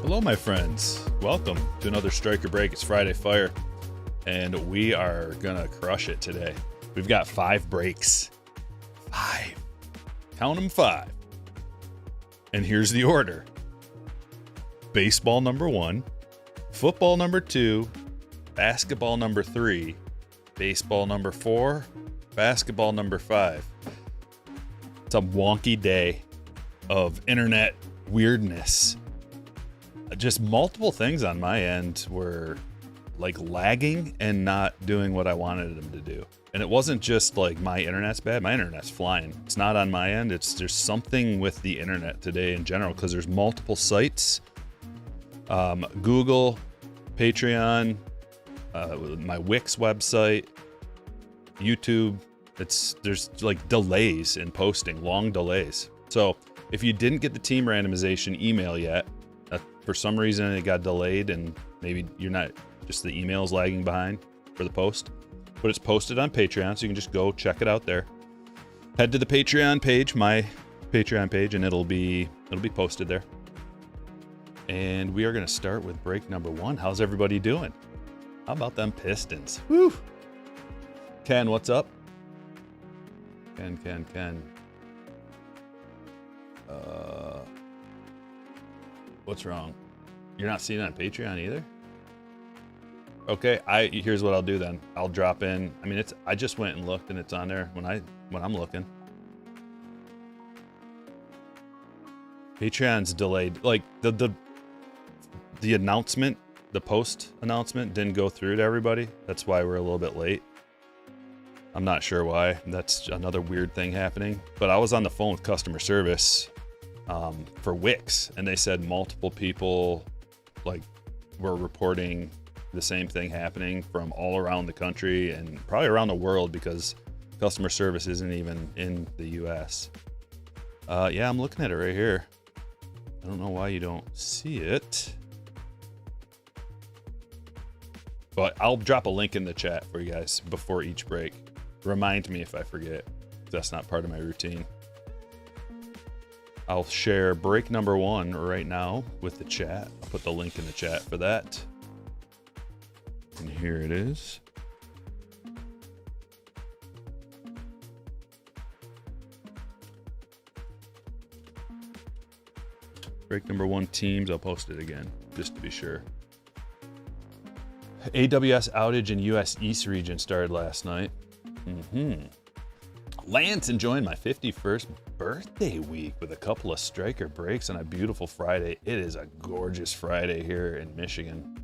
Hello, my friends. Welcome to another Stryker Break. It's Friday Fire, and we are gonna crush it today. We've got 5 breaks. 5. Count them 5. And here's the order. Baseball number 1, football number 2, basketball number 3, baseball number 4, basketball number 5. It's a wonky day of internet weirdness. Just multiple things on my end were like lagging and not doing what I wanted them to do. And it wasn't just like my internet's bad. My internet's flying. It's not on my end. There's something with the internet today in general because there's multiple sites. Google, Patreon, my Wix website, YouTube. There's like delays in posting, long delays. So if you didn't get the team randomization email yet, for some reason it got delayed and maybe you're not, just the email's lagging behind for the post, but it's posted on Patreon, so you can just go check it out there. Head to the Patreon page, my Patreon page, and it'll be posted there. And we are going to start with break number 1. How's everybody doing? How about them Pistons? Woo! Ken, what's up? Ken. What's wrong? You're not seeing it on Patreon either? Okay, here's what I'll do then. I'll drop in. I mean, I just went and looked and it's on there when I'm looking. Patreon's delayed. Like the announcement, the post announcement didn't go through to everybody. That's why we're a little bit late. I'm not sure why. That's another weird thing happening. But I was on the phone with customer service for Wix, and they said multiple people were reporting the same thing happening from all around the country and probably around the world because customer service isn't even in the US. Yeah, I'm looking at it right here. I don't know why you don't see it, but I'll drop a link in the chat for you guys before each break. Remind me if I forget. That's not part of my routine. I'll share break number 1 right now with the chat. I'll put the link in the chat for that. And here it is. Break number 1 teams. I'll post it again just to be sure. AWS outage in US East region started last night. Lance enjoying my 51st birthday week with a couple of Stryker breaks on a beautiful Friday. It is a gorgeous Friday here in Michigan.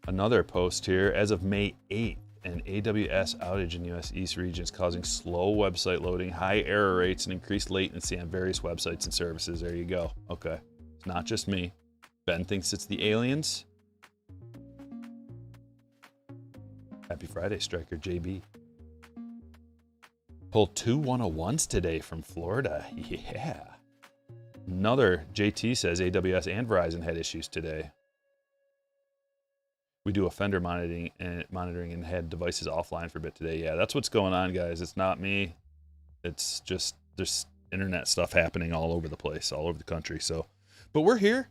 Another post here. As of May 8th, an AWS outage in US East regions causing slow website loading, high error rates, and increased latency on various websites and services. There you go. Okay. It's not just me. Ben thinks it's the aliens. Happy Friday, Stryker JB. Pulled 2 101s today from Florida. Yeah. Another JT says AWS and Verizon had issues today. We do offender monitoring and had devices offline for a bit today. Yeah, that's what's going on, guys. It's not me. It's just there's internet stuff happening all over the place, all over the country. So, but we're here.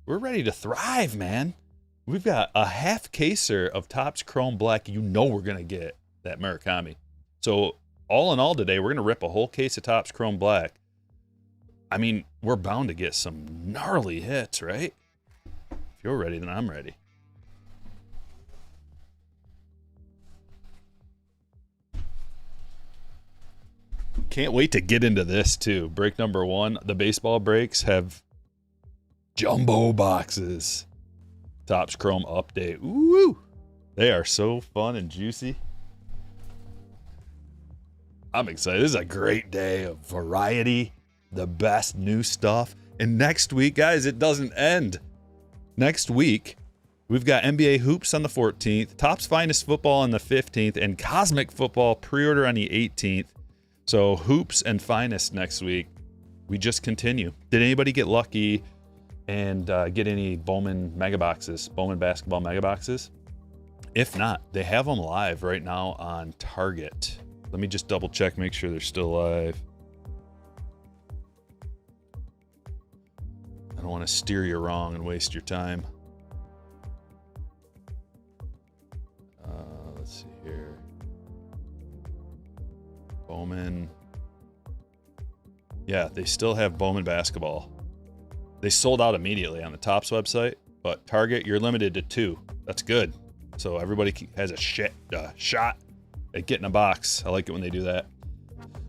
We're ready to thrive, man. We've got a half caser of Topps Chrome Black. You know we're going to get that Murakami. So all in all today, we're going to rip a whole case of Topps Chrome Black. I mean, we're bound to get some gnarly hits, right? If you're ready, then I'm ready. Can't wait to get into this too. Break number 1. The baseball breaks have jumbo boxes. Topps Chrome update. Woo! They are so fun and juicy. I'm excited. This is a great day of variety, the best new stuff. And next week, guys, it doesn't end. Next week, we've got NBA Hoops on the 14th, Topps Finest Football on the 15th, and Cosmic Football pre-order on the 18th. So Hoops and Finest next week. We just continue. Did anybody get lucky and get any Bowman mega boxes, Bowman basketball mega boxes? If not, they have them live right now on Target. Let me just double check, make sure they're still live. I don't want to steer you wrong and waste your time. Let's see here. Bowman. Yeah, they still have Bowman basketball. They sold out immediately on the Topps website, but Target, you're limited to 2. That's good. So everybody has a shot at getting a box. I like it when they do that.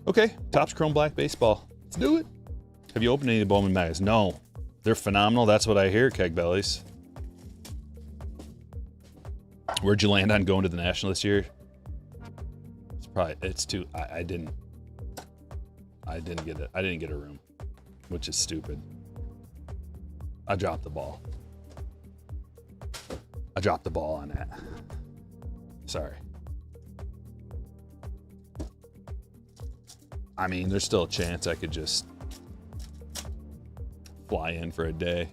Okay, Topps Chrome Black Baseball. Let's do it. Have you opened any of the Bowman mags? No. They're phenomenal. That's what I hear, Keg Bellies. Where'd you land on going to the National this year? It's too, I didn't get it. I didn't get a room, which is stupid. I dropped the ball. I dropped the ball on that. Sorry. I mean, there's still a chance I could just fly in for a day.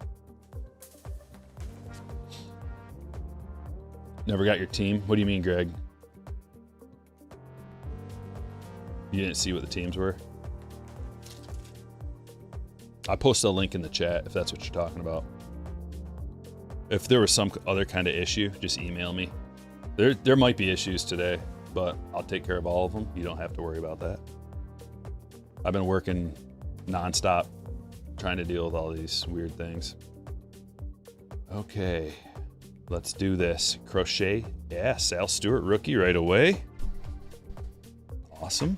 Never got your team? What do you mean, Greg? You didn't see what the teams were? I posted a link in the chat if that's what you're talking about. If there was some other kind of issue, just email me. There might be issues today, but I'll take care of all of them. You don't have to worry about that. I've been working nonstop trying to deal with all these weird things. Okay, let's do this. Crochet. Yeah, Sal Stewart rookie right away. Awesome.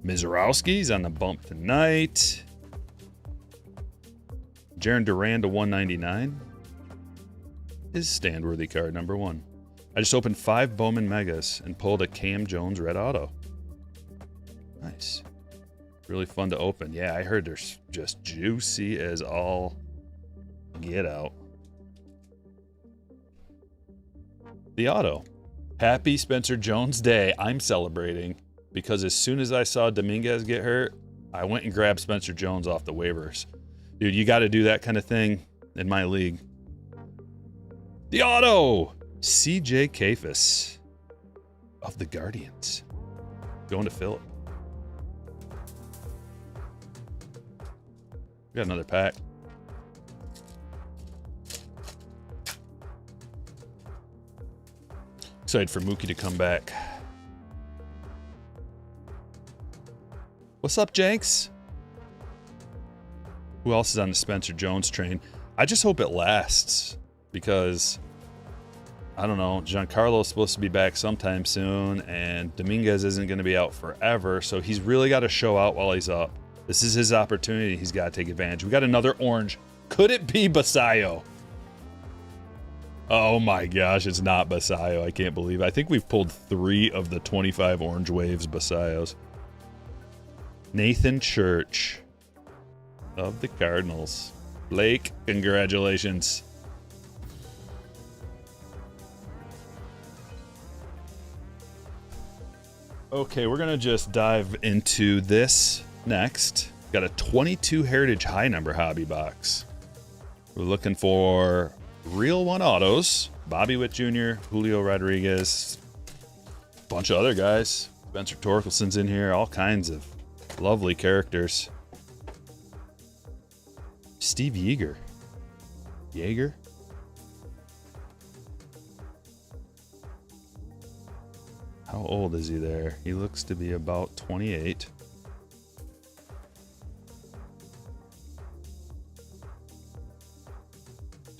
Mizorowski's on the bump tonight. Jaron Duran to 199 is stand-worthy card number 1. I just opened 5 Bowman Megas and pulled a Cam Jones red auto. Nice. Really fun to open. Yeah, I heard they're just juicy as all get out. The auto. Happy Spencer Jones Day. I'm celebrating because as soon as I saw Dominguez get hurt, I went and grabbed Spencer Jones off the waivers. Dude, you got to do that kind of thing in my league. The auto. CJ Kafis of the Guardians. Going to Phillip. We got another pack. Excited for Mookie to come back. What's up, Jenks? Who else is on the Spencer Jones train? I just hope it lasts because, I don't know, Giancarlo's supposed to be back sometime soon, and Dominguez isn't going to be out forever, so he's really got to show out while he's up. This is his opportunity. He's got to take advantage. We got another orange. Could it be Basayo? Oh my gosh, it's not Basayo. I can't believe it. I think we've pulled 3 of the 25 orange waves Basayos. Nathan Church of the Cardinals. Blake, congratulations. Okay, we're going to just dive into this next. Got a 22 Heritage High Number hobby box. We're looking for real one autos. Bobby Witt Jr., Julio Rodriguez, a bunch of other guys. Spencer Torkelson's in here, all kinds of lovely characters. Steve Yeager. Yeager? How old is he there? He looks to be about 28.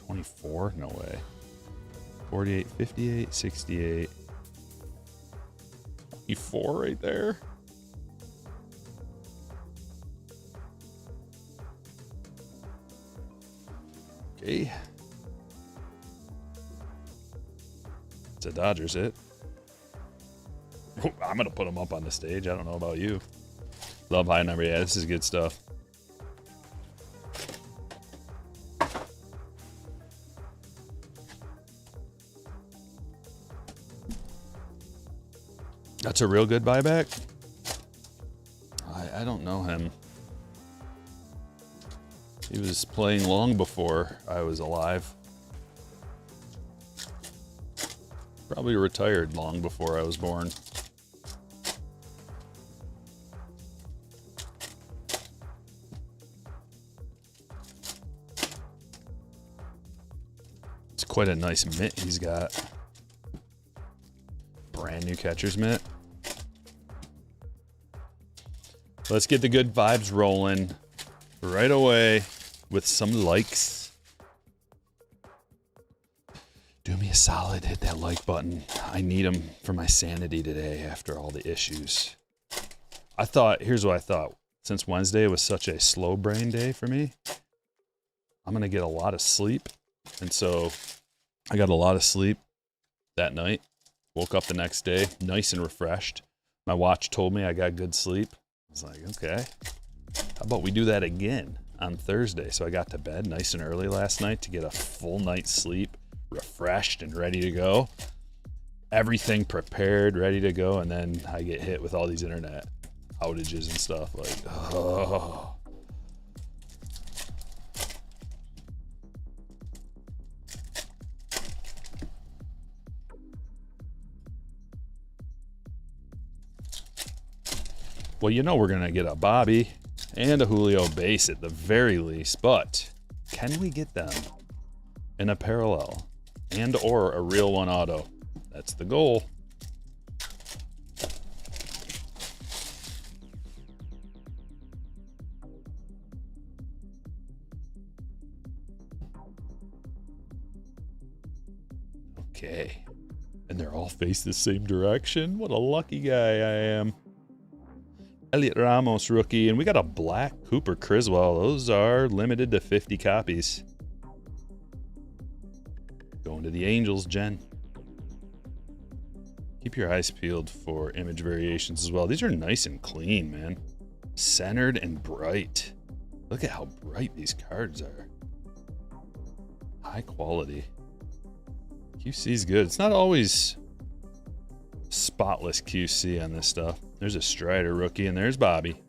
$24? No way. 48, 58, 68. 24 right there. Okay. It's a Dodgers hit. I'm going to put them up on the stage. I don't know about you. Love high number. Yeah, this is good stuff. That's a real good buyback? I don't know him. He was playing long before I was alive. Probably retired long before I was born. Quite a nice mitt he's got. Brand new catcher's mitt. Let's get the good vibes rolling right away with some likes. Do me a solid, hit that like button. I need them for my sanity today after all the issues. Here's what I thought. Since Wednesday was such a slow brain day for me, I'm gonna get a lot of sleep. And so I got a lot of sleep that night. Woke up the next day, nice and refreshed. My watch told me I got good sleep. I was like, okay, how about we do that again on Thursday? So I got to bed nice and early last night to get a full night's sleep, refreshed and ready to go. Everything prepared, ready to go. And then I get hit with all these internet outages and stuff. Like, oh. Well, you know we're going to get a Bobby and a Julio base at the very least, but can we get them in a parallel and or a real one auto? That's the goal. Okay. And they're all facing the same direction. What a lucky guy I am. Elliot Ramos rookie, and we got a black Cooper Criswell. Those are limited to 50 copies. Going to the Angels, Jen. Keep your eyes peeled for image variations as well. These are nice and clean, man. Centered and bright. Look at how bright these cards are. High quality. QC is good. It's not always spotless QC on this stuff. There's a Stryker rookie, and there's Bobby.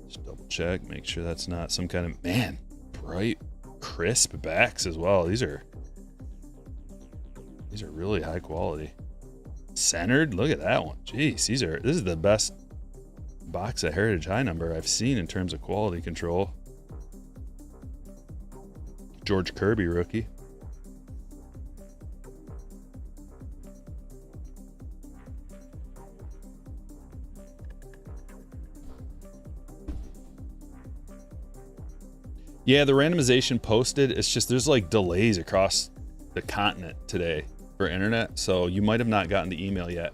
Just double check, make sure that's not some kind of, man, bright, crisp backs as well. These are really high quality. Centered, look at that one. Jeez, this is the best box of Heritage High number I've seen in terms of quality control. George Kirby rookie. Yeah, the randomization posted, it's just there's like delays across the continent today for internet, so you might have not gotten the email yet.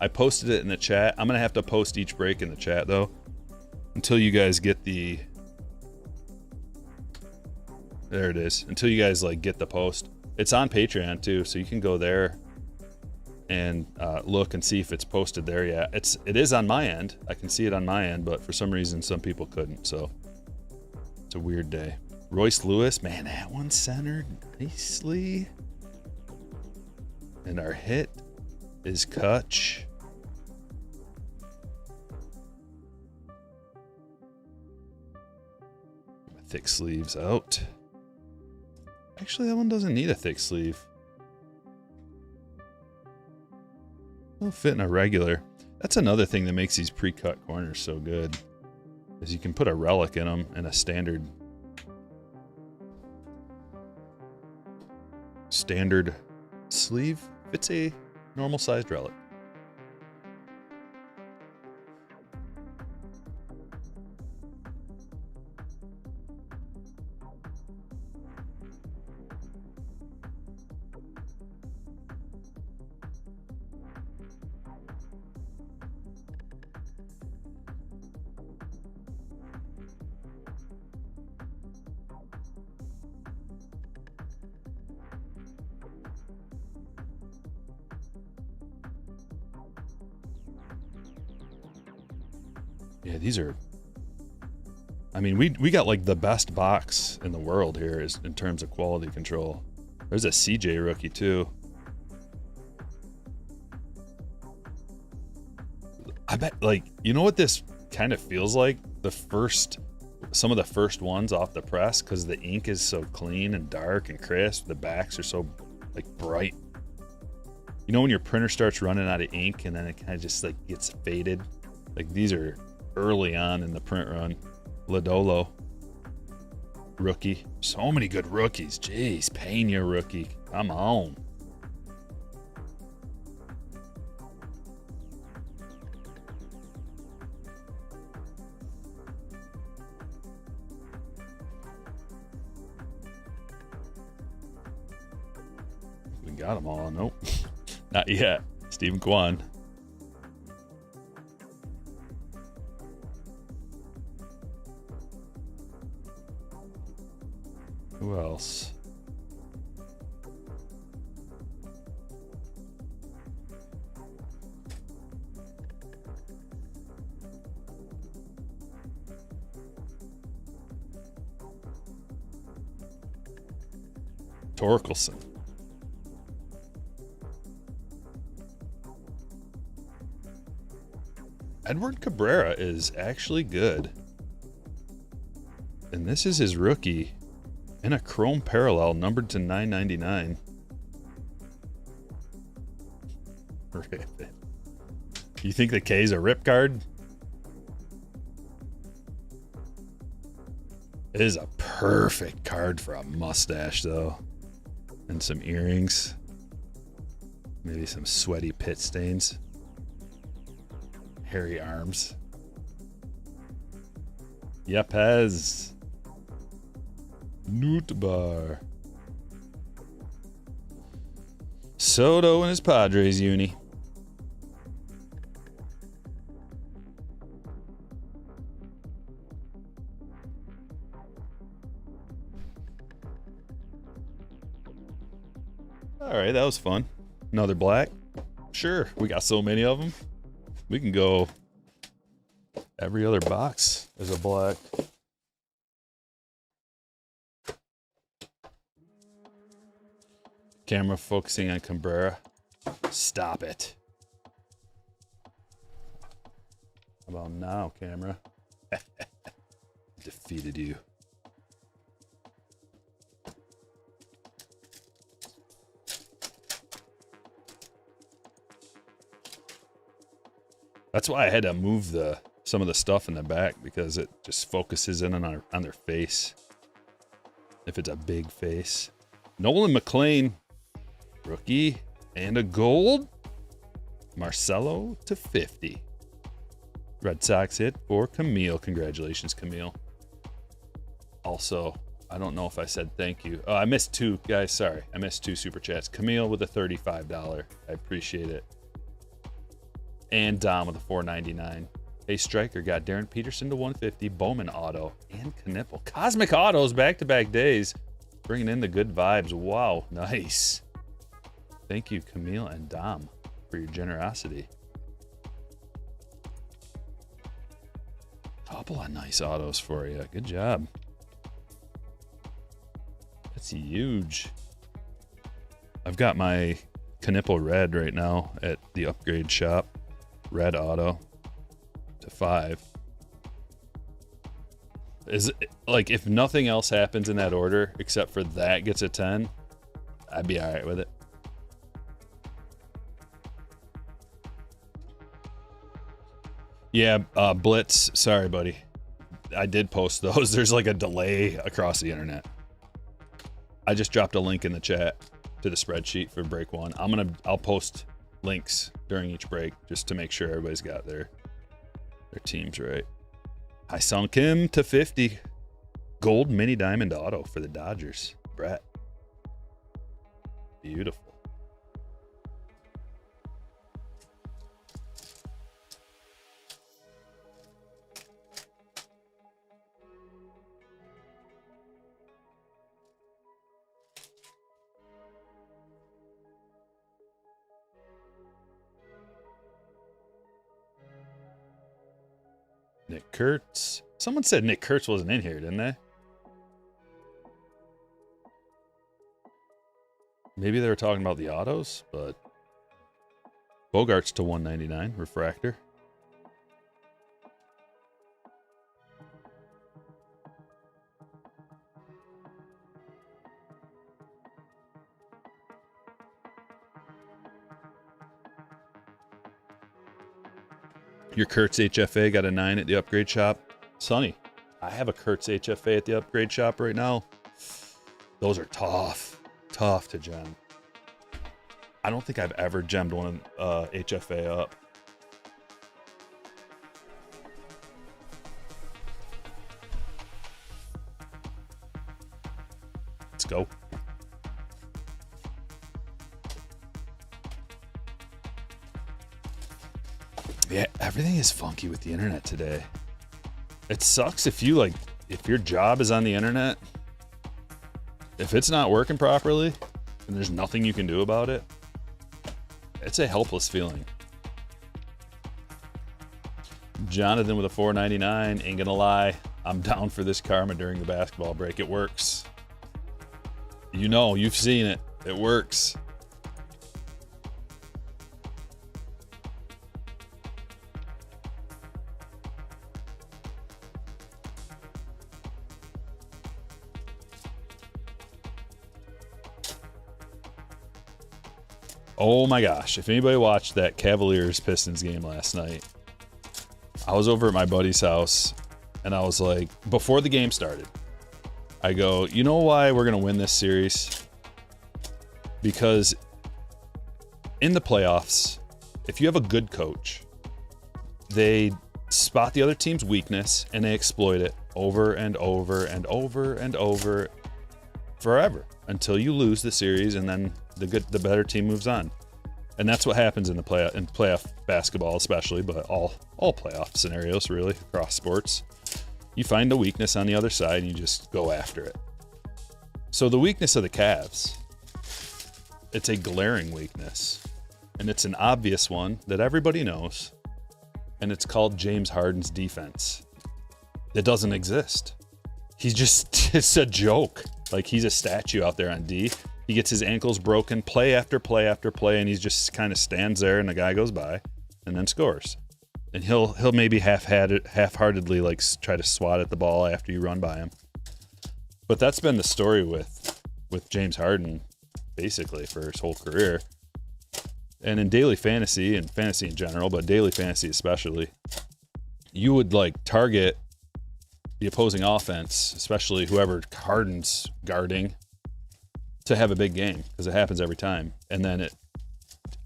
I posted it in the chat. I'm gonna have to post each break in the chat though, until you guys get the, there it is, until you guys like get the post. It's on Patreon too, so you can go there and look and see if it's posted there yet. It is on my end. I can see it on my end, but for some reason some people couldn't, so it's a weird day. Royce Lewis, man, that one's centered nicely. And our hit is Kutch. My thick sleeves out. Actually, that one doesn't need a thick sleeve. It'll fit in a regular. That's another thing that makes these pre-cut corners so good, is you can put a relic in them and a standard sleeve fits a normal sized relic. Yeah, these are, I mean, we got like the best box in the world here is in terms of quality control. There's a CJ rookie too. I bet, like, you know what this kind of feels like? Some of the first ones off the press, because the ink is so clean and dark and crisp. The backs are so like bright. You know when your printer starts running out of ink and then it kind of just like gets faded? Like these are early on in the print run. Lodolo. rookie. So many good rookies. Jeez, Pena rookie. Come on. We got them all. Nope. Not yet. Stephen Kwan. Who else? Torkelson. Edward Cabrera is actually good. And this is his rookie in a chrome parallel numbered to 999. Rip it. You think the K's a rip card? It is a perfect card for a mustache, though. And some earrings. Maybe some sweaty pit stains. Hairy arms. Yepes. Nootbaar. Soto and his Padres uni. All right, that was fun. Another black. Sure, we got so many of them. We can go every other box is a black. Camera focusing on Cabrera. Stop it. How about now, camera? Defeated you. That's why I had to move some of the stuff in the back, because it just focuses in on their face. If it's a big face. Nolan McLean, rookie, and a gold. Marcelo to 50. Red Sox hit for Camille. Congratulations, Camille. Also, I don't know if I said thank you. Oh, I missed two, guys. Sorry. I missed two super chats. Camille with a $35. I appreciate it. And Dom with a $4.99. Hey, Stryker got Darren Peterson to 150. Bowman auto and Knipple. Cosmic autos back-to-back days. Bringing in the good vibes. Wow, nice. Thank you, Camille and Dom, for your generosity. Couple of nice autos for you. Good job. That's huge. I've got my Knipple red right now at the upgrade shop. Red auto to 5. Is it, like, if nothing else happens in that order except for that gets a 10, I'd be all right with it. Yeah, Blitz. Sorry, buddy. I did post those. There's like a delay across the internet. I just dropped a link in the chat to the spreadsheet for break 1. I'll post links during each break just to make sure everybody's got their teams right. Hyun Kim to 50. Gold mini diamond auto for the Dodgers. Brett. Beautiful. Nick Kurtz. Someone said Nick Kurtz wasn't in here, didn't they? Maybe they were talking about the autos, but Bogarts to 199, refractor. Your Kurtz HFA got a 9 at the upgrade shop. Sonny, I have a Kurtz HFA at the upgrade shop right now. Those are tough to gem. I don't think I've ever gemmed one HFA up. Let's go. Yeah, everything is funky with the internet today. It sucks if you if your job is on the internet, if it's not working properly and there's nothing you can do about it, it's a helpless feeling. Jonathan with a $4.99, ain't gonna lie, I'm down for this karma during the basketball break. It works. You know, you've seen it. It works. Oh my gosh, if anybody watched that Cavaliers-Pistons game last night, I was over at my buddy's house, and I was like, before the game started, I go, you know why we're going to win this series? Because in the playoffs, if you have a good coach, they spot the other team's weakness, and they exploit it over and over and over and over forever until you lose the series, and then the better team moves on. And that's what happens in playoff basketball, especially, but all playoff scenarios really across sports. You find a weakness on the other side and you just go after it. So the weakness of the Cavs, it's a glaring weakness, and it's an obvious one that everybody knows, and it's called James Harden's defense. It doesn't exist. He's just, it's a joke. Like, he's a statue out there on D. He gets his ankles broken play after play after play, and he just kind of stands there, and the guy goes by and then scores. And he'll maybe half-heartedly like try to swat at the ball after you run by him. But that's been the story with James Harden basically for his whole career. And in daily fantasy and fantasy in general, but daily fantasy especially, you would like target the opposing offense, especially whoever Harden's guarding, to have a big game, because it happens every time. And then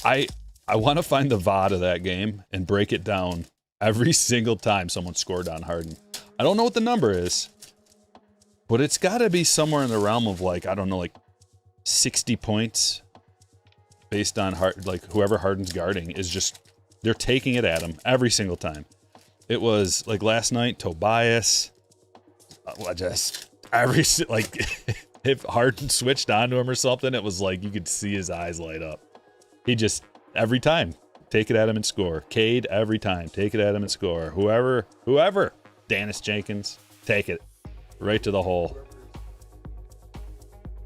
I want to find the VOD of that game and break it down every single time someone scored on Harden. I don't know what the number is, but it's got to be somewhere in the realm of like, I don't know, like 60 points based on whoever Harden's guarding is just, they're taking it at him every single time. It was like last night, Tobias, if Harden switched onto him or something, it was like you could see his eyes light up. He just, every time, take it at him and score. Cade, every time, take it at him and score. Whoever, Dennis Jenkins, take it right to the hole.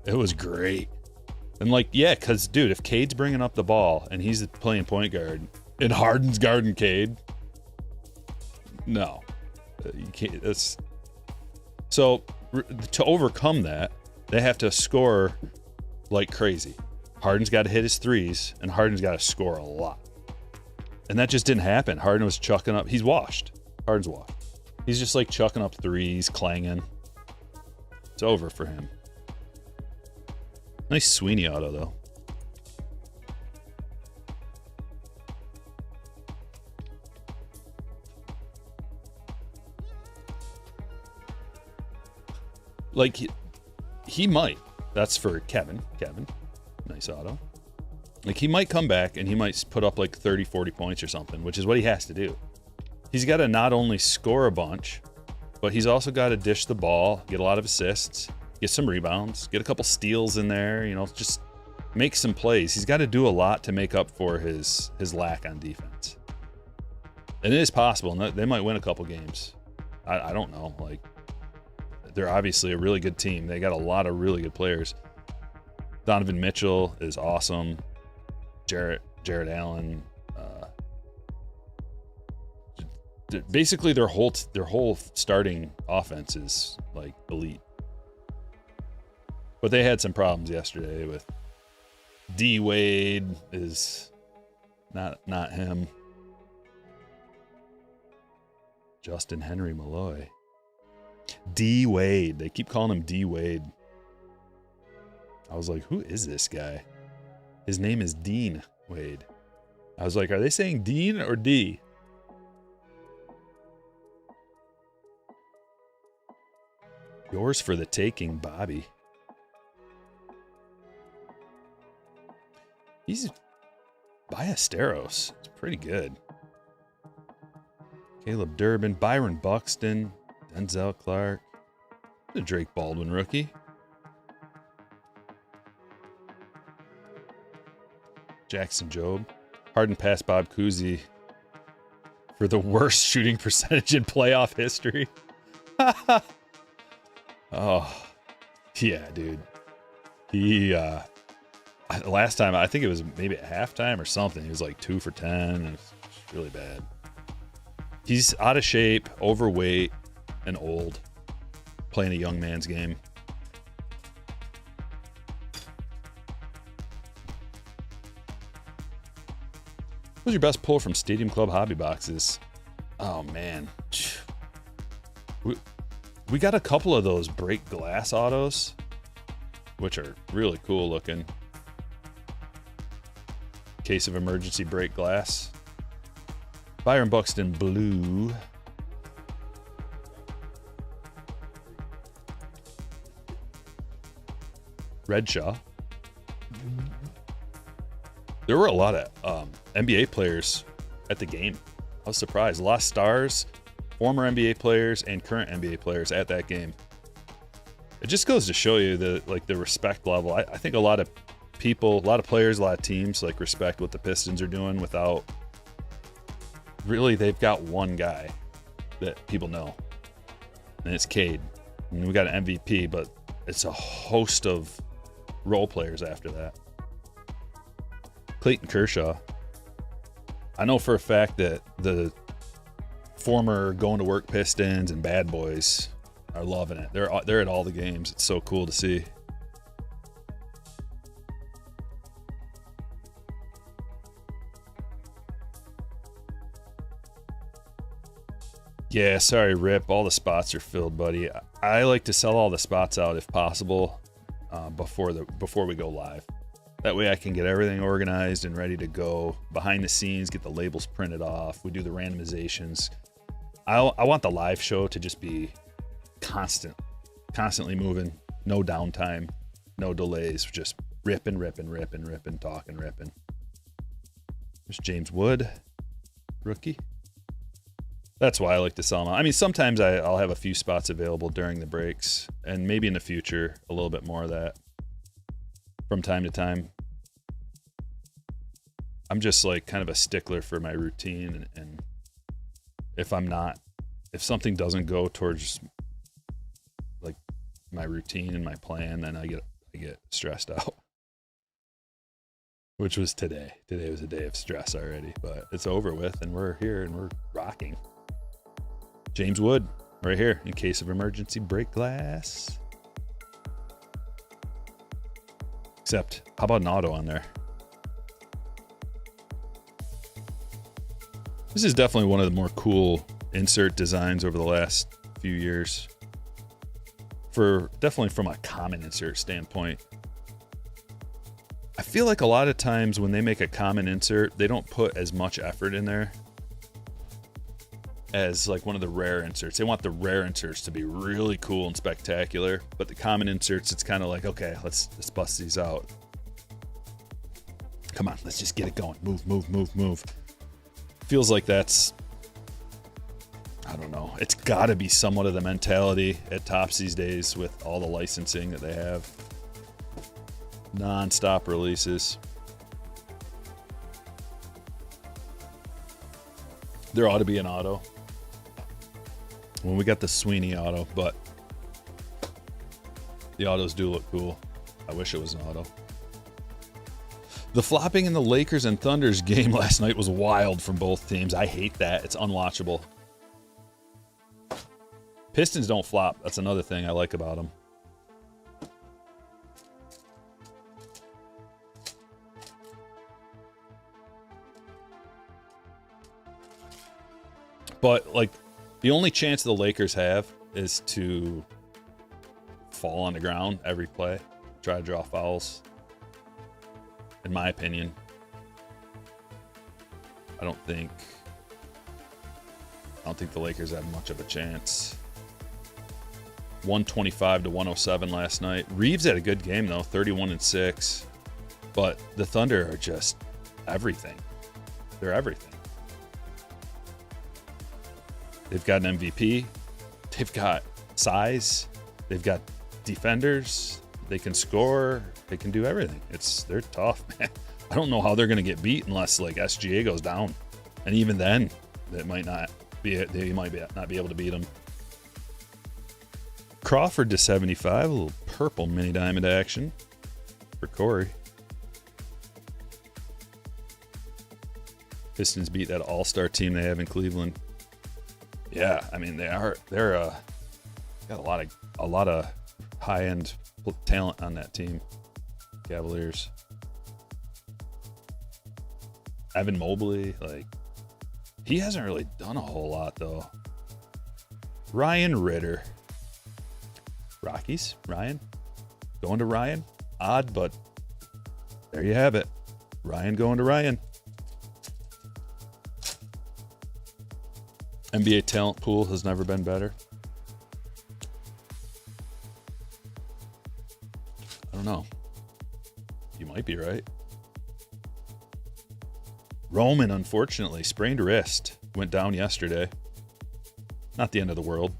It was great. And like, yeah, because, dude, if Cade's bringing up the ball and he's playing point guard and Harden's guarding Cade, no. You can't. So to overcome that, they have to score like crazy. Harden's got to hit his threes, and Harden's got to score a lot. And that just didn't happen. Harden was chucking up. He's washed. Harden's washed. He's just like chucking up threes, clanging. It's over for him. Nice Sweeney auto, though. Like, he might. That's for Kevin. Nice auto. Like, he might come back and he might put up like 30, 40 points or something, which is what he has to do. He's got to not only score a bunch, but he's also got to dish the ball, get a lot of assists, get some rebounds, get a couple steals in there, just make some plays. He's got to do a lot to make up for his lack on defense. And it is possible. They might win a couple games. I don't know. Like, they're obviously a really good team. They got a lot of really good players. Donovan Mitchell is awesome. Jared Allen. Basically, their whole starting offense is like elite. But they had some problems yesterday with D Wade is not him. Justin Henry Malloy. D Wade. They keep calling him D Wade. I was like, who is this guy? His name is Dean Wade. I was like, are they saying Dean or D? Yours for the taking, Bobby. He's Ballesteros. It's pretty good. Caleb Durbin, Byron Buxton, Denzel Clark. The Drake Baldwin rookie. Jackson Jobe. Harden passed Bob Cousy for the worst shooting percentage in playoff history. Oh, yeah, dude. He, last time, I think it was maybe at halftime or something, he was like 2 for 10, and it's really bad. He's out of shape, overweight, and old, playing a young man's game. What was your best pull from Stadium Club hobby boxes? Oh, man. We got a couple of those break glass autos, which are really cool looking. Case of emergency break glass. Byron Buxton blue. Redshaw. There were a lot of NBA players at the game. I was surprised. A lot of stars, former NBA players, and current NBA players at that game. It just goes to show you the respect level. I think a lot of people, a lot of players, a lot of teams like respect what the Pistons are doing without really. They've got one guy that people know, and it's Cade. And we got an MVP, but it's a host of role players after that. Clayton Kershaw. I know for a fact that the former going to work Pistons and bad boys are loving it. They're at all the games. It's so cool to see. Yeah, sorry, Rip. All the spots are filled, buddy. I like to sell all the spots out if possible before we go live. That way I can get everything organized and ready to go behind the scenes, get the labels printed off. We do the randomizations. I want the live show to just be constantly moving, no downtime, no delays, just ripping, talking, ripping. There's James Wood, rookie. That's why I like to sell them out. I mean, sometimes I'll have a few spots available during the breaks, and maybe in the future, a little bit more of that from time to time. I'm just like kind of a stickler for my routine, and if something doesn't go towards like my routine and my plan, then I get stressed out. Which was today. Today was a day of stress already, but it's over with, and we're here and we're rocking. James Wood, right here, in case of emergency break glass. Except, how about an auto on there? This is definitely one of the more cool insert designs over the last few years. Definitely from a common insert standpoint. I feel like a lot of times when they make a common insert, they don't put as much effort in there as like one of the rare inserts. They want the rare inserts to be really cool and spectacular, but the common inserts, it's kind of like, okay, let's bust these out. Come on, let's just get it going. Move. Feels like that's, I don't know. It's got to be somewhat of the mentality at Topps these days with all the licensing that they have. Non-stop releases. There ought to be an auto. Well, we got the Sweeney auto, but the autos do look cool. I wish it was an auto. The flopping in the Lakers and Thunder's game last night was wild from both teams. I hate that. It's unwatchable. Pistons don't flop. That's another thing I like about them. But, like, the only chance the Lakers have is to fall on the ground every play, try to draw fouls. In my opinion, I don't think the Lakers have much of a chance. 125 to 107 last night. Reeves had a good game though, 31-6. But the Thunder are just everything. They're everything. They've got an MVP. They've got size. They've got defenders. They can score. They can do everything. They're tough, man. I don't know how they're going to get beat unless like SGA goes down, and even then, they might not be able to beat them. Crawford to 75, a little purple mini diamond action for Corey. Pistons beat that all-star team they have in Cleveland. Yeah, I mean they're got a lot of high-end talent on that team. Cavaliers. Evan Mobley, like, he hasn't really done a whole lot though. Ryan Ritter. Rockies, Ryan. Going to Ryan. Odd, but there you have it. Ryan going to Ryan. NBA talent pool has never been better. I don't know. You might be right. Roman, unfortunately, sprained wrist. Went down yesterday. Not the end of the world.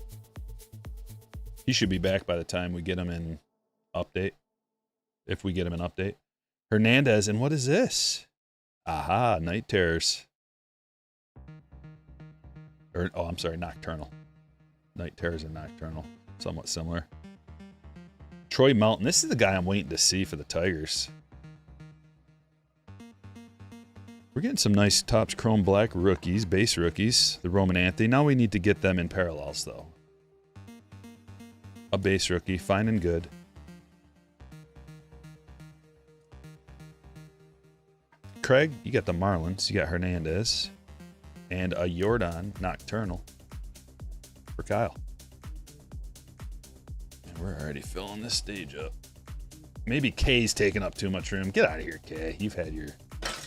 He should be back by the time we get him in update. If we get him an update. Hernandez, and what is this? Aha, Night Terrors. I'm sorry, Nocturnal. Night Terrors and Nocturnal. Somewhat similar. Troy Melton. This is the guy I'm waiting to see for the Tigers. We're getting some nice Topps Chrome Black rookies, base rookies. The Roman Anthony. Now we need to get them in parallels, though. A base rookie, fine and good. Craig, you got the Marlins. You got Hernandez. And a Jordan Nocturnal for Kyle. And we're already filling this stage up. Maybe Kay's taking up too much room. Get out of here, Kay. You've had your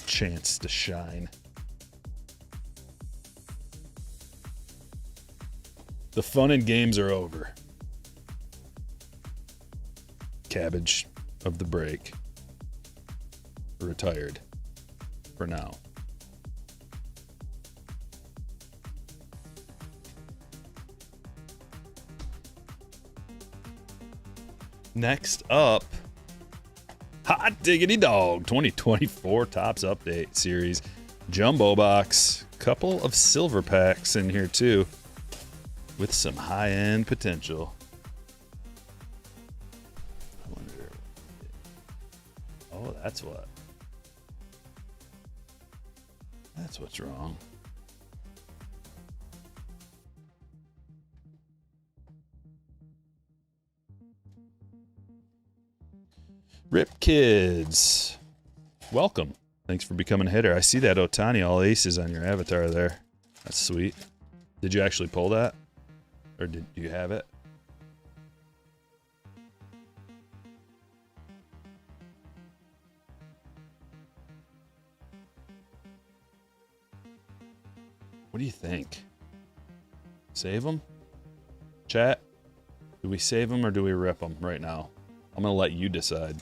chance to shine. The fun and games are over. Cabbage of the break. Retired. For now. Next up, Hot Diggity Dog 2024 Topps Update Series Jumbo Box. Couple of silver packs in here too, with some high-end potential. I wonder. Oh, that's what. That's what's wrong. Rip Kids, welcome. Thanks for becoming a hitter. I see that Ohtani all aces on your avatar there. That's sweet. Did you actually pull that? Or did you have it? What do you think? Save them? Chat? Do we save them or do we rip them right now? I'm going to let you decide.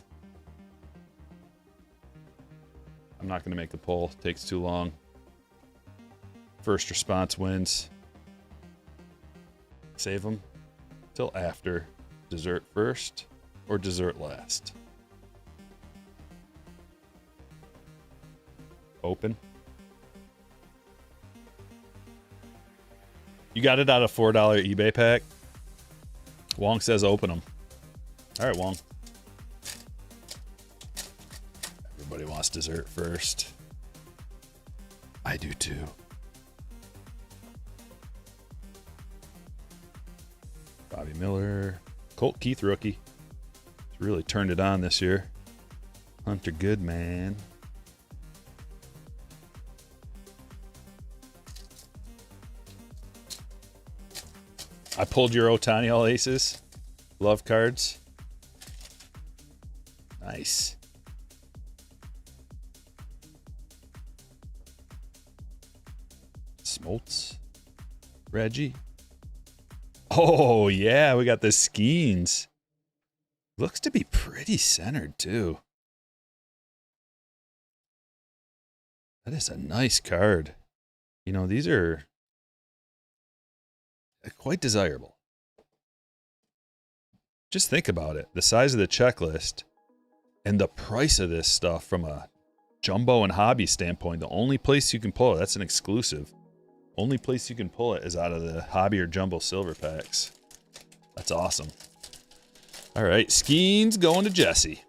I'm not going to make the poll. It takes too long. First response wins. Save them till after. Dessert first or dessert last? Open. You got it out of $4 eBay pack? Wong says open them. All right, Wong. Everybody wants dessert first. I do too. Bobby Miller. Colt Keith rookie. He's really turned it on this year. Hunter Goodman. I pulled your Otani all aces. Love cards. Nice. Smoltz. Reggie. Oh, yeah, we got the Skeens. Looks to be pretty centered, too. That is a nice card. You know, these are quite desirable. Just think about it. The size of the checklist and the price of this stuff from a jumbo and hobby standpoint. The only place you can pull it, that's an exclusive. Only place you can pull it is out of the hobby or jumbo silver packs. That's awesome. All right, Skeens going to Jesse.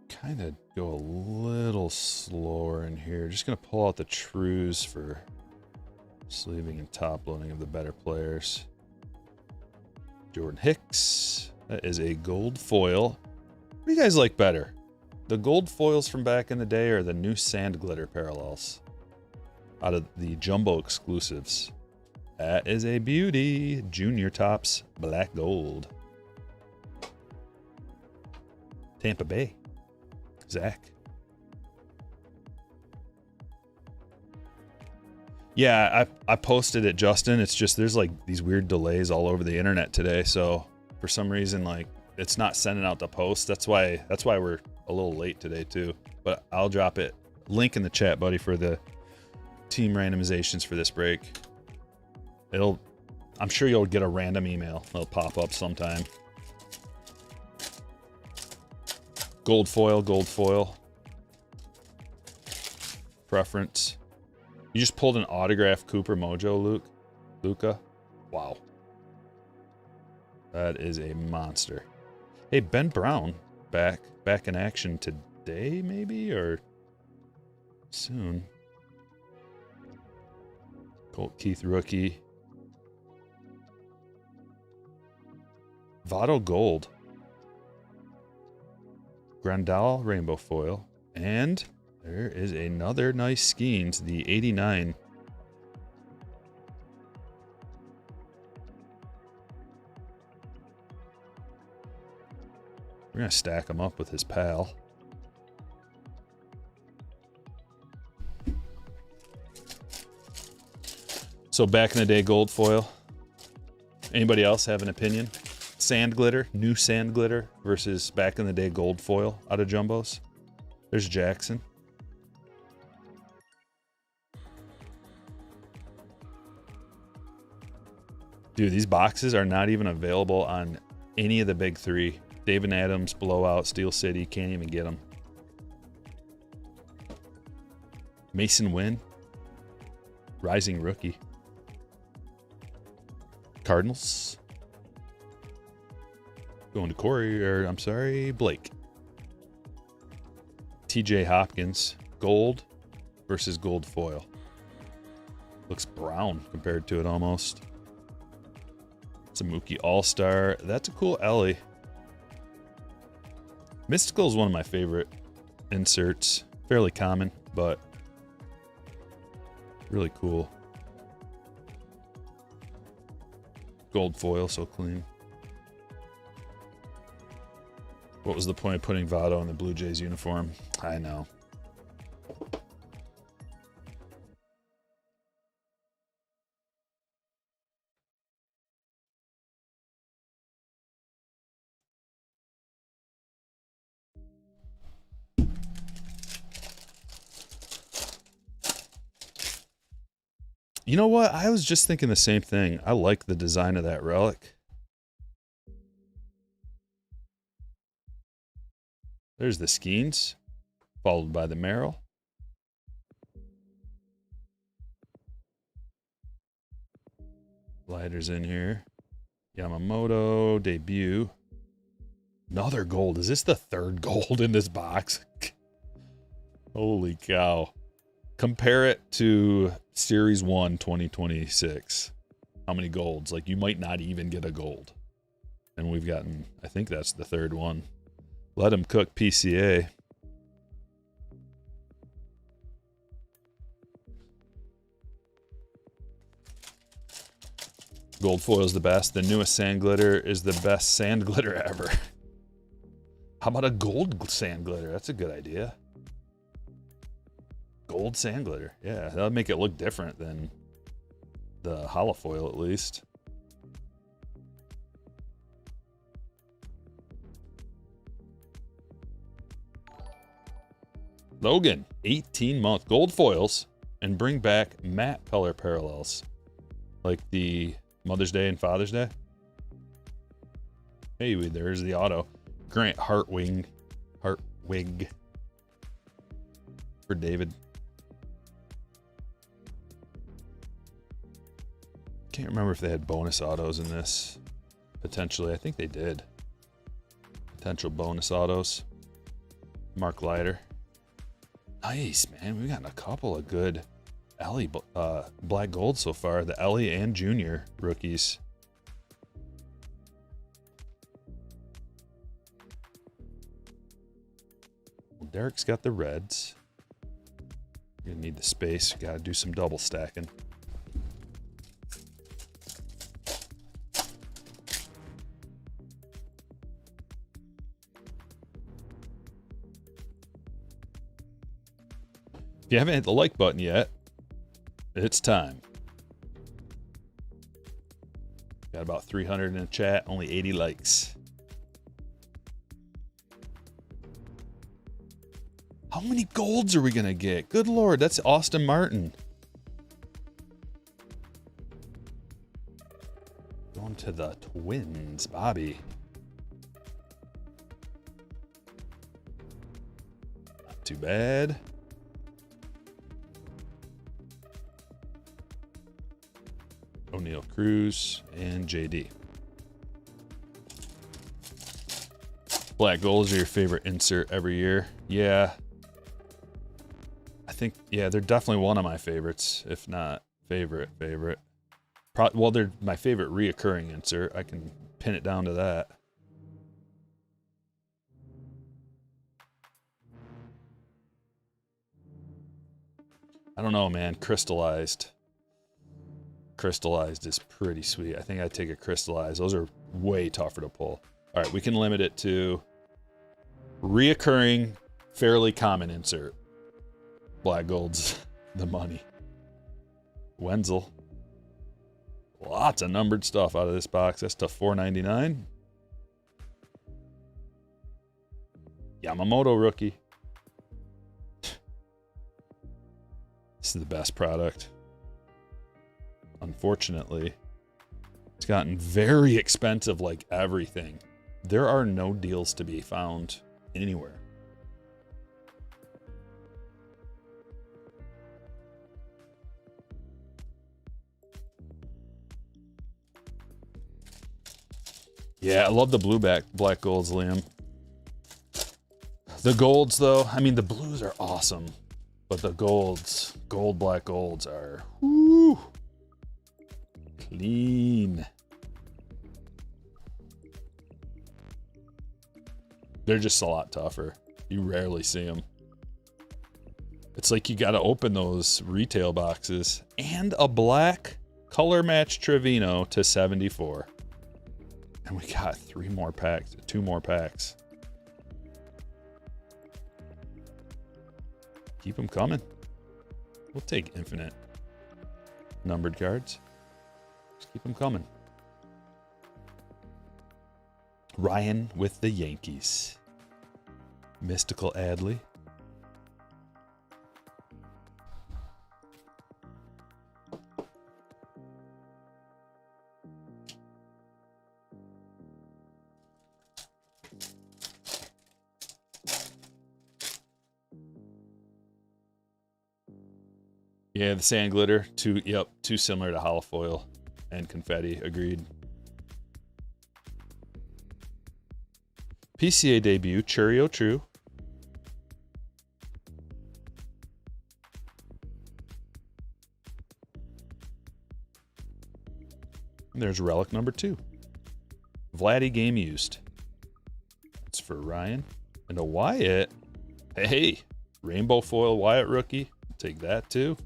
Kind of go a little slower in here. Just going to pull out the trues for sleeving and top loading of the better players. Jordan Hicks. That is a gold foil. What do you guys like better? The gold foils from back in the day or the new sand glitter parallels? Out of the jumbo exclusives. That is a beauty. Junior Tops black gold. Tampa Bay. Zach. Yeah, I posted it, Justin. It's just there's like these weird delays all over the internet today. So for some reason, like it's not sending out the post. That's why we're a little late today too. But I'll drop it. Link in the chat, buddy, for the team randomizations for this break. I'm sure you'll get a random email. It'll pop up sometime. Gold foil, gold foil. Preference. You just pulled an autographed Cooper Mojo, Luca. Wow. That is a monster. Hey, Ben Brown back in action today, maybe, or soon. Colt Keith rookie. Votto gold. Grandal rainbow foil. And there is another nice Skeens, the 89. We're going to stack him up with his pal. So back in the day, gold foil. Anybody else have an opinion? Sand glitter, new sand glitter versus back in the day gold foil out of jumbos. There's Jackson. Dude, these boxes are not even available on any of the big three. David Adams, Blowout, Steel City, can't even get them. Mason Wynn, rising rookie. Cardinals. Going to Corey, or I'm sorry, Blake. TJ Hopkins, gold versus gold foil. Looks brown compared to it almost. It's a Mookie All-Star. That's a cool Ellie. Mystical is one of my favorite inserts. Fairly common, but really cool. Gold foil, so clean. What was the point of putting Votto in the Blue Jays uniform? I know. You know what? I was just thinking the same thing. I like the design of that relic. There's the Skeens, followed by the Merrill. Gliders in here. Yamamoto, debut. Another gold. Is this the third gold in this box? Holy cow. Compare it to Series 1 2026. How many golds? Like, you might not even get a gold. And we've gotten, I think that's the third one. Let him cook PCA. Gold foil is the best. The newest sand glitter is the best sand glitter ever. How about a gold sand glitter? That's a good idea. Gold sand glitter. Yeah, that'll make it look different than the hollow foil at least. Logan, 18-month gold foils and bring back matte color parallels. Like the Mother's Day and Father's Day. Hey, there's the auto. Grant Hartwig for David. Can't remember if they had bonus autos in this. Potentially, I think they did. Potential bonus autos. Mark Leiter. Nice, man. We've gotten a couple of good Ellie black gold so far. The Ellie and Junior rookies. Well, Derek's got the reds. You're gonna need the space. Gotta do some double stacking. If you haven't hit the like button yet, it's time. Got about 300 in the chat, only 80 likes. How many golds are we gonna get? Good Lord, that's Austin Martin. Going to the Twins, Bobby. Not too bad. O'Neal Cruz and JD. Black golds are your favorite insert every year. Yeah. I think, yeah, they're definitely one of my favorites, if not favorite. Well, they're my favorite reoccurring insert. I can pin it down to that. I don't know, man. Crystallized is pretty sweet. I think I'd take a crystallized. Those are way tougher to pull. All right, we can limit it to reoccurring, fairly common insert. Black gold's the money. Wenzel. Lots of numbered stuff out of this box. That's to $4.99. Yamamoto rookie. This is the best product. Unfortunately, it's gotten very expensive like everything. There are no deals to be found anywhere. Yeah, I love the blue black golds, Liam. The golds, though, I mean, the blues are awesome, but the golds, black golds are whoo, clean. They're just a lot tougher. You rarely see them. It's like you got to open those retail boxes. And a black color match Trevino to 74. And we got 2 more packs. Keep them coming. We'll take infinite numbered cards. Just keep them coming. Ryan with the Yankees. Mystical Adley. Yeah, the sand glitter, too similar to hollow foil and confetti, agreed. PCA debut, Churio True. And there's relic number 2. Vladdy game used. That's for Ryan. And a Wyatt. Hey, rainbow foil Wyatt rookie. Take that too.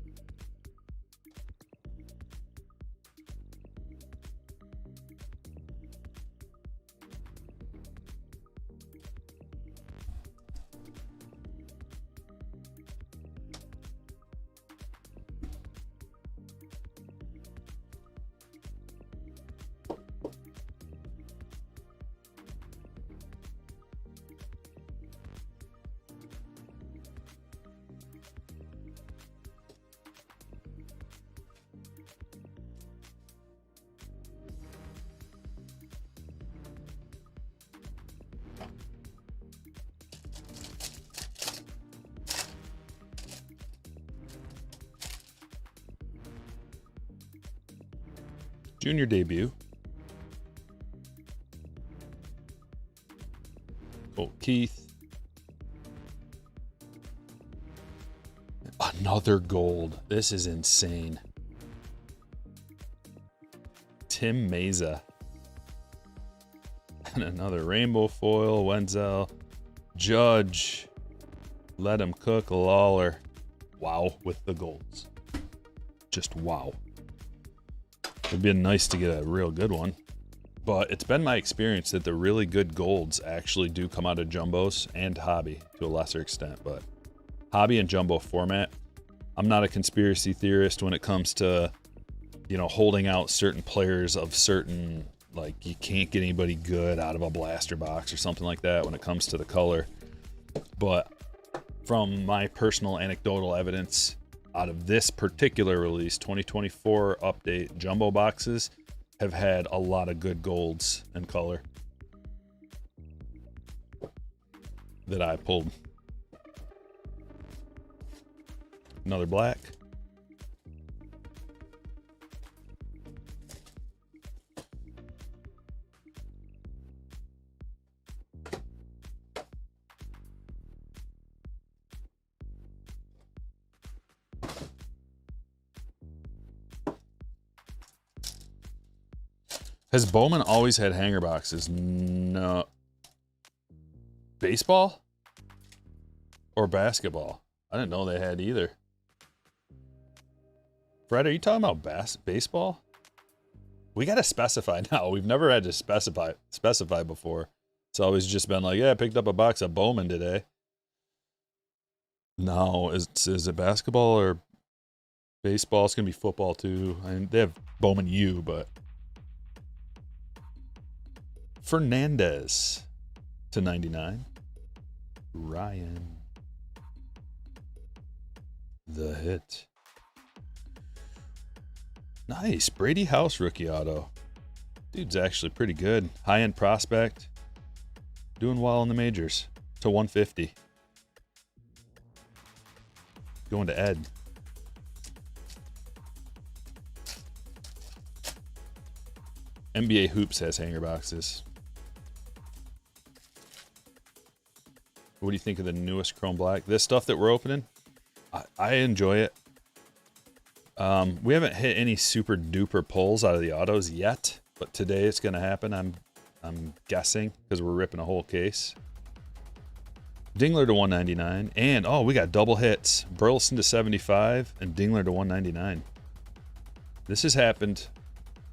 Junior debut. Colt Keith. Another gold. This is insane. Tim Meza. And another rainbow foil. Wenzel. Judge. Let him cook. Lawler. Wow, with the golds. Just wow. It'd be nice to get a real good one. But it's been my experience that the really good golds actually do come out of jumbos and hobby to a lesser extent. But hobby and jumbo format, I'm not a conspiracy theorist when it comes to, you know, holding out certain players of certain, like, you can't get anybody good out of a blaster box or something like that when it comes to the color. But from my personal anecdotal evidence, out of this particular release, 2024 update, jumbo boxes have had a lot of good golds and color that I pulled. Another black. Has Bowman always had hanger boxes? No. Baseball? Or basketball? I didn't know they had either. Fred, are you talking about baseball? We got to specify now. We've never had to specify before. It's always just been like, yeah, I picked up a box of Bowman today. No, is it basketball or baseball? It's going to be football too. I mean, they have Bowman U, but... Fernandez to 99. Ryan. The hit. Nice. Brady House rookie auto. Dude's actually pretty good. High-end prospect. Doing well in the majors. To 150. Going to Ed. NBA Hoops has hanger boxes. What do you think of the newest Chrome Black? This stuff that we're opening, I enjoy it. We haven't hit any super duper pulls out of the autos yet, but today it's going to happen. I'm guessing because we're ripping a whole case. Dingler to 199, and oh, we got double hits. Burleson to 75 and Dingler to 199. This has happened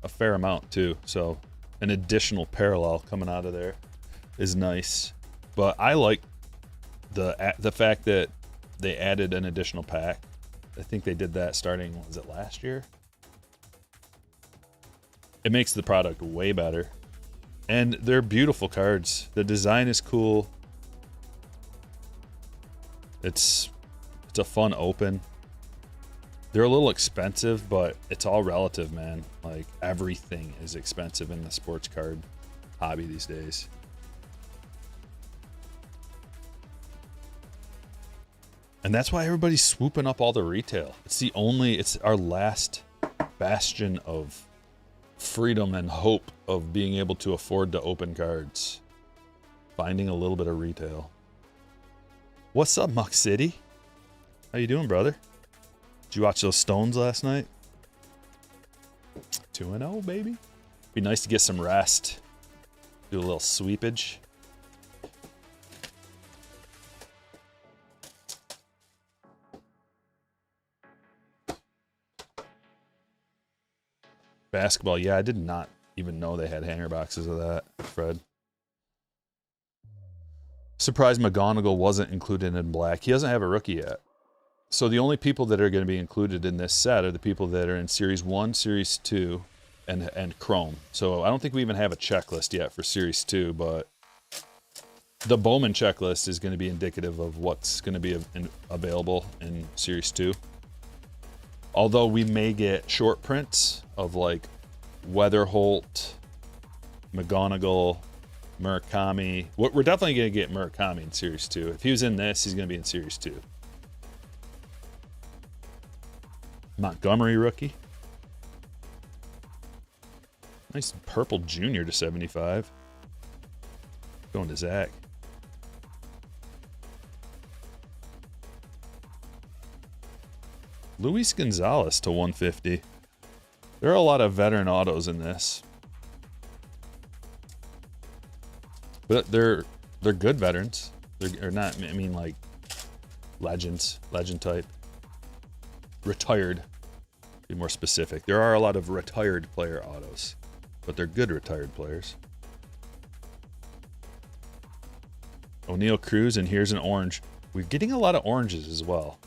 a fair amount too, so an additional parallel coming out of there is nice. But I like the fact that they added an additional pack. I think they did that starting, was it last year? It makes the product way better. And they're beautiful cards. The design is cool. It's a fun open. They're a little expensive, but it's all relative, man. Like, everything is expensive in the sports card hobby these days. And that's why everybody's swooping up all the retail. It's our last bastion of freedom and hope of being able to afford to open cards. Finding a little bit of retail. What's up, Muck City? How you doing, brother? Did you watch those Stones last night? 2-0, baby. Be nice to get some rest. Do a little sweepage. Basketball, yeah, I did not even know they had hanger boxes of that, Fred. Surprised McGonigal wasn't included in black. He doesn't have a rookie yet. So the only people that are going to be included in this set are the people that are in Series 1, Series 2, and Chrome. So I don't think we even have a checklist yet for Series 2, but the Bowman checklist is going to be indicative of what's going to be available in Series 2. Although we may get short prints of like Weatherholt, McGonigal, Murakami. We're definitely going to get Murakami in Series 2. If he was in this, he's going to be in Series 2. Montgomery rookie. Nice purple junior to 75. Going to Zach. Luis Gonzalez to 150. There are a lot of veteran autos in this. But they're good veterans. They're not, I mean, like legends, legend type. Retired, be more specific. There are a lot of retired player autos, but they're good retired players. O'Neal Cruz, and here's an orange. We're getting a lot of oranges as well.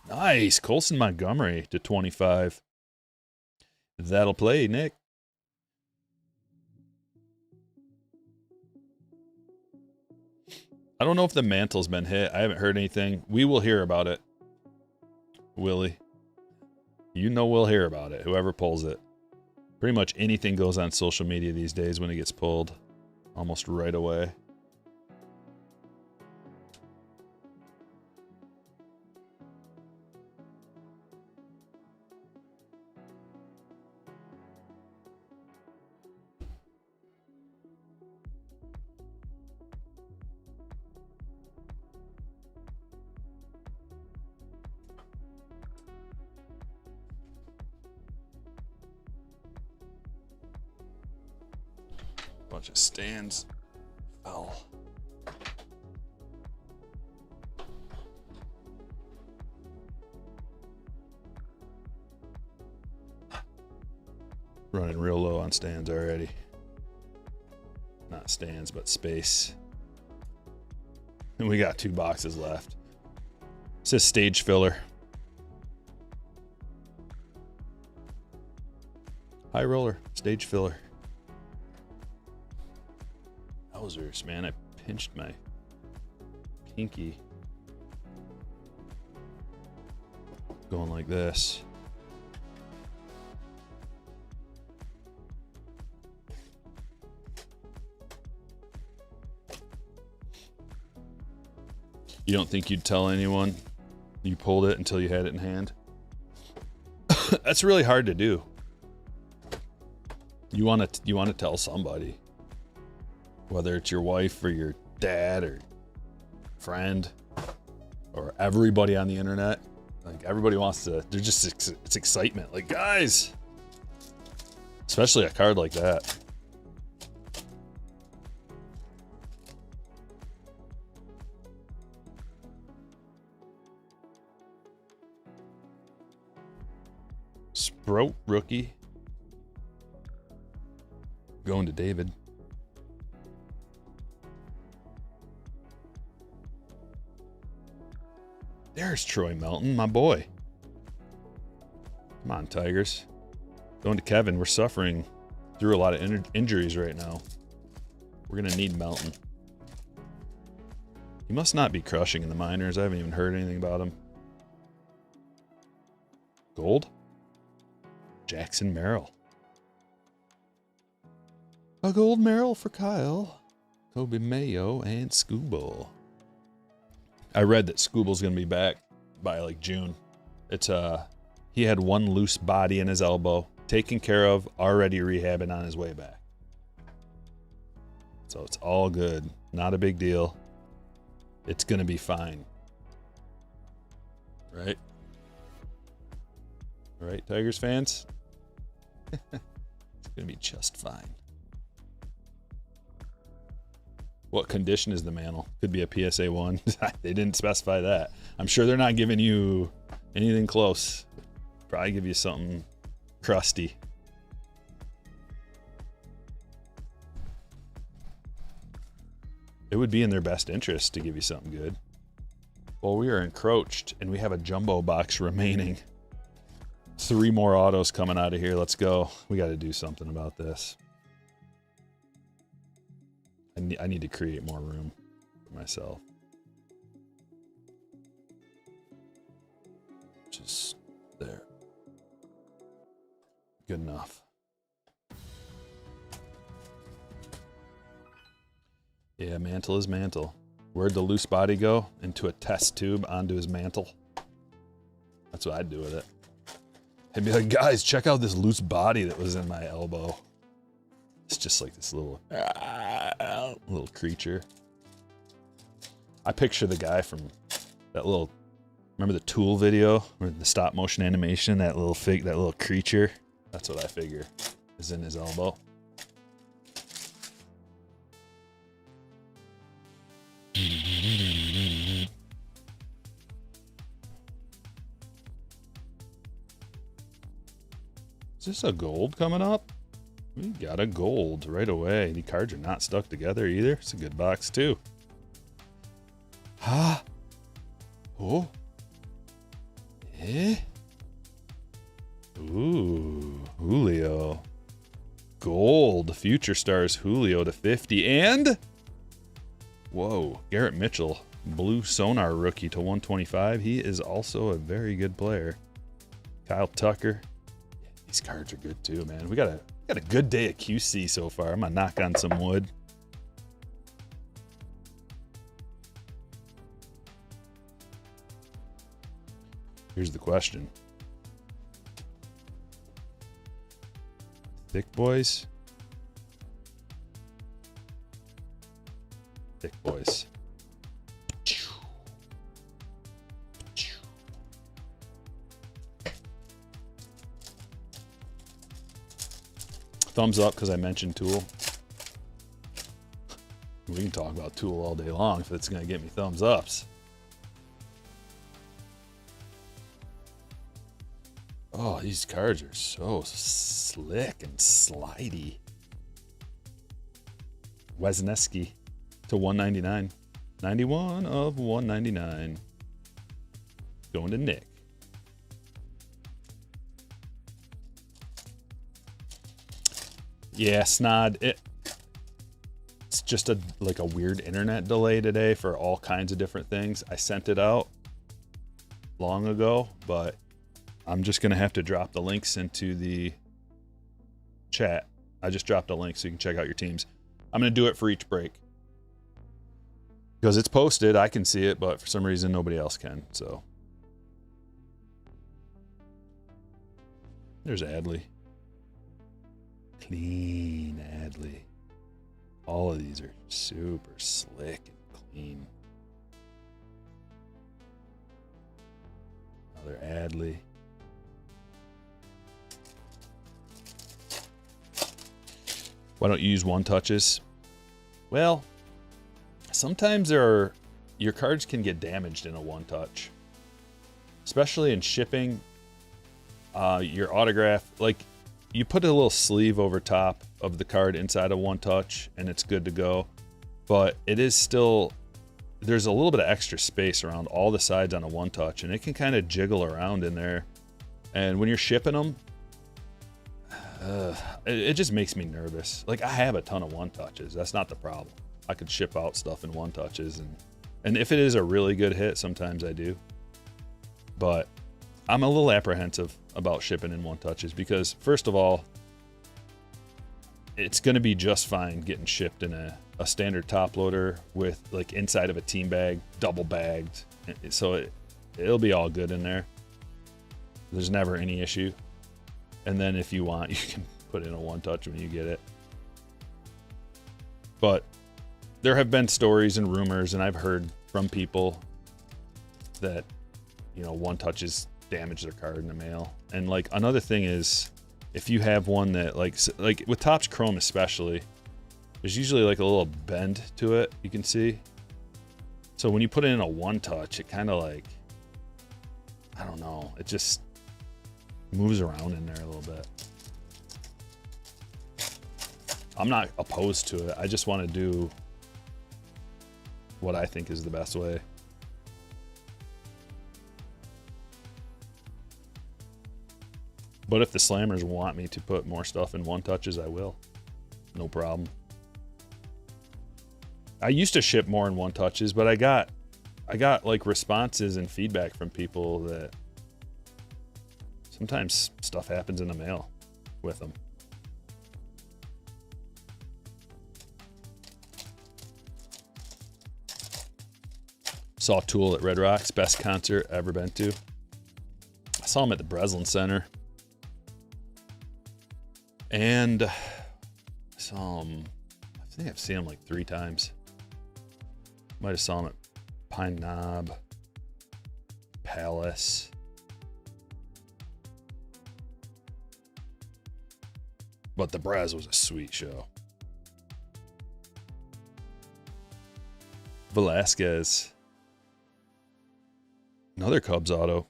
Nice, Colson Montgomery to 25. That'll play, Nick. I don't know if the mantle's been hit. I haven't heard anything. We will hear about it. Willie. You know we'll hear about it, whoever pulls it. Pretty much anything goes on social media these days when it gets pulled. Almost right away. Bunch of stands fell. Running real low on stands already. Not stands, but space. And we got 2 boxes left. It says stage filler. High roller, stage filler. Wowzers, man, I pinched my pinky. Going like this. You don't think you'd tell anyone you pulled it until you had it in hand? That's really hard to do. You want to tell somebody. Whether it's your wife or your dad or friend or everybody on the internet. Like everybody wants to, they're just, it's excitement. Like guys, especially a card like that. Sprout rookie. Going to David. There's Troy Melton, my boy. Come on, Tigers. Going to Kevin. We're suffering through a lot of injuries right now. We're going to need Melton. He must not be crushing in the minors. I haven't even heard anything about him. Gold? Jackson Merrill. A gold Merrill for Kyle. Kobe Mayo and Scooble. I read that Scooble's going to be back by like June. It's he had one loose body in his elbow, taken care of, already rehabbing on his way back. So it's all good. Not a big deal. It's going to be fine. Right? All right, Tigers fans? It's going to be just fine. What condition is the mantle? Could be a PSA 1. They didn't specify that. I'm sure they're not giving you anything close. Probably give you something crusty. It would be in their best interest to give you something good. Well, we are encroached and we have a jumbo box remaining. 3 more autos coming out of here. Let's go. We got to do something about this. I need to create more room for myself. Just there. Good enough. Yeah, mantle is mantle. Where'd the loose body go? Into a test tube onto his mantle. That's what I'd do with it. and be like, guys, check out this loose body that was in my elbow. It's just like this little creature. I picture the guy from that little, remember the Tool video or the stop motion animation, that little creature. That's what I figure is in his elbow. Is this a gold coming up? We got a gold right away. The cards are not stuck together either. It's a good box too. Huh? Oh. Eh? Ooh, Julio. Gold. Future Stars Julio to 50. And whoa, Garrett Mitchell. Blue Sonar rookie to 125. He is also a very good player. Kyle Tucker. These cards are good too, man. We got a good day at QC so far. I'm gonna knock on some wood. Here's the question. Thick boys? Thick boys. Thumbs up because I mentioned Tool. We can talk about Tool all day long if it's going to get me thumbs ups. Oh, these cards are so slick and slidey. Wisniewski to 199. 91 of 199. Going to Nick. Yeah, Snod. It's just like a weird internet delay today for all kinds of different things. I sent it out long ago, but I'm just gonna have to drop the links into the chat. I just dropped a link so you can check out your teams. I'm gonna do it for each break because it's posted. I can see it, but for some reason nobody else can. So there's Adley. Clean Adley. All of these are super slick and clean. Another Adley. Why don't you use one touches? Well, sometimes your cards can get damaged in a one touch, especially in shipping. Your autograph, like, you put a little sleeve over top of the card inside of one touch and it's good to go. But it is still, there's a little bit of extra space around all the sides on a one touch and it can kind of jiggle around in there. And when you're shipping them, it just makes me nervous. Like, I have a ton of one touches. That's not the problem. I could ship out stuff in one touches. And if it is a really good hit, sometimes I do. But I'm a little apprehensive about shipping in one touches because, first of all, it's going to be just fine getting shipped in a standard top loader with, like, inside of a team bag, double bagged. So it'll be all good in there. There's never any issue. And then if you want, you can put in a one touch when you get it. But there have been stories and rumors, and I've heard from people that, you know, one touches damage their card in the mail. And, like, another thing is, if you have one that, like with Topps Chrome especially, there's usually like a little bend to it, you can see. So when you put it in a one touch, it kind of, like, I don't know, it just moves around in there a little bit. I'm not opposed to it. I just want to do what I think is the best way. But if the slammers want me to put more stuff in one touches, I will. No problem. I used to ship more in one touches, but I got like responses and feedback from people that sometimes stuff happens in the mail with them. Saw Tool at Red Rocks, best concert ever been to. I saw him at the Breslin Center. And I think I've seen him like 3 times. Might have saw him at Pine Knob, Palace. But the Braz was a sweet show. Velasquez. Another Cubs auto.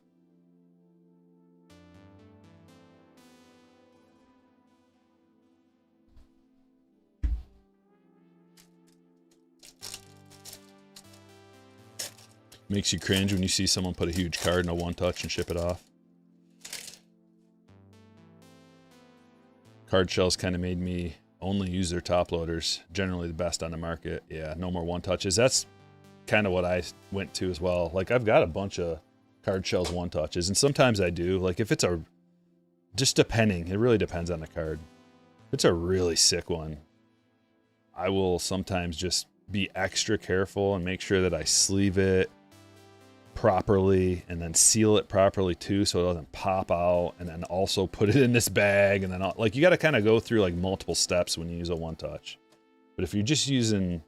Makes you cringe when you see someone put a huge card in a one-touch and ship it off. Card shells kind of made me only use their top loaders. Generally the best on the market. Yeah, no more one-touches. That's kind of what I went to as well. Like, I've got a bunch of card shells one-touches, and sometimes I do. Like, if it's just depending. It really depends on the card. If it's a really sick one, I will sometimes just be extra careful and make sure that I sleeve it properly and then seal it properly too so it doesn't pop out, and then also put it in this bag, and then like, you got to kind of go through like multiple steps when you use a one touch. But if you're just using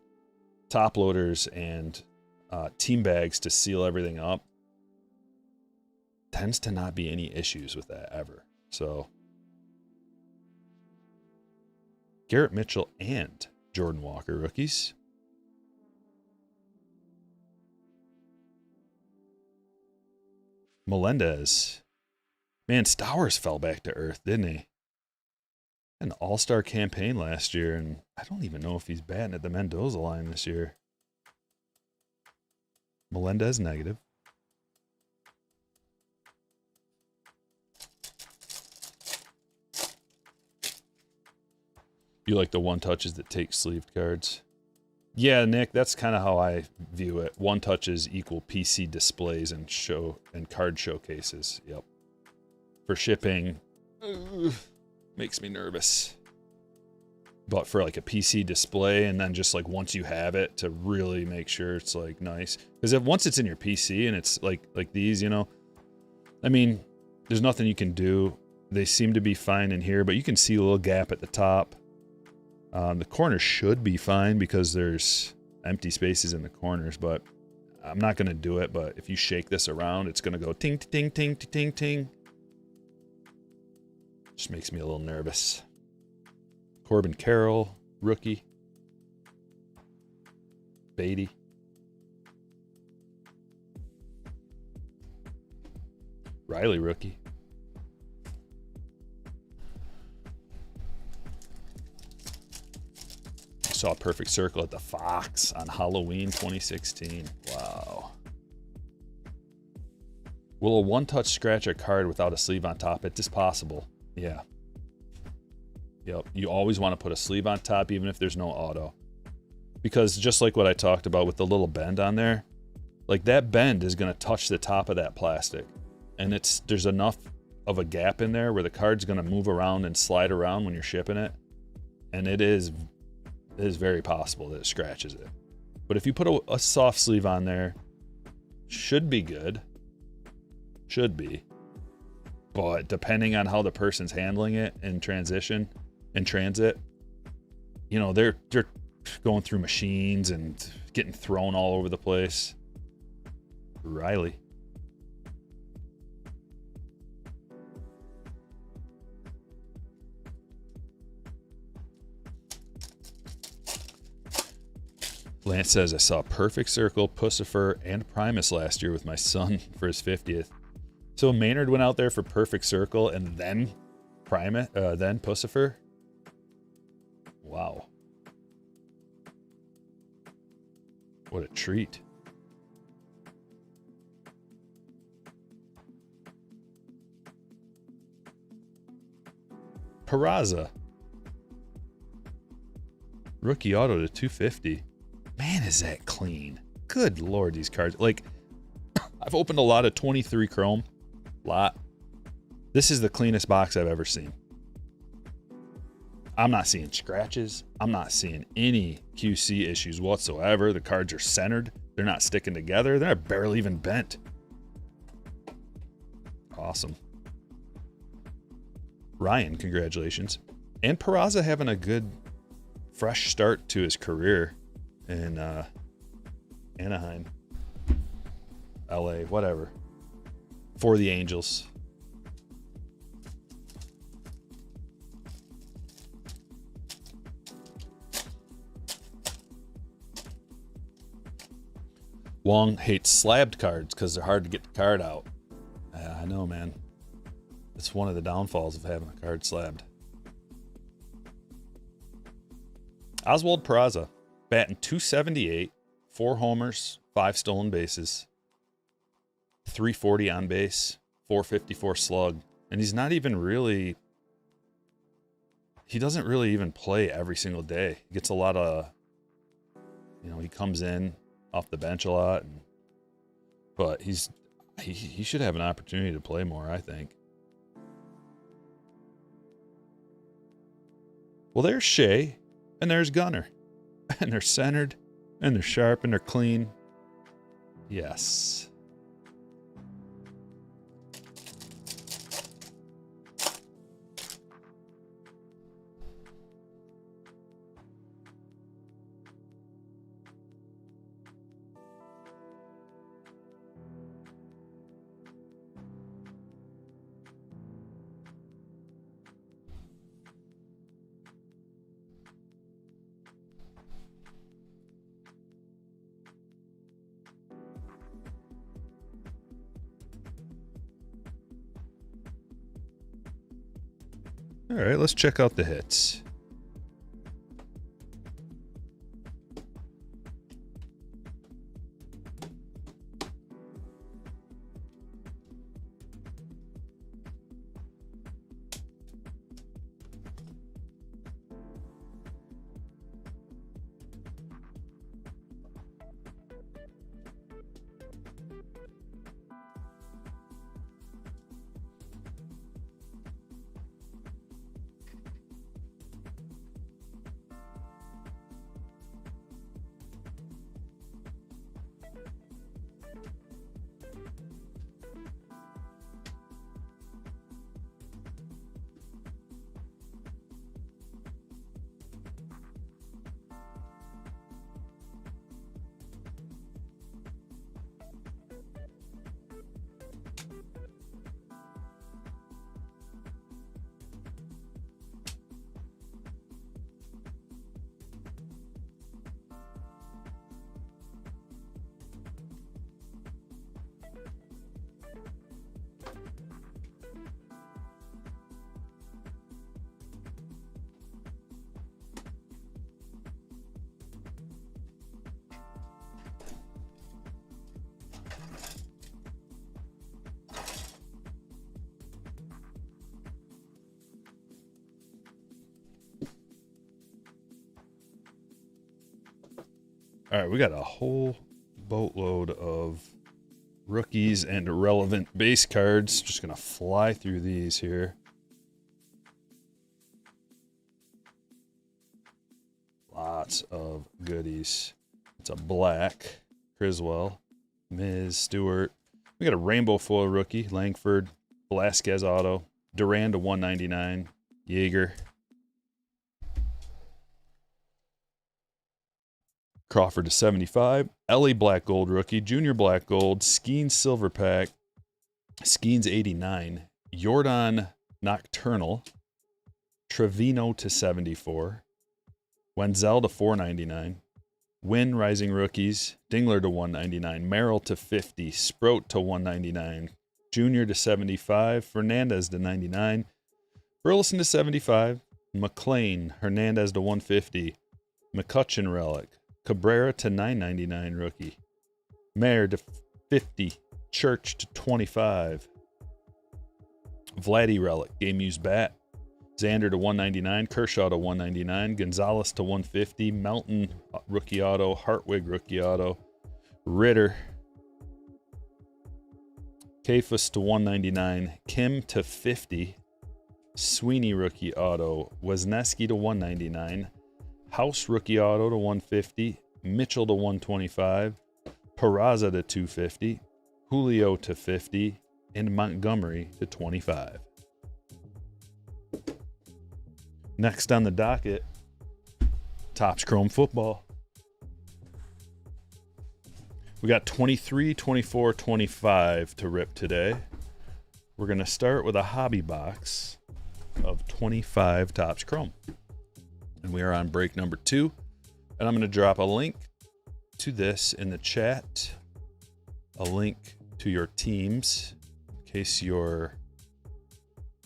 top loaders and team bags to seal everything up, tends to not be any issues with that ever. So Garrett Mitchell and Jordan Walker rookies. Melendez. Man, Stowers fell back to earth, didn't he? An all-star campaign last year, and I don't even know if he's batting at the Mendoza line this year. Melendez negative. You like the one touches that take sleeved cards? Yeah, Nick, that's kind of how I view it. One touches equal PC displays and card showcases. Yep. For shipping, makes me nervous. But for like a PC display, and then just like once you have it, to really make sure it's like nice. Because once it's in your PC and it's like these, you know, I mean, there's nothing you can do. They seem to be fine in here, but you can see a little gap at the top. The corners should be fine because there's empty spaces in the corners, but I'm not going to do it. But if you shake this around, it's going to go ting, ting, ting, ting, ting, ting. Just makes me a little nervous. Corbin Carroll, rookie. Beatty. Riley, rookie. Saw a perfect circle at the Fox on Halloween 2016. Wow. Will a one-touch scratch a card without a sleeve on top? It is possible. Yeah. Yep. You always want to put a sleeve on top, even if there's no auto. Because just like what I talked about with the little bend on there, like that bend is going to touch the top of that plastic. And there's enough of a gap in there where the card's going to move around and slide around when you're shipping it. And it is very possible that it scratches it. But if you put a soft sleeve on there, should be good. Should be. But depending on how the person's handling it in transit, you know, they're going through machines and getting thrown all over the place. Riley. Lance says, I saw Perfect Circle, Pussifer, and Primus last year with my son for his 50th. So Maynard went out there for Perfect Circle and then Primus, then Pussifer? Wow. What a treat. Peraza. Rookie auto to 250. Man, is that clean. Good Lord, these cards. Like, I've opened a lot of 23 Chrome. Lot. This is the cleanest box I've ever seen. I'm not seeing scratches. I'm not seeing any QC issues whatsoever. The cards are centered. They're not sticking together. They're barely even bent. Awesome. Ryan, congratulations. And Peraza having a good, fresh start to his career in Anaheim, LA, whatever, for the Angels. Wong hates slabbed cards because they're hard to get the card out. I know, man. It's one of the downfalls of having a card slabbed. Oswald Peraza, batting .278, 4 homers, 5 stolen bases, .340 on base, .454 slug. And he's not even really... He doesn't really even play every single day. He gets a lot of... You know, he comes in off the bench a lot, but he should have an opportunity to play more, I think. Well, there's Shea, and there's Gunner, and they're centered, and they're sharp, and they're clean. Yes. All right, let's check out the hits. All right, we got a whole boatload of rookies and irrelevant base cards. Just going to fly through these here. Lots of goodies. It's a black Criswell, Ms. Stewart. We got a rainbow foil rookie, Langford, Velasquez auto, Duran to 199, Yeager. Crawford to 75, Ellie Black Gold rookie, Junior Black Gold, Skeens Silver Pack, Skeens 89, Jordan Nocturnal, Trevino to 74, Wenzel to 499, Wynn Rising Rookies, Dingler to 199, Merrill to 50, Sproat to 199, Junior to 75, Fernandez to 99, Burleson to 75, McLean, Hernandez to 150, McCutcheon Relic, Cabrera to 999 rookie, Mayer to 50, Church to 25, Vladdy Relic, game used bat, Xander to 199, Kershaw to 199, Gonzalez to 150, Melton rookie auto, Hartwig rookie auto, Ritter, Kafus to 199, Kim to 50, Sweeney rookie auto, Wesneski to 199, House rookie auto to 150, Mitchell to 125, Peraza to 250, Julio to 50, and Montgomery to 25. Next on the docket, Topps Chrome football. We got 23, 24, 25 to rip today. We're going to start with a hobby box of 25 Topps Chrome. And we are on break number 2. And I'm going to drop a link to this in the chat. A link to your teams in case your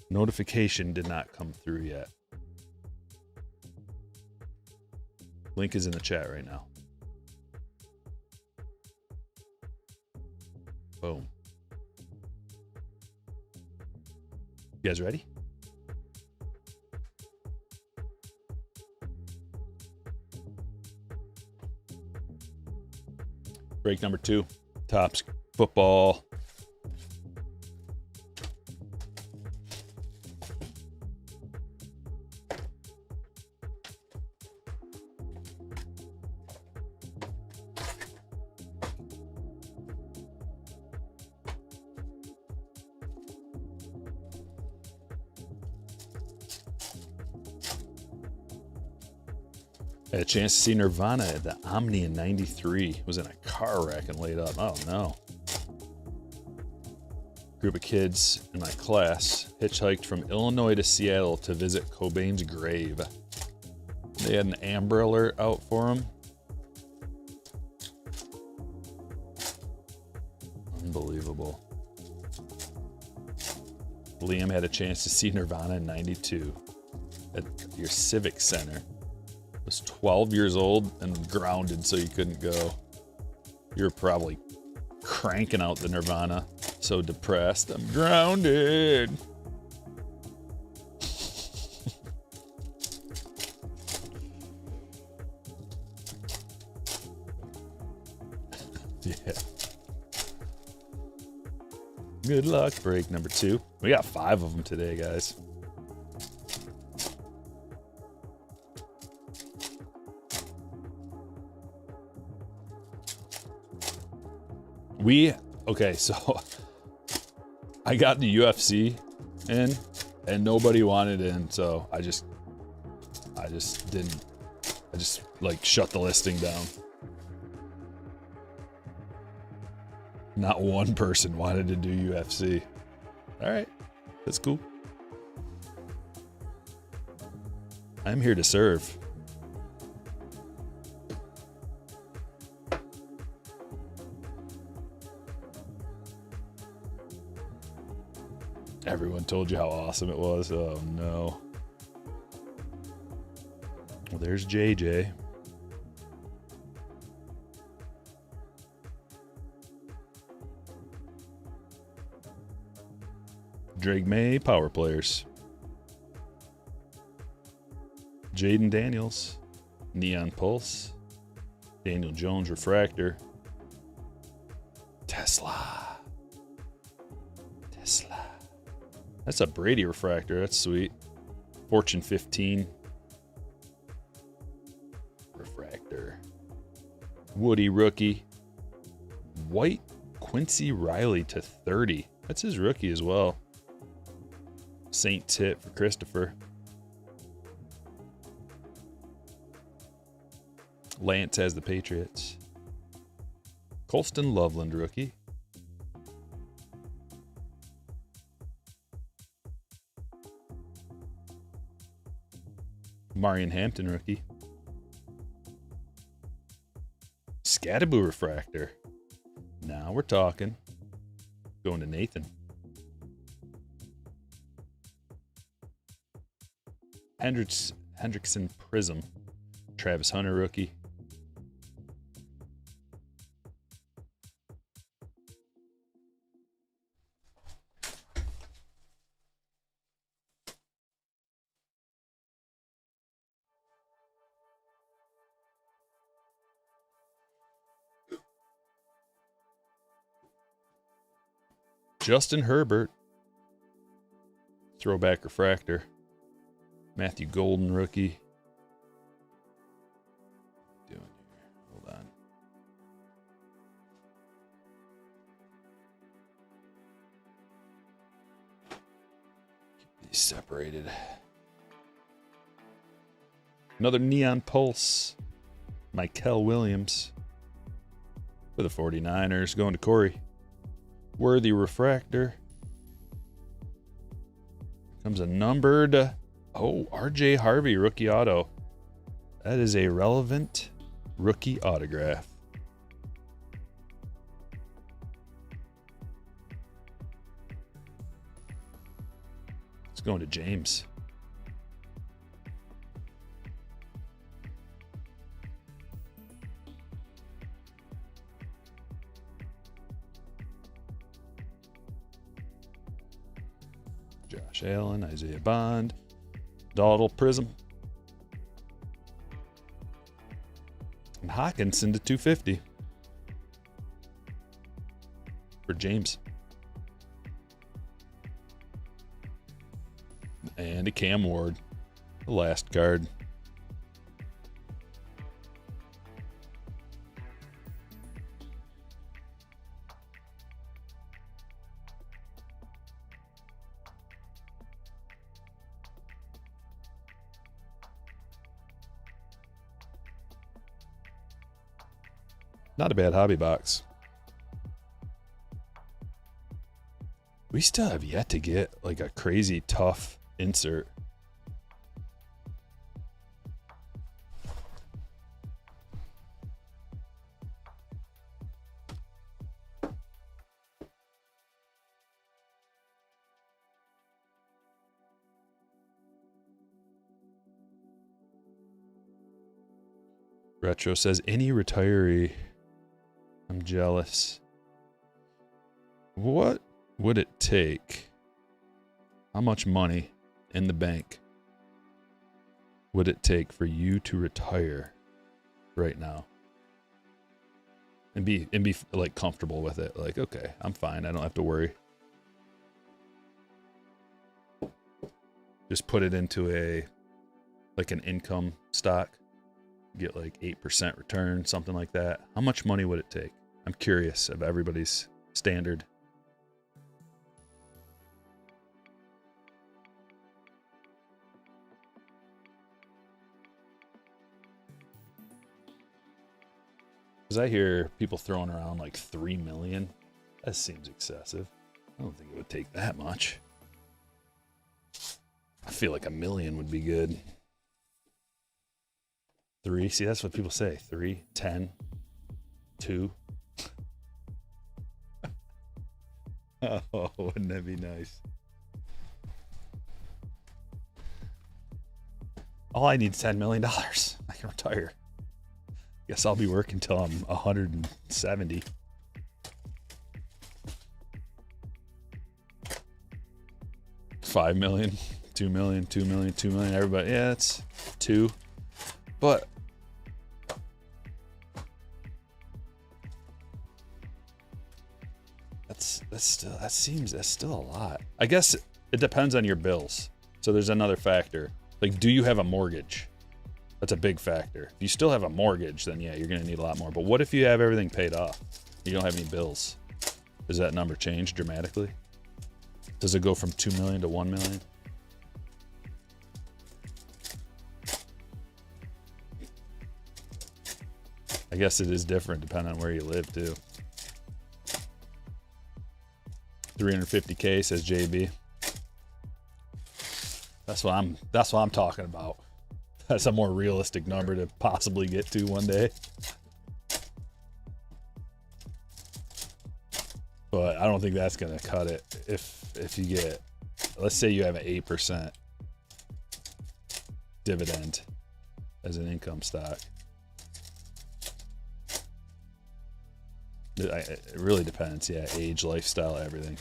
notification did not come through yet. Link is in the chat right now. Boom. You guys ready? Break number 2, Topps football. I had a chance to see Nirvana at the Omni in '93. Was in a car wreck and laid up. Oh no. Group of kids in my class hitchhiked from Illinois to Seattle to visit Cobain's grave. They had an Amber Alert out for him. Unbelievable. Liam had a chance to see Nirvana in '92 at your Civic Center. Was 12 years old and grounded, so you couldn't go. You were probably cranking out the Nirvana. So depressed. I'm grounded. Yeah. Good luck. Break number 2. We got 5 of them today, guys. Okay, so I got the UFC in and nobody wanted in, so I just like shut the listing down. Not one person wanted to do UFC. All right, that's cool. I'm here to serve. Everyone told you how awesome it was. Oh no. Well, there's JJ. Drake May, Power Players. Jaden Daniels, Neon Pulse. Daniel Jones, Refractor. Tesla. That's a Brady refractor. That's sweet. Fortune 15. Refractor. Woody rookie. White Quincy Riley to 30. That's his rookie as well. Saint Tip for Christopher. Lance has the Patriots. Colston Loveland rookie. Marion Hampton rookie. Scattaboo refractor. Now we're talking. Going to Nathan. Hendrickson Prism. Travis Hunter rookie. Justin Herbert. Throwback refractor. Matthew Golden rookie. What are you doing here? Hold on. Keep these separated. Another Neon Pulse. Mikel Williams. For the 49ers, going to Corey. Worthy Refractor. Comes a numbered. Oh, RJ Harvey, rookie auto. That is a relevant rookie autograph. It's going to James. Josh Allen, Isaiah Bond, Dawdle Prism. And Hawkinson to 250 for James. And a Cam Ward, the last card. Not a bad hobby box. We still have yet to get like a crazy tough insert. Retro says, any retiree. I'm jealous. What would it take? How much money in the bank would it take for you to retire right now? And be like comfortable with it. Like, okay, I'm fine. I don't have to worry. Just put it into an income stock. Get like 8% return, something like that. How much money would it take? I'm curious of everybody's standard. Because I hear people throwing around like 3 million. That seems excessive. I don't think it would take that much. I feel like $1 million would be good. 3. See, that's what people say. 3, 10, 2. Oh, wouldn't that be nice? All I need is $10 million. I can retire. Guess I'll be working till I'm 170. $5 million, $2 million, $2 million, $2 million. Everybody, yeah, it's 2. But that's still a lot. I guess it depends on your bills. So there's another factor. Like, do you have a mortgage? That's a big factor. If you still have a mortgage, then yeah, you're gonna need a lot more. But what if you have everything paid off? You don't have any bills. Does that number change dramatically? Does it go from 2 million to 1 million? I guess it is different depending on where you live too. 350K says JB. That's what I'm talking about. That's a more realistic number to possibly get to one day. But I don't think that's gonna cut it. If you get, let's say you have an 8% dividend as an income stock. It really depends. Yeah, age, lifestyle, everything.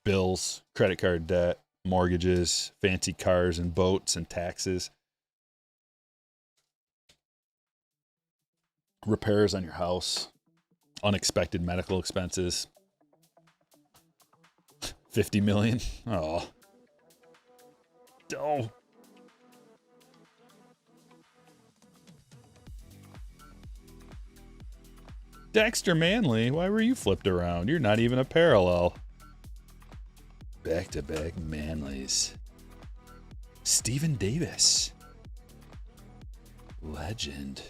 Bills, credit card debt, mortgages, fancy cars and boats and taxes. Repairs on your house, unexpected medical expenses. 50 million. Oh. Oh. Dexter Manley, why were you flipped around? You're not even a parallel. Back-to-back Manleys. Stephen Davis. Legend.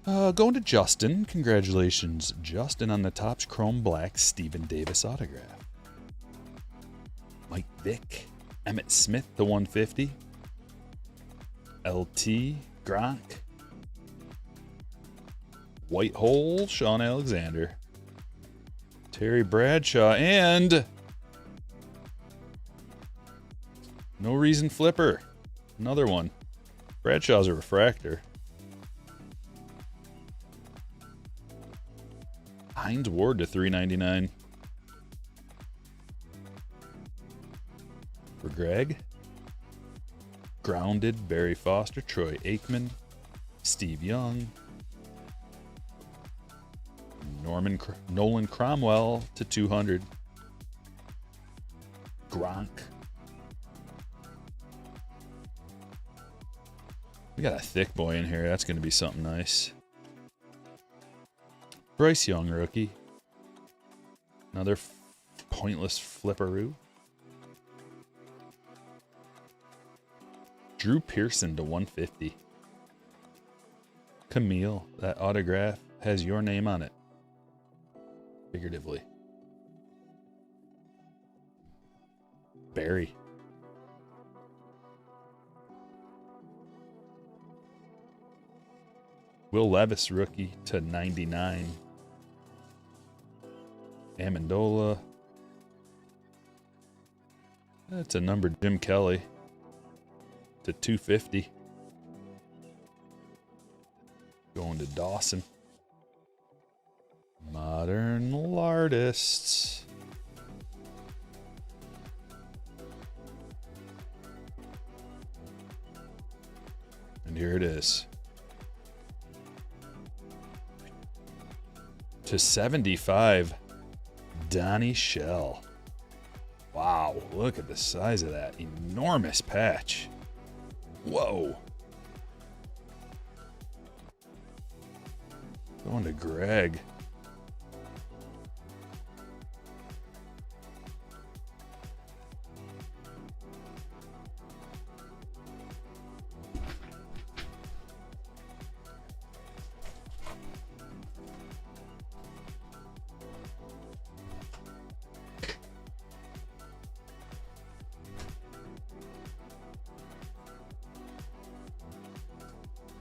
Going to Justin. Congratulations, Justin, on the Topps Chrome Black Stephen Davis autograph. Mike Vick. Emmett Smith to 150. LT. Gronk. White Hole. Sean Alexander. Terry Bradshaw. And No Reason Flipper. Another one. Bradshaw's a refractor. Hines Ward to 399. For Greg. Grounded. Barry Foster. Troy Aikman. Steve Young. Nolan Cromwell to 200. Gronk. We got a thick boy in here. That's going to be something nice. Bryce Young, rookie. Another pointless flipperoo. Drew Pearson to 150. Camille, that autograph has your name on it. Figuratively. Barry. Will Levis, rookie to 99. Amendola. That's a numbered Jim Kelly to 250. Going to Dawson. Modern Artists. And here it is. To 75, Donnie Shell. Wow, look at the size of that. Enormous patch. Whoa. Going to Greg.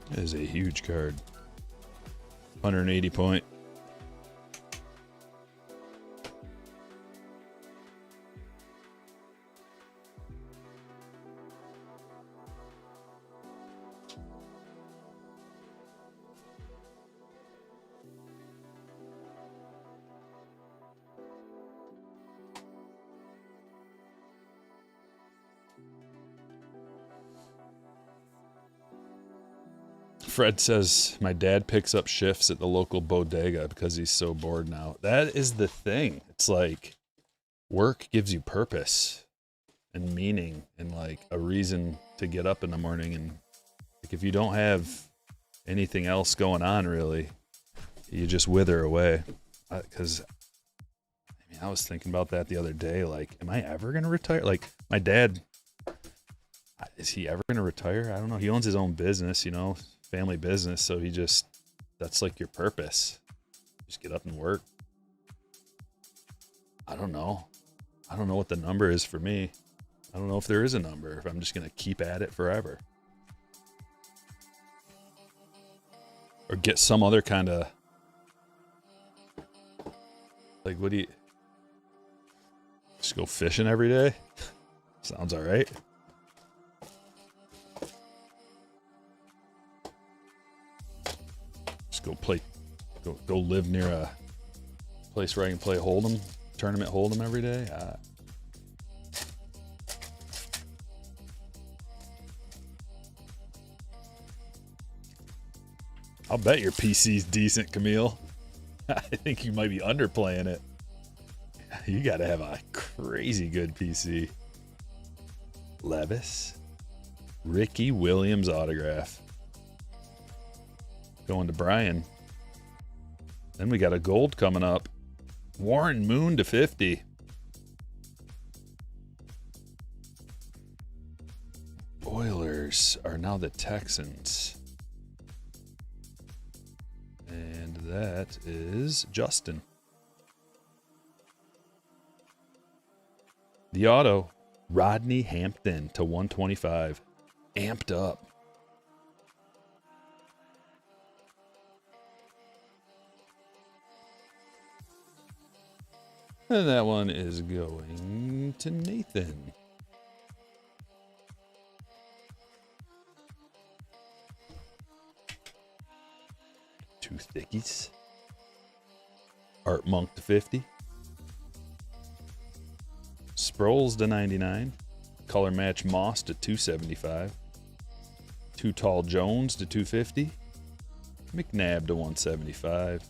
That is a huge card. 180 point. Fred says, my dad picks up shifts at the local bodega because he's so bored now. That is the thing. It's like work gives you purpose and meaning and like a reason to get up in the morning. And like if you don't have anything else going on really, you just wither away. Because I was thinking about that the other day. Like, am I ever going to retire? Like my dad, is he ever going to retire? I don't know. He owns his own business, you know, family business. So that's like your purpose. Just get up and work. I don't know. I don't know what the number is for me. I don't know if there is a number, if I'm just going to keep at it forever. Or get some other kind of, like, what do you, just go fishing every day? Sounds all right. Just go live near a place where I can play Hold'em, tournament Hold'em every day. I'll bet your PC's decent, Camille. I think you might be underplaying it. You got to have a crazy good PC. Levis. Ricky Williams autograph. Going to Brian. Then we got a gold coming up. Warren Moon to 50. Oilers. Raiders are now the Texans. And that is Justin. The auto, Rodney Hampton to 125. Amped up. And that one is going to Nathan. Two thickies. Art Monk to 50. Sproles to 99. Color match Moss to 275. Too Tall Jones to 250. McNabb to 175.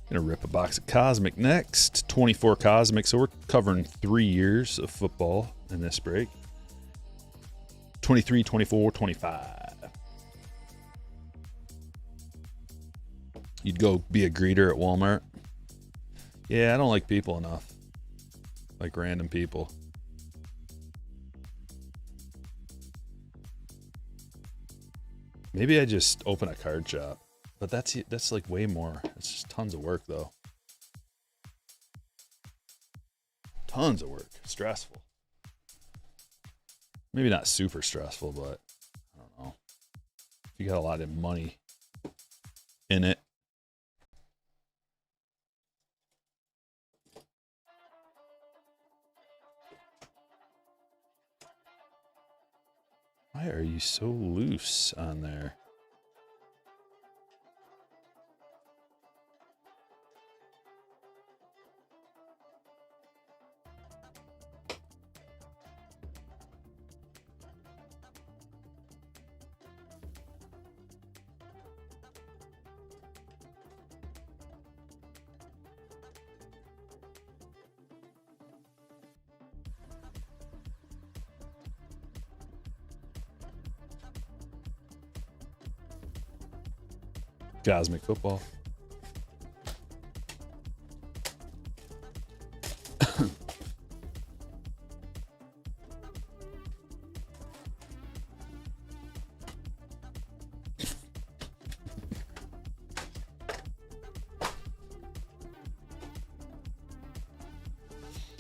Gonna rip a box of Cosmic next. 24 Cosmic, so we're covering 3 years of football in this break. 23, 24, 25. You'd go be a greeter at Walmart. Yeah, I don't like people enough. Like random people. Maybe I just open a card shop. But that's like way more. It's just tons of work though. Tons of work. Stressful. Maybe not super stressful, but I don't know. If you got a lot of money in it. Why are you so loose on there? Cosmic football.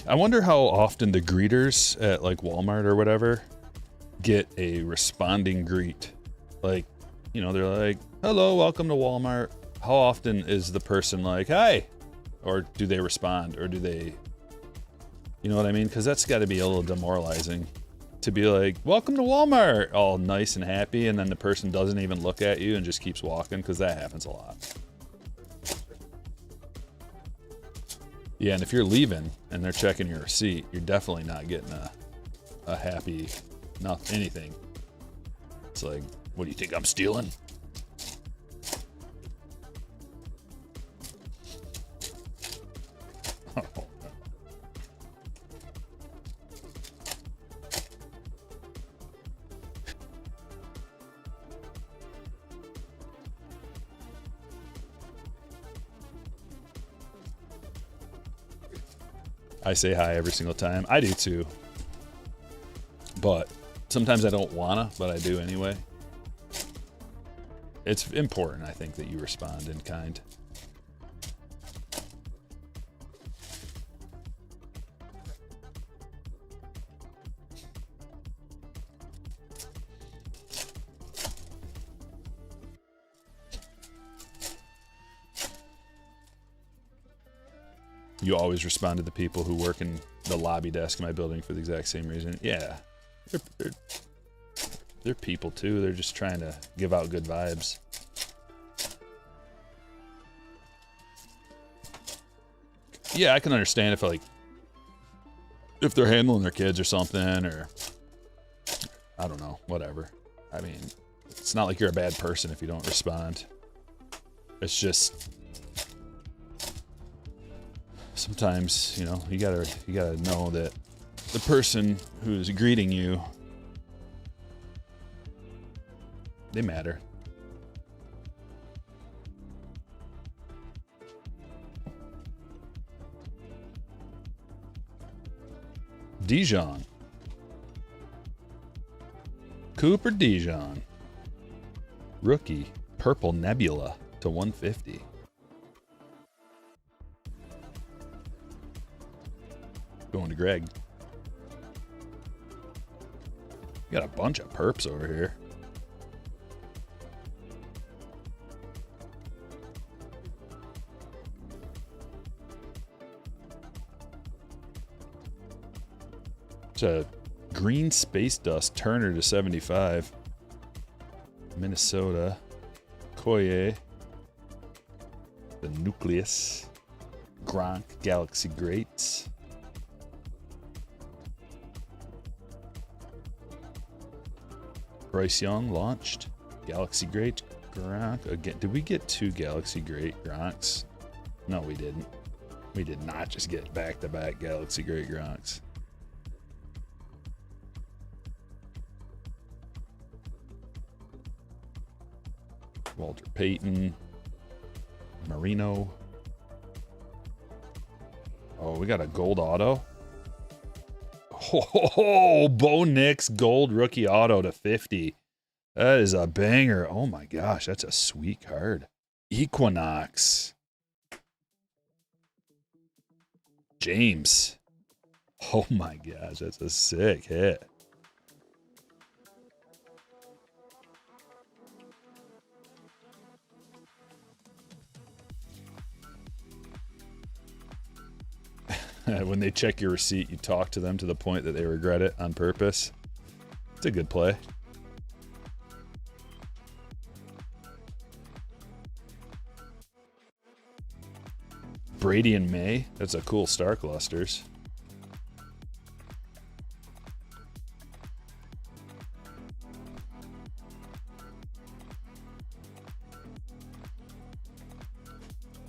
I wonder how often the greeters at like Walmart or whatever get a responding greet. Like, you know, they're like, hello, welcome to Walmart. How often is the person like, hi? Or do they respond? Or do they, you know what I mean? Because that's got to be a little demoralizing to be like, welcome to Walmart, all nice and happy, and then the person doesn't even look at you and just keeps walking, because that happens a lot. Yeah, and if you're leaving and they're checking your receipt, you're definitely not getting a happy, not anything. It's like, what do you think I'm stealing? Oh, no. I say hi every single time. I do too. But sometimes I don't wanna, but I do anyway. It's important, I think, that you respond in kind. You always respond to the people who work in the lobby desk in my building for the exact same reason. Yeah, they're people too. They're just trying to give out good vibes. Yeah, I can understand if they're handling their kids or something, or I don't know, whatever. I mean, it's not like you're a bad person if you don't respond. It's just sometimes, you know, you gotta know that the person who's greeting you, they matter. Dijon. Cooper Dijon. Rookie. Purple Nebula to 150. Going to Greg. Got a bunch of perps over here. It's a green space dust Turner to 75. Minnesota. Koye. The Nucleus. Gronk Galaxy Greats. Bryce Young launched. Galaxy Great Gronk. Again, did we get 2 Galaxy Great Gronks? No, we didn't. We did not just get back-to-back Galaxy Great Gronks. Walter Payton. Marino. Oh, we got a gold auto. Oh, Bo Nix gold rookie auto to 50. That is a banger. Oh my gosh, that's a sweet card. Equinox. James. Oh my gosh, that's a sick hit. When they check your receipt, you talk to them to the point that they regret it on purpose. It's a good play. Brady and May. That's a cool star clusters.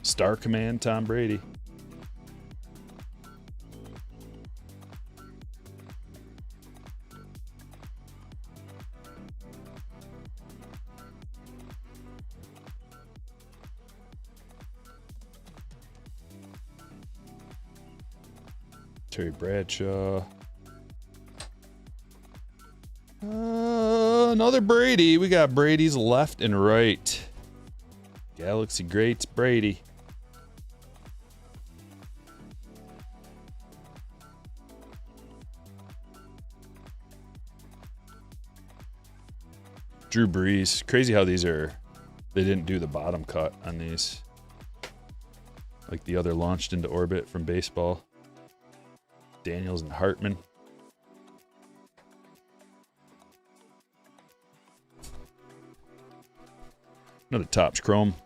Star Command Tom Brady. Terry Bradshaw. Another Brady. We got Brady's left and right. Galaxy Greats Brady. Drew Brees. Crazy how these are, they didn't do the bottom cut on these. Like the other launched into orbit from baseball. Daniels and Hartman. Another Topps Chrome.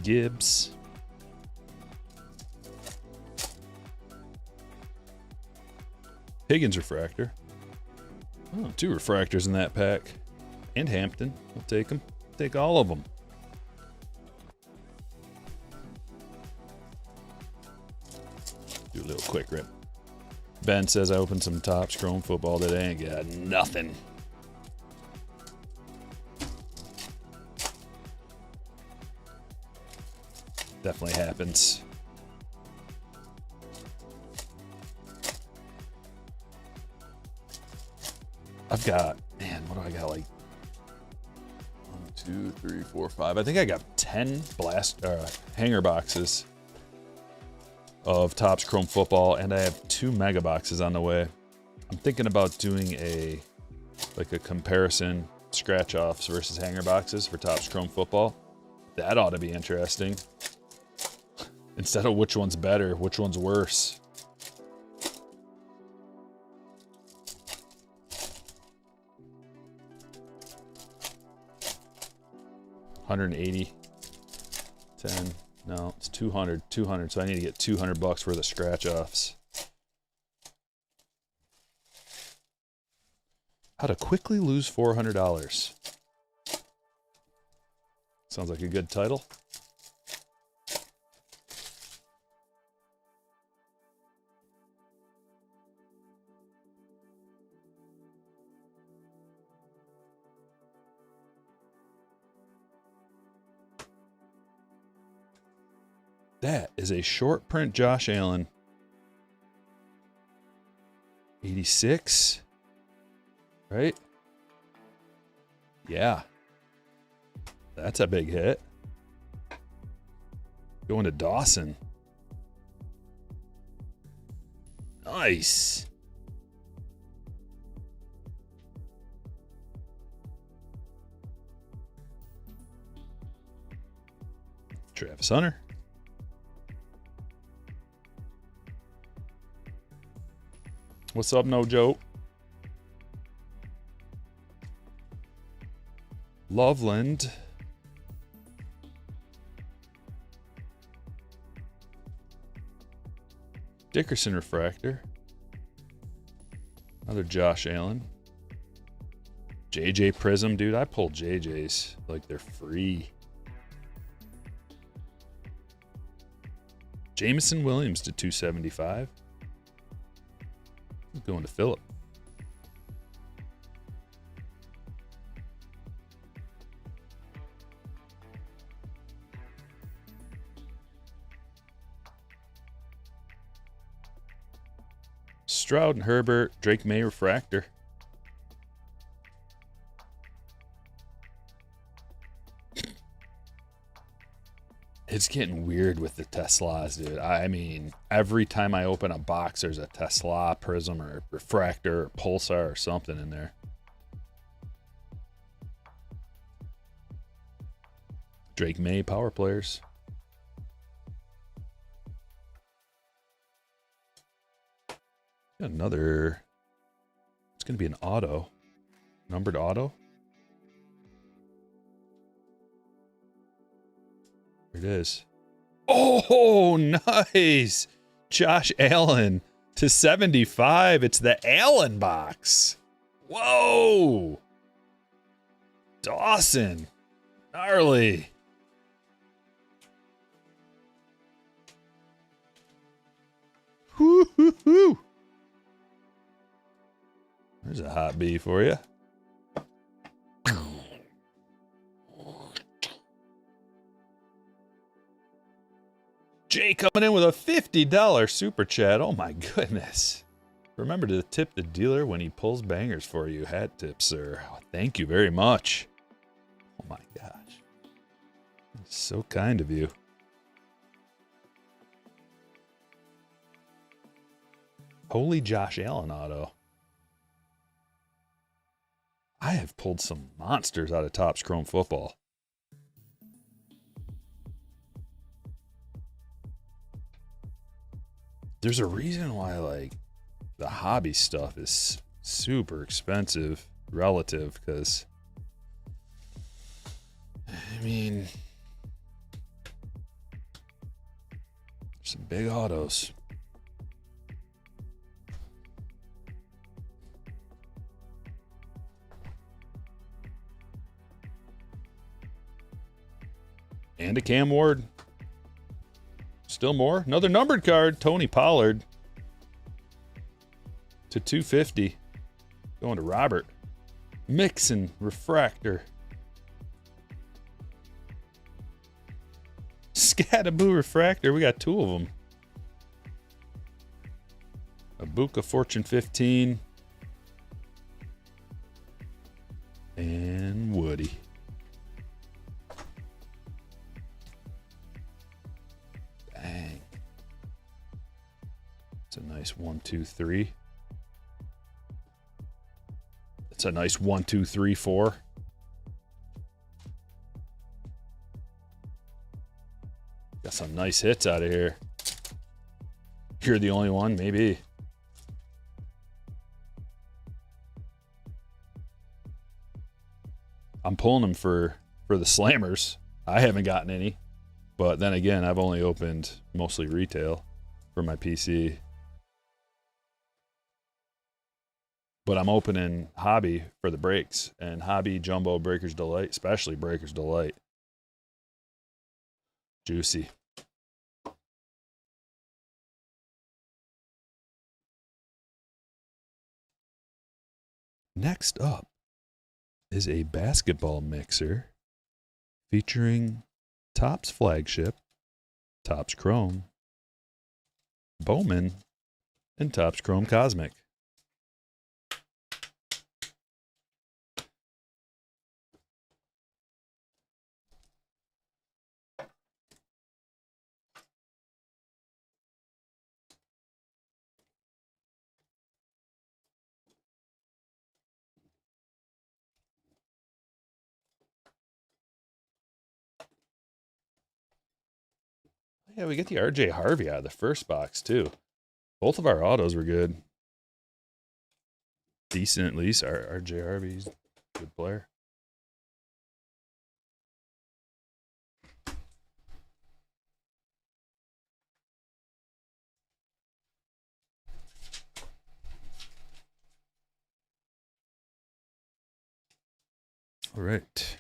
Gibbs. Higgins refractor. Oh, 2 refractors in that pack. And Hampton. We'll take them. Take all of them. Do a little quick rip. Ben says I opened some Topps Chrome football today and got nothing. Definitely happens. I've got, man, what do I got? Like 1, 2, 3, 4, 5. I think I got 10 hanger boxes of Topps Chrome football, and I have 2 mega boxes on the way. I'm thinking about doing a comparison scratch offs versus hanger boxes for Topps Chrome Football. That ought to be interesting. Instead of which one's better, which one's worse. $180, 10, no, it's 200, so I need to get $200 worth of scratch offs. How to quickly lose $400. Sounds like a good title. That is a short print Josh Allen. 86. Right? Yeah. That's a big hit. Going to Dawson. Nice. Travis Hunter. What's up, No Joe? Loveland. Dickerson refractor. Another Josh Allen. JJ Prism, dude. I pulled JJs like they're free. Jameson Williams to 275. Going to Phillip. Stroud and Herbert, Drake May refractor. It's getting weird with the Teslas, dude. I mean, every time I open a box, there's a Tesla, Prism, or refractor, or Pulsar, or something in there. Drake May power players. Another. It's going to be an auto. Numbered auto. There it is. Oh, nice. Josh Allen to 75. It's the Allen box. Whoa. Dawson. Gnarly. Woo-hoo-hoo. There's a hot bee for you. Jay coming in with a $50 super chat. Oh my goodness. Remember to tip the dealer when he pulls bangers for you. Hat tip, sir. Oh, thank you very much. Oh my gosh. That's so kind of you. Holy Josh Allen auto. I have pulled some monsters out of Topps Chrome Football. There's a reason why, like, the hobby stuff is super expensive relative, because, I mean, some big autos. And a Cam Ward. Still more. Another numbered card. Tony Pollard to 250. Going to Robert. Mixon refractor. Scataboo refractor. We got two of them. Abuka Fortune 15. And Woody. Bang. It's a nice 1, 2, 3. It's a nice 1, 2, 3, 4. Got some nice hits out of here. You're the only one, maybe. I'm pulling them for the slammers. I haven't gotten any. But then again, I've only opened mostly retail for my PC. But I'm opening Hobby for the breaks. And Hobby, Jumbo, Breaker's Delight, especially Breaker's Delight. Juicy. Next up is a basketball mixer featuring Topps Flagship, Topps Chrome, Bowman, and Topps Chrome Cosmic. Yeah, we get the RJ Harvey out of the first box, too. Both of our autos were good. Decent, at least. RJ Harvey's a good player. All right.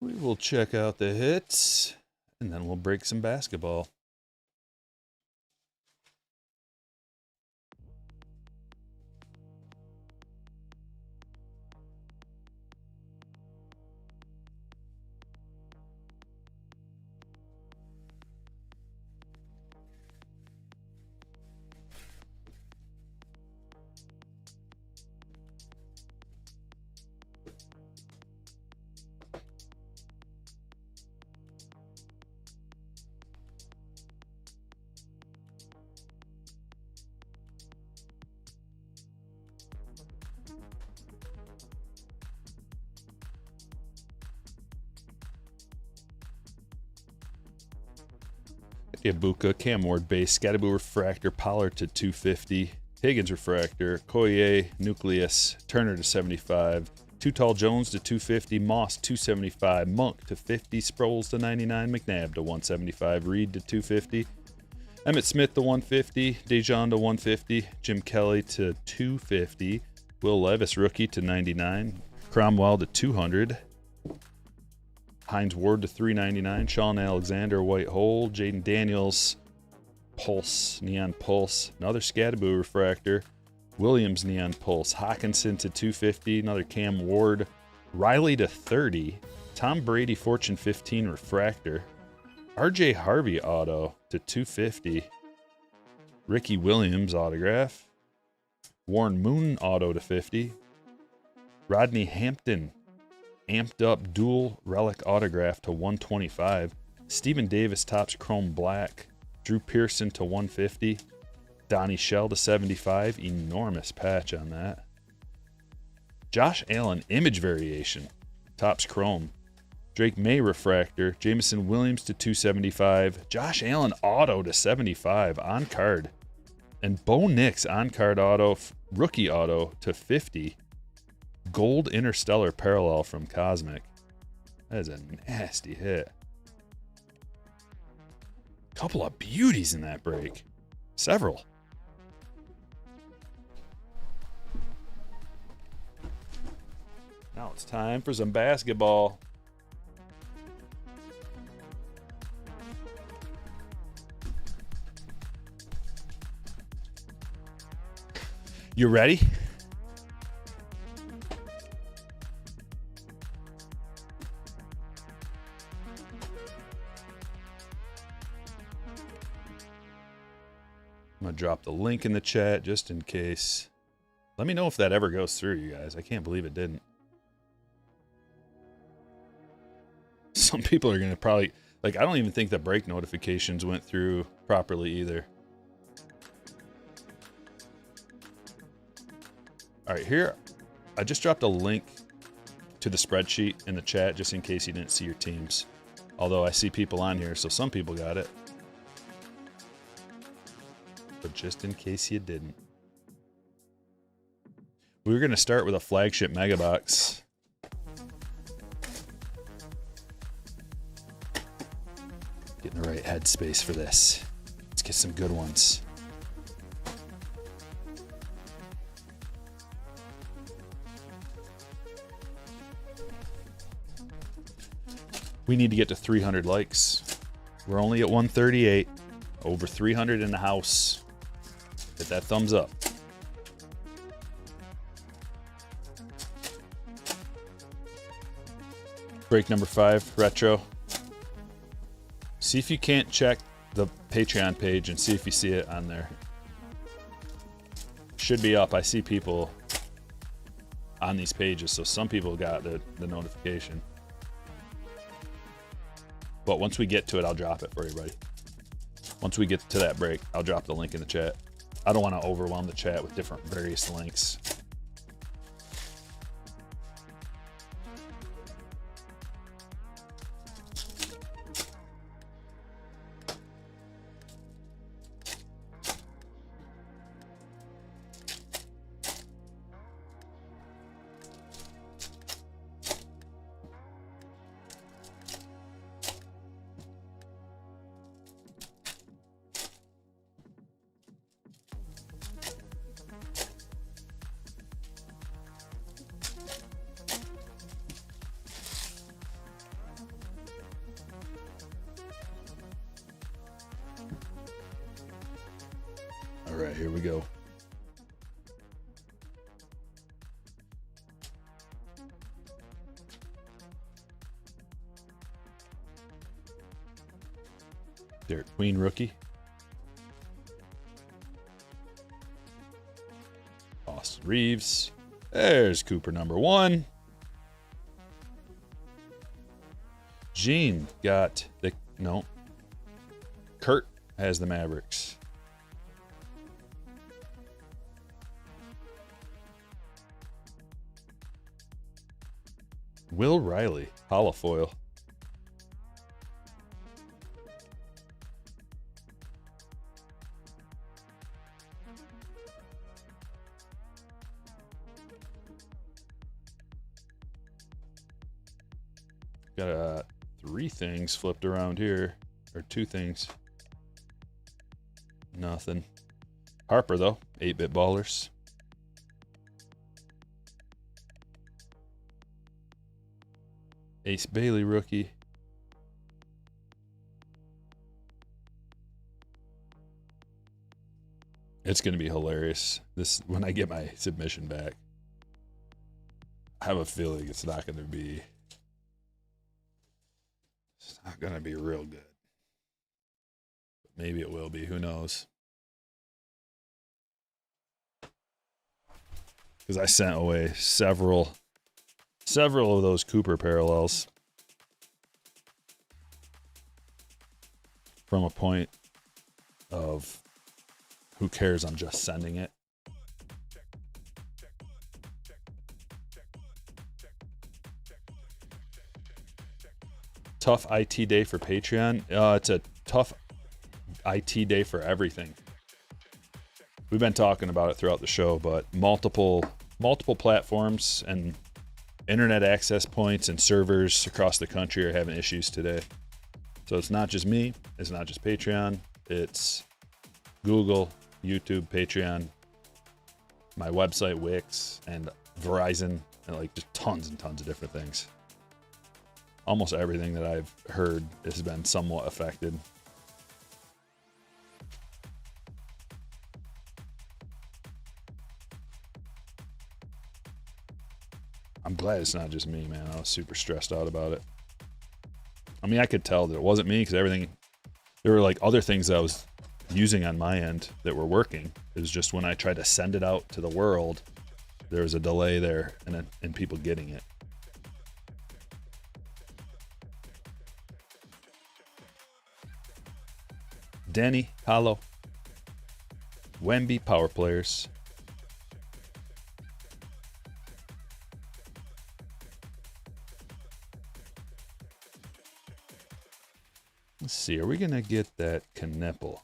We will check out the hits, and then we'll break some basketball. Ibuka, Cam Ward base, Scatterboo refractor, Pollard to 250, Higgins refractor, Koye, Nucleus, Turner to 75, Too Tall Jones to 250, Moss 275, Monk to 50, Sproles to 99, McNabb to 175, Reed to 250, Emmitt Smith to 150, Dejon to 150, Jim Kelly to 250, Will Levis rookie to 99, Cromwell to 200, Hines Ward to 399, Sean Alexander, White Hole, Jaden Daniels, Pulse, Neon Pulse, another Scatterboo refractor, Williams Neon Pulse, Hawkinson to 250, another Cam Ward, Riley to 30, Tom Brady Fortune 15 refractor, RJ Harvey auto to 250, Ricky Williams autograph, Warren Moon auto to 50, Rodney Hampton amped up dual relic autograph to 125. Stephen Davis Topps Chrome Black. Drew Pearson to 150. Donnie Shell to 75. Enormous patch on that. Josh Allen image variation. Topps Chrome. Drake May refractor. Jamison Williams to 275. Josh Allen auto to 75 on card. And Bo Nix on card auto, rookie auto to 50. Gold Interstellar Parallel from Cosmic. That is a nasty hit. Couple of beauties in that break. Several. Now it's time for some basketball. You ready? I'm going to drop the link in the chat just in case. Let me know if that ever goes through, you guys. I can't believe it didn't. Some people are going to probably... Like, I don't even think the break notifications went through properly either. All right, here. I just dropped a link to the spreadsheet in the chat just in case you didn't see your teams. Although I see people on here, so some people got it. But just in case you didn't. We were going to start with a flagship mega box. Get in the right headspace for this. Let's get some good ones. We need to get to 300 likes. We're only at 138. Over 300 in the house. Hit that thumbs up. Break number 5, retro. See if you can't check the Patreon page and see if you see it on there. Should be up. I see people on these pages, so some people got the notification. But once we get to it, I'll drop it for everybody. Once we get to that break, I'll drop the link in the chat. I don't want to overwhelm the chat with different various links. All right, here we go. Derek Queen rookie. Austin Reeves. There's Cooper number 1. Gene got the, no. Kurt has the Mavericks. Will Riley, holofoil. Got 3 things flipped around here, or 2 things. Nothing. Harper though, 8-bit ballers. Ace Bailey rookie. It's going to be hilarious. This when I get my submission back. I have a feeling it's not going to be real good. But maybe it will be, who knows? Cuz I sent away several of those Cooper parallels from a point of who cares, I'm just sending it. Tough IT day for Patreon. It's a tough IT day for everything. We've been talking about it throughout the show, but multiple platforms and internet access points and servers across the country are having issues today. So it's not just me, it's not just Patreon, it's Google, YouTube, Patreon, my website, Wix, and Verizon, and like just tons and tons of different things. Almost everything that I've heard has been somewhat affected. I'm glad it's not just me, man. I was super stressed out about it. I mean, I could tell that it wasn't me because there were like other things that I was using on my end that were working. It was just when I tried to send it out to the world, there was a delay there and people getting it. Danny, Hollow, Wemby, power players. Let's see, are we going to get that Knipple?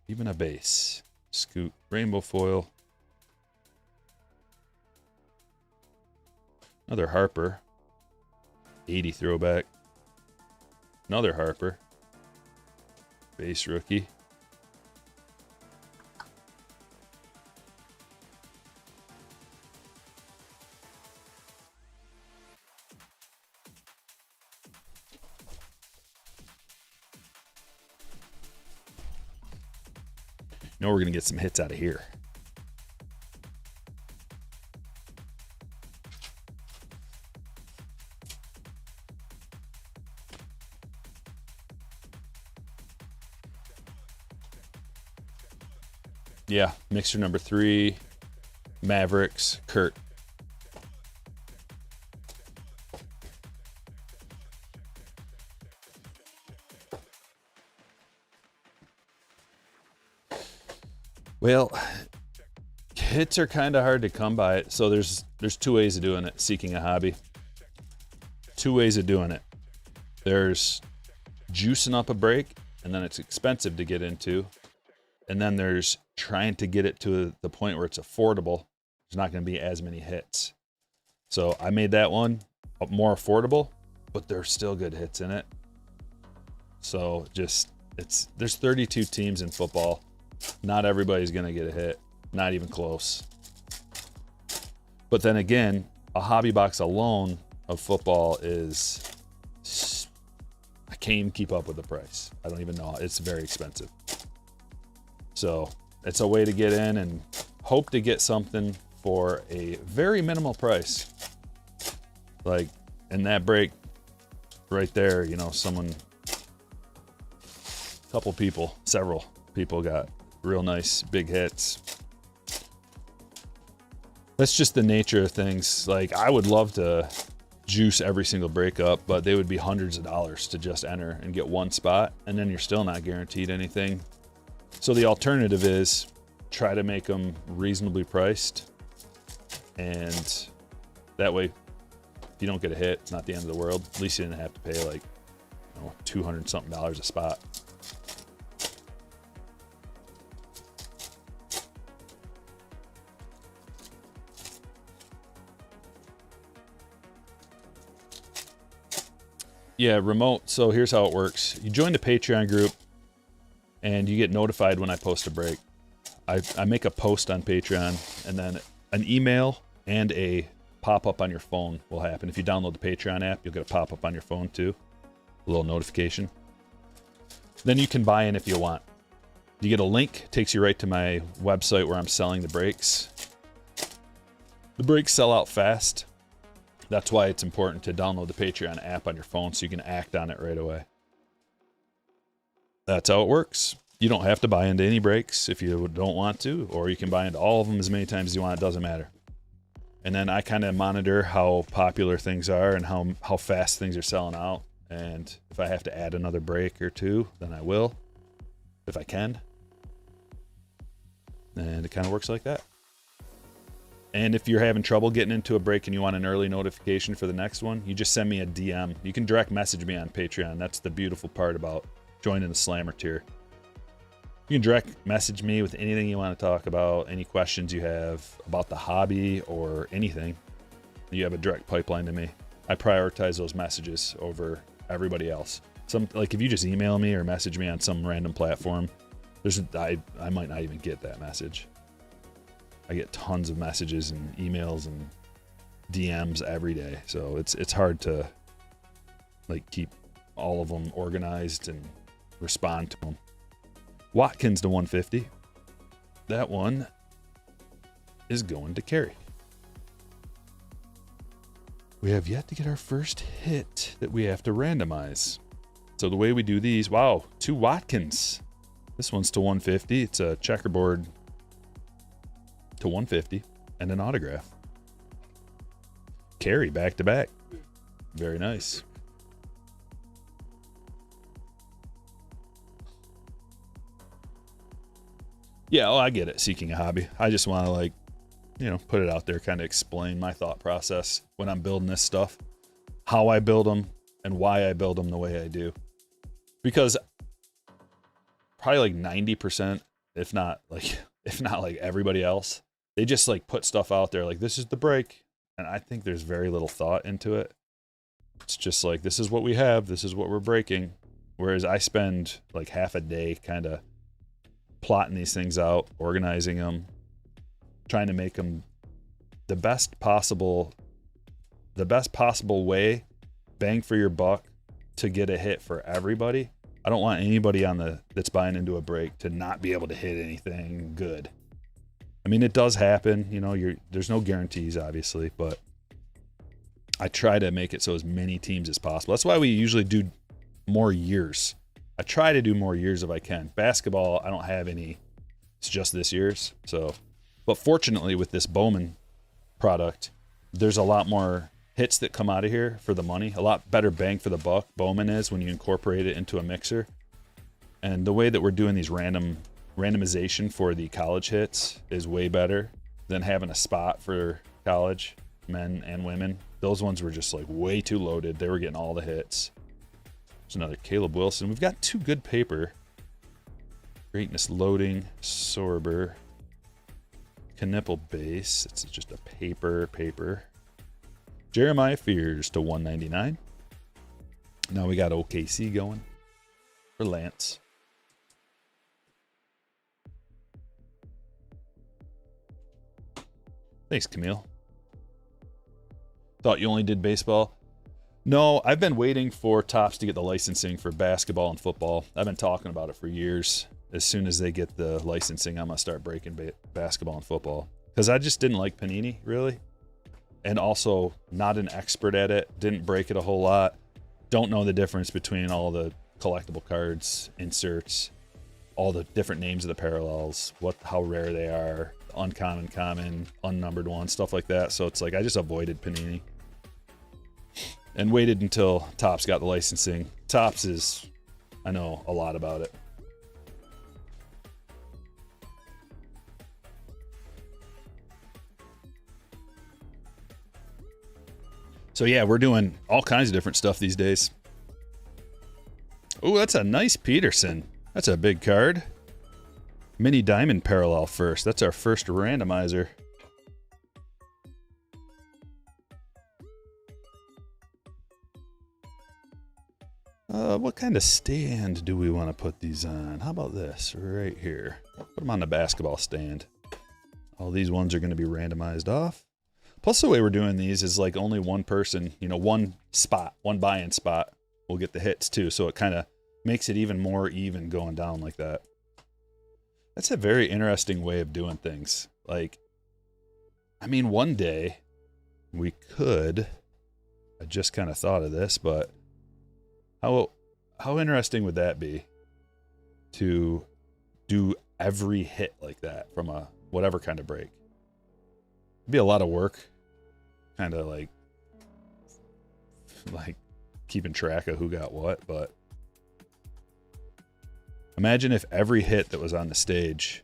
Even a base. Scoot. Rainbow foil. Another Harper. 80 throwback. Another Harper. Base rookie. You know we're going to get some hits out of here. Yeah, mixer number 3, Mavericks, Kurt. Well, hits are kind of hard to come by. So there's 2 ways of doing it, seeking a hobby. 2 ways of doing it. There's juicing up a break, and then it's expensive to get into. And then there's trying to get it to the point where it's affordable. There's not going to be as many hits. So I made that one more affordable, but there's still good hits in it. So there's 32 teams in football. Not everybody's going to get a hit, not even close. But then again, a hobby box alone of football is, I can't even keep up with the price. I don't even know. It's very expensive. So it's a way to get in and hope to get something for a very minimal price. Like in that break right there, you know, several people got real nice big hits. That's just the nature of things. Like I would love to juice every single breakup, but they would be hundreds of dollars to just enter and get one spot, and then you're still not guaranteed anything. So the alternative is try to make them reasonably priced, and that way if you don't get a hit, it's not the end of the world. At least you didn't have to pay like, you know, $200 something a spot. Yeah, remote. So here's how it works. You join the Patreon group and you get notified when I post a break. I make a post on Patreon, and then an email and a pop-up on your phone will happen. If you download the Patreon app, you'll get a pop-up on your phone too. A little notification. Then you can buy in if you want. You get a link, takes you right to my website where I'm selling the breaks. The breaks sell out fast. That's why it's important to download the Patreon app on your phone so you can act on it right away. That's how it works. You don't have to buy into any breaks if you don't want to, or you can buy into all of them as many times as you want. It doesn't matter. And then I kind of monitor how popular things are and how fast things are selling out. And if I have to add another break or two, then I will, if I can. And it kind of works like that. And if you're having trouble getting into a break and you want an early notification for the next one, you just send me a DM. You can direct message me on Patreon. That's the beautiful part about joining the Slammer tier. You can direct message me with anything you want to talk about, any questions you have about the hobby or anything. You have a direct pipeline to me. I prioritize those messages over everybody else. Like if you just email me or message me on some random platform, I might not even get that message. I get tons of messages and emails and DMs every day. So it's hard to like keep all of them organized and respond to them. Watkins to 150. That one is going to carry. We have yet to get our first hit that we have to randomize. So the way we do these, wow, 2 Watkins. This one's to 150. It's a checkerboard to 150 and an autograph. Carry back to back. Very nice. Yeah, I get it. Seeking a hobby. I just want to, like, you know, put it out there, kind of explain my thought process when I'm building this stuff, how I build them, and why I build them the way I do. Because probably like 90%, if not like everybody else, they just like put stuff out there like this is the brake, and I think there's very little thought into it. It's just like this is what we have, this is what we're breaking. Whereas I spend like half a day kind of plotting these things out, organizing them, trying to make them the best possible way, bang for your buck, to get a hit for everybody. I don't want anybody that's buying into a brake to not be able to hit anything good. I mean, it does happen, you know, there's no guarantees obviously, but I try to make it so as many teams as possible. That's why we usually do more years. I try to do more years if I can. Basketball, I don't have any. It's just this year's. So, but fortunately with this Bowman product, there's a lot more hits that come out of here for the money. A lot better bang for the buck Bowman is when you incorporate it into a mixer. And the way that we're doing these randomization for the college hits is way better than having a spot for college, men and women. Those ones were just like way too loaded. They were getting all the hits. There's another Caleb Wilson. We've got two good paper. Greatness Loading, Sorber, Knipple Base. It's just a paper. Jeremiah Fears to 199. Now we got OKC going for Lance. Thanks, Camille. Thought you only did baseball? No, I've been waiting for Topps to get the licensing for basketball and football. I've been talking about it for years. As soon as they get the licensing, I'm going to start breaking basketball and football. Because I just didn't like Panini, really. And also, not an expert at it. Didn't break it a whole lot. Don't know the difference between all the collectible cards, inserts, all the different names of the parallels, how rare they are, uncommon, common, unnumbered ones, stuff like that. So it's like I just avoided Panini. And waited until Topps got the licensing. Topps is, I know a lot about it. So yeah, we're doing all kinds of different stuff these days. Oh, that's a nice Peterson. That's a big card. Mini Diamond Parallel first. That's our first randomizer. What kind of stand do we want to put these on? How about this right here? Put them on the basketball stand. All these ones are going to be randomized off. Plus, the way we're doing these is like only one person, you know, one buy-in spot will get the hits too. So it kind of makes it even more even going down like that. That's a very interesting way of doing things. Like, I mean, one day we could, I just kind of thought of this, but how interesting would that be to do every hit like that from a whatever kind of break? It'd be a lot of work, kind of like keeping track of who got what, but imagine if every hit that was on the stage,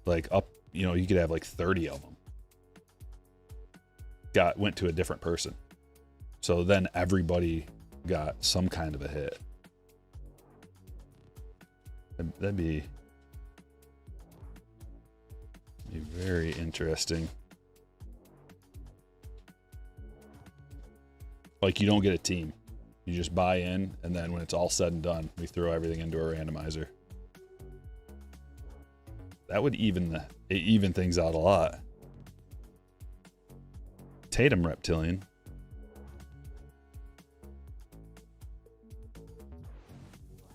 like up, you know, you could have like 30 of them went to a different person. So then everybody got some kind of a hit. That'd be very interesting. Like, you don't get a team. You just buy in, and then when it's all said and done, we throw everything into a randomizer. That would even things out a lot. Tatum Reptilian.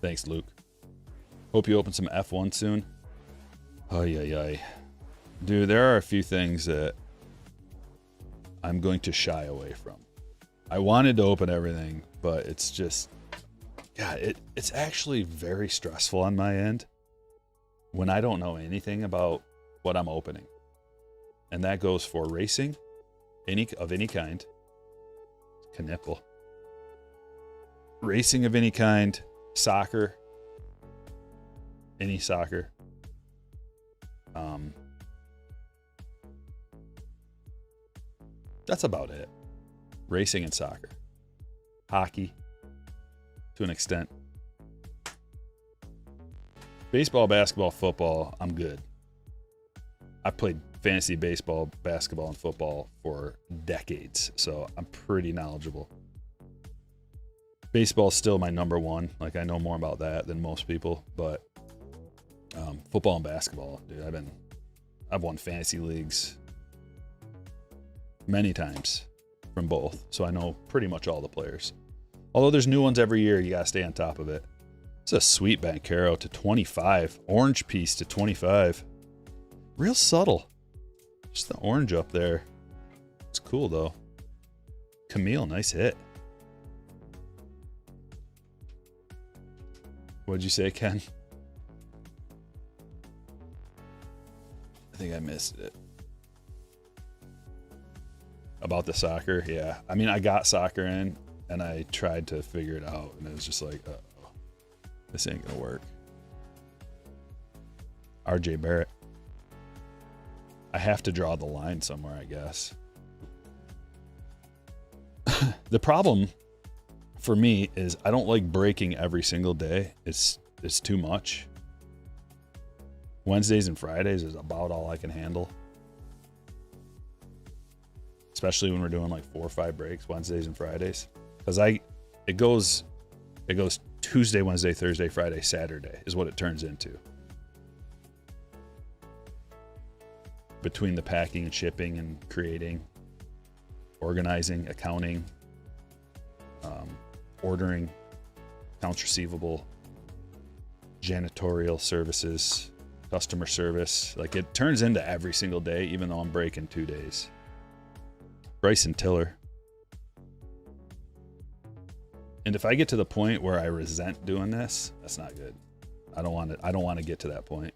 Thanks, Luke. Hope you open some F1 soon. Ay. Dude, there are a few things that I'm going to shy away from. I wanted to open everything, but it's just, God, it's actually very stressful on my end when I don't know anything about what I'm opening. And that goes for racing, of any kind. Knipple. Racing of any kind, soccer, any soccer. That's about it. Racing and soccer. hockey to an extent. Baseball, basketball, football, I'm good. I played fantasy baseball, basketball, and football for decades, so I'm pretty knowledgeable. Baseball is still my number one. Like, I know more about that than most people, but football and basketball, dude, I've won fantasy leagues many times from both, so I know pretty much all the players. Although there's new ones every year, you gotta stay on top of it. It's a sweet Bancaro to 25, orange piece to 25. Real subtle. Just the orange up there. It's cool though. Camille, nice hit. What'd you say, Ken? I think I missed it. About the soccer, yeah. I mean, I got soccer in, and I tried to figure it out, and it was just like, uh-oh, this ain't gonna work. RJ Barrett. I have to draw the line somewhere, I guess. The problem for me is I don't like breaking every single day. It's too much. Wednesdays and Fridays is about all I can handle. Especially when we're doing like 4 or 5 breaks, Wednesdays and Fridays. Because it goes Tuesday, Wednesday, Thursday, Friday, Saturday is what it turns into. Between the packing and shipping and creating, organizing, accounting, ordering, accounts receivable, janitorial services, customer service. Like, it turns into every single day, even though I'm breaking 2 days. Bryson Tiller. And if I get to the point where I resent doing this, that's not good. I don't want to get to that point.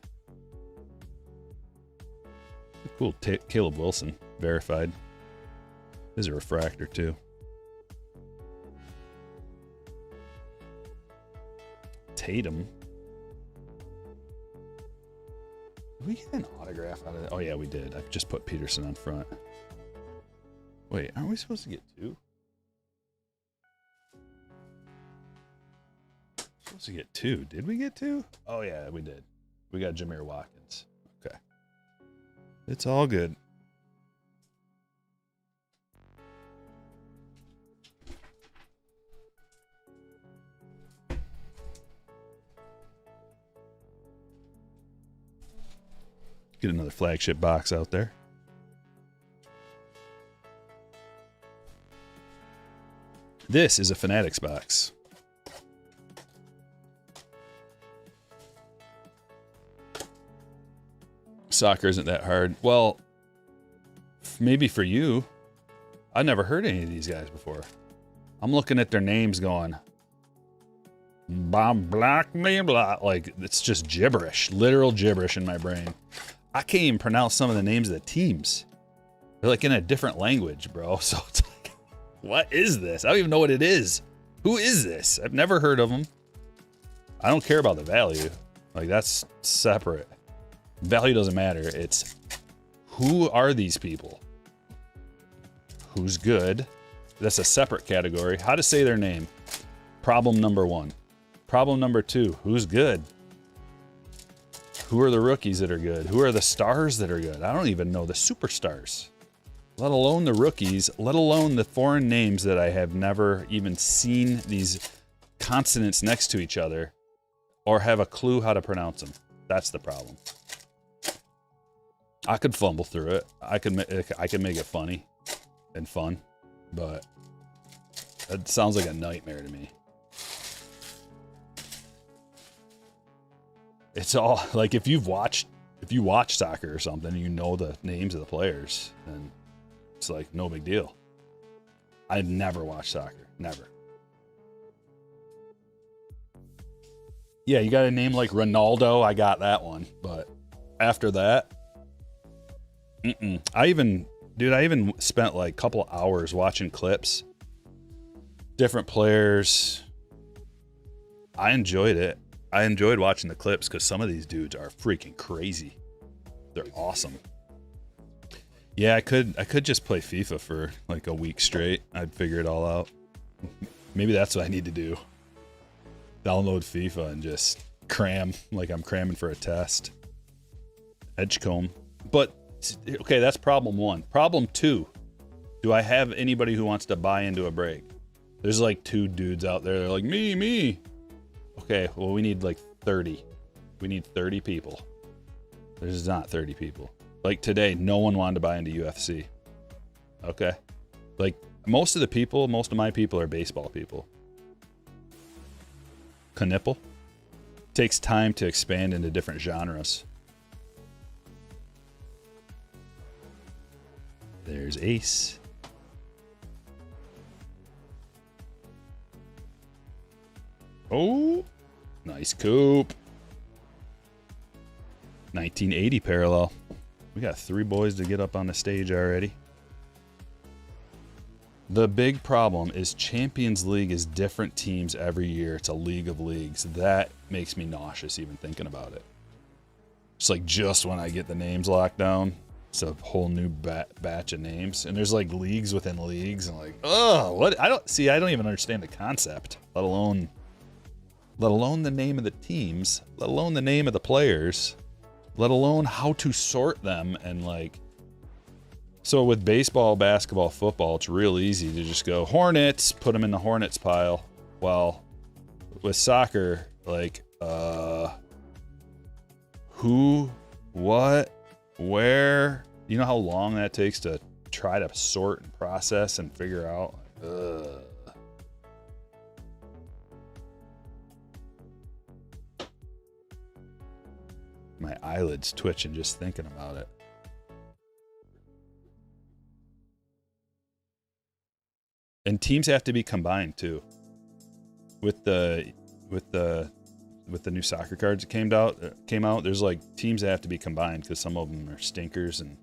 Cool. Caleb Wilson, verified. This is a refractor too. Tatum. Did we get an autograph out of that? Oh yeah, we did. I just put Peterson on front. Wait, aren't we supposed to get 2? Supposed to get 2. Did we get 2? Oh yeah, we did. We got Jameer Watkins. Okay. It's all good. Get another flagship box out there. This is a Fanatics box. Soccer isn't that hard. Well, maybe for you. I've never heard any of these guys before. I'm looking at their names going, blah, blah, blah, blah. Like, it's just gibberish, literal gibberish in my brain. I can't even pronounce some of the names of the teams. They're like in a different language, bro. So it's like, what is this? I don't even know what it is. Who is this? I've never heard of them. I don't care about the value. Like, that's separate. Value doesn't matter. It's who are these people? Who's good? That's a separate category. How to say their name. Problem number 1. Problem number 2. Who's good? Who are the rookies that are good? Who are the stars that are good? I don't even know the superstars, let alone the rookies, let alone the foreign names that I have never even seen these consonants next to each other or have a clue how to pronounce them. That's the problem. I could fumble through it. I could make it funny and fun, but that sounds like a nightmare to me. It's all like, if you watch soccer or something, you know the names of the players, and it's like no big deal. I've never watched soccer, never. Yeah, you got a name like Ronaldo, I got that one, but after that, I even spent like a couple hours watching clips, different players. I enjoyed it. I enjoyed watching the clips because some of these dudes are freaking crazy. They're awesome. Yeah, I could just play FIFA for like a week straight. I'd figure it all out. Maybe that's what I need to do. Download FIFA and just cram like I'm cramming for a test. Edgecombe. But, okay, that's problem 1. Problem 2. Do I have anybody who wants to buy into a break? There's like 2 dudes out there. They're like, me. Okay, well, we need like 30. We need 30 people. There's not 30 people. Like today, no one wanted to buy into UFC. Okay. Like most of my people are baseball people. Knipple. Takes time to expand into different genres. There's Ace. Oh, nice coupe. 1980 parallel. We got 3 boys to get up on the stage already. The big problem is Champions League is different teams every year. It's a league of leagues. That makes me nauseous even thinking about it. It's like just when I get the names locked down, it's a whole new batch of names. And there's like leagues within leagues. And like, oh, what? I don't even understand the concept, let alone the name of the teams, let alone the name of the players, let alone how to sort them. And like, so with baseball, basketball, football, it's real easy to just go Hornets, put them in the Hornets pile. Well, with soccer, like, who, what, where, you know how long that takes to try to sort and process and figure out? My eyelids twitching just thinking about it. And teams have to be combined too. With the new soccer cards that came out, there's like teams that have to be combined because some of them are stinkers, and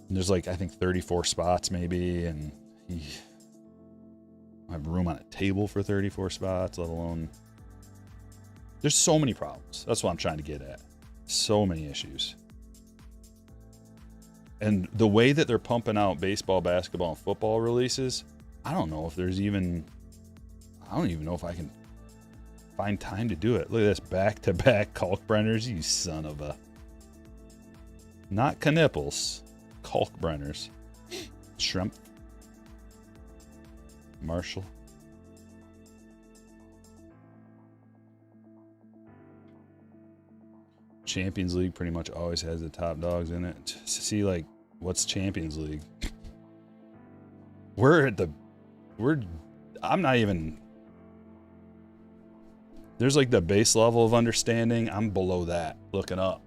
there's like I think 34 spots maybe, and I have room on a table for 34 spots, let alone. There's so many problems. That's what I'm trying to get at. So many issues. And the way that they're pumping out baseball, basketball, and football releases, I don't know if I don't even know if I can find time to do it. Look at this, back-to-back Kalkbrenners, you son of a... Not Knipples, Kalkbrenners. Shrimp. Marshall. Champions League pretty much always has the top dogs in it. See, like, what's Champions League? I'm not even, there's like the base level of understanding. I'm below that, looking up.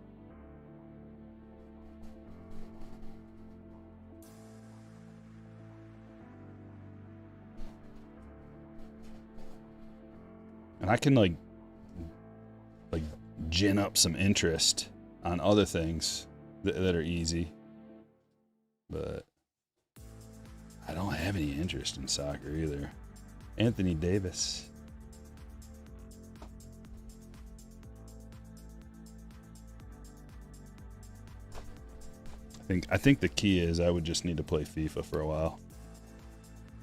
And I can like gin up some interest on other things that are easy, but I don't have any interest in soccer either. Anthony Davis. I think the key is I would just need to play FIFA for a while.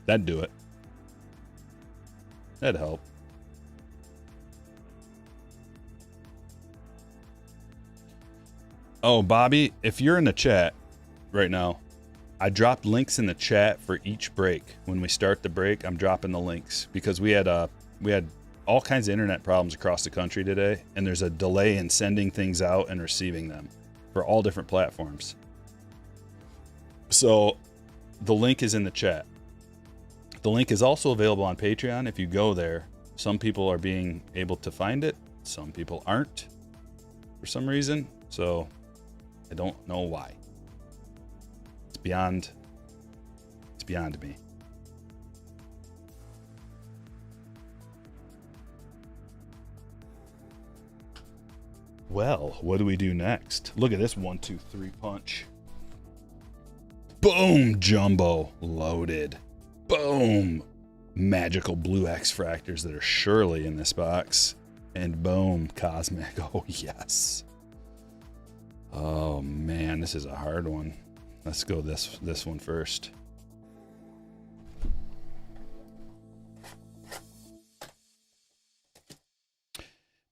That'd do it. That'd help. Oh, Bobby, if you're in the chat right now, I dropped links in the chat for each break. When we start the break, I'm dropping the links because we had all kinds of internet problems across the country today, and there's a delay in sending things out and receiving them for all different platforms. So the link is in the chat. The link is also available on Patreon. If you go there, some people are being able to find it. Some people aren't for some reason. So I don't know why. It's beyond me. Well, what do we do next? Look at this 1, 2, 3 punch. Boom, jumbo loaded. Boom, magical blue X fractors that are surely in this box. And boom, cosmic. Oh, yes. Oh, man, this is a hard one. Let's go this one first.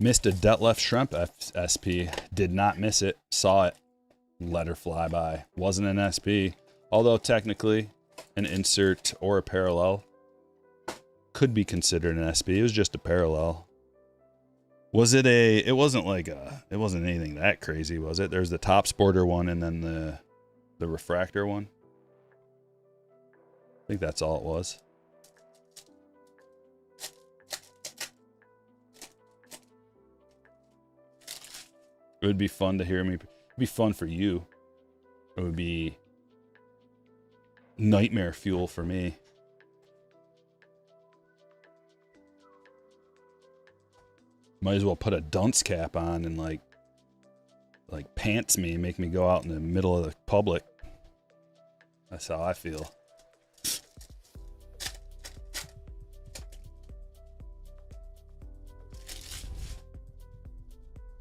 Missed a Detlef Shrimp SP. Did not miss it. Saw it. Let her fly by. Wasn't an SP. Although technically an insert or a parallel could be considered an SP. It was just a parallel. Was it a... It wasn't like a... It wasn't anything that crazy, was it? There's the top sporter one and then the refractor one. I think that's all it was. It would be fun to hear me. It'd be fun for you. It would be nightmare fuel for me. Might as well put a dunce cap on and like pants me and make me go out in the middle of the public. That's how I feel.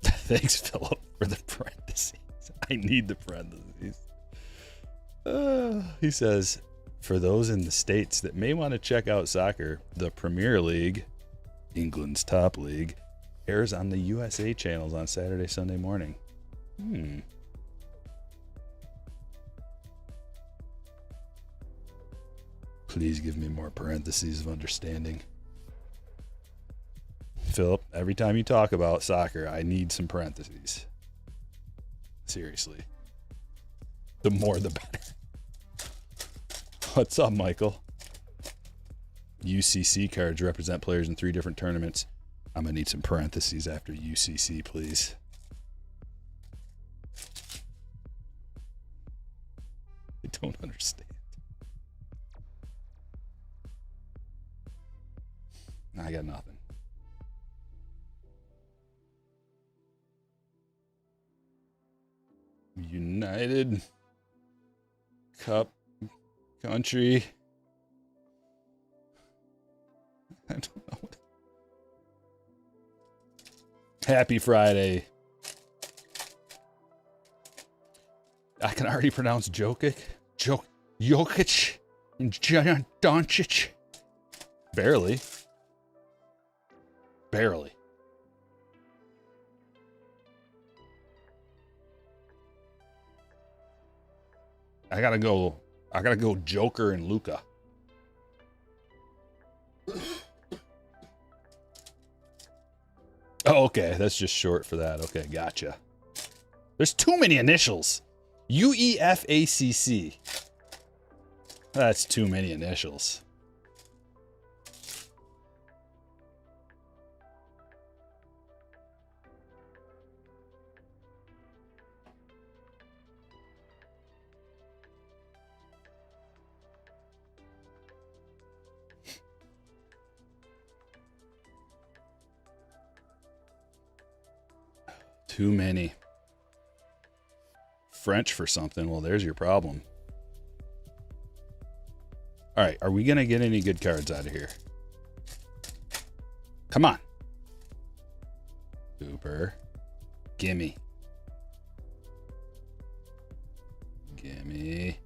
Thanks, Philip, for the parentheses. I need the parentheses. He says, for those in the States that may want to check out soccer, the Premier League, England's top league, airs on the USA channels on Saturday, Sunday morning. Please give me more parentheses of understanding. Philip, every time you talk about soccer, I need some parentheses. Seriously. The more the better. What's up, Michael? UCC cards represent players in 3 different tournaments. I'm going to need some parentheses after UCC, please. I don't understand. I got nothing. United Cup country. I don't know. Happy Friday. I can already pronounce Jokic. Jokic and Doncic. Barely. Barely. I gotta go Joker and Luca. Oh, okay. That's just short for that. Okay, gotcha. There's too many initials. UEFACC. That's too many initials. Too many. French for something. Well, there's your problem. All right. Are we going to get any good cards out of here? Come on. Cooper. Gimme. Gimme.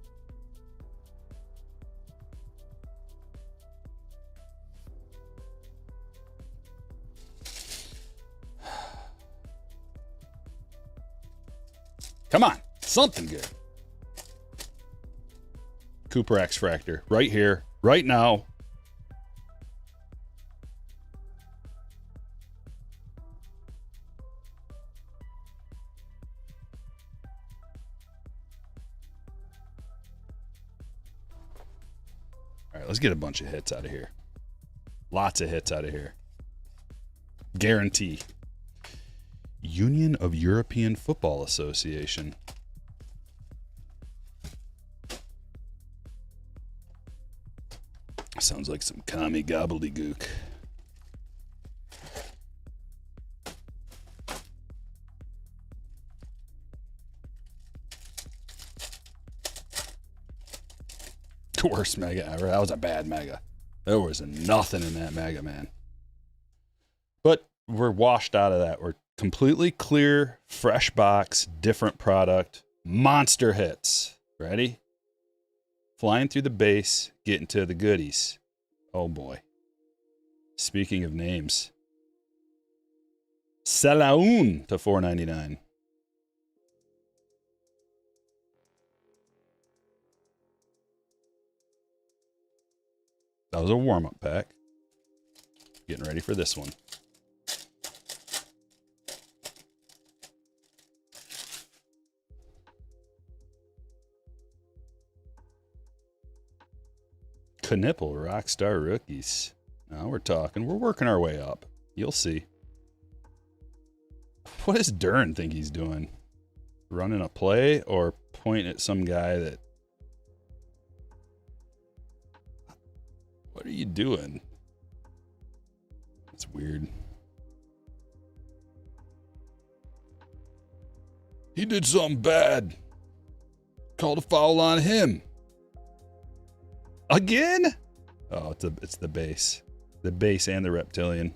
Come on, something good. Cooper X Fractor, right here, right now. All right, let's get a bunch of hits out of here. Lots of hits out of here. Guarantee. Union of European Football Association. Sounds like some commie gobbledygook. The worst mega ever. That was a bad mega. There was nothing in that mega, man. But we're washed out of that. We're completely clear, fresh box, different product, monster hits. Ready? Flying through the base, getting to the goodies. Oh boy. Speaking of names. Salaun to 4.99. That was a warm-up pack. Getting ready for this one. Knipple Rockstar Rookies. Now we're talking. We're working our way up. You'll see. What does Dern think he's doing? Running a play or point at some guy that... What are you doing? That's weird. He did something bad. Called a foul on him. Again? Oh, it's the base. The base and the reptilian.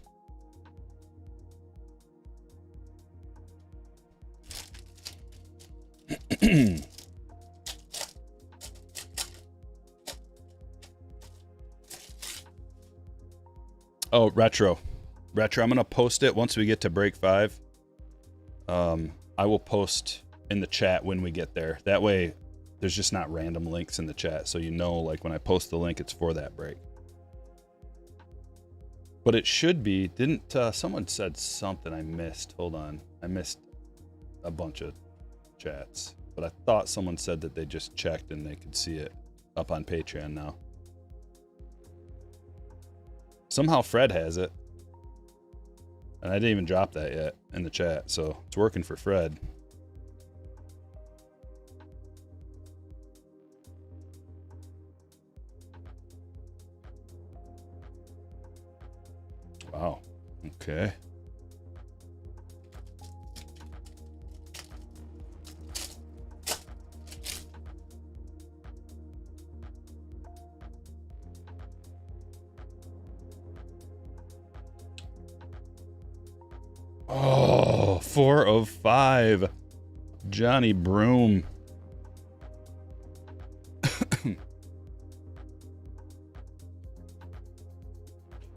Oh, retro. Retro, I'm going to post it once we get to break 5. I will post in the chat when we get there. That way, there's just not random links in the chat. So you know, like when I post the link, it's for that break. But it should be, didn't someone said something I missed? Hold on. I missed a bunch of chats. But I thought someone said that they just checked and they could see it up on Patreon now. Somehow Fred has it. And I didn't even drop that yet in the chat. So it's working for Fred. Wow. Okay. Oh, 4 of 5. Johnny Broom.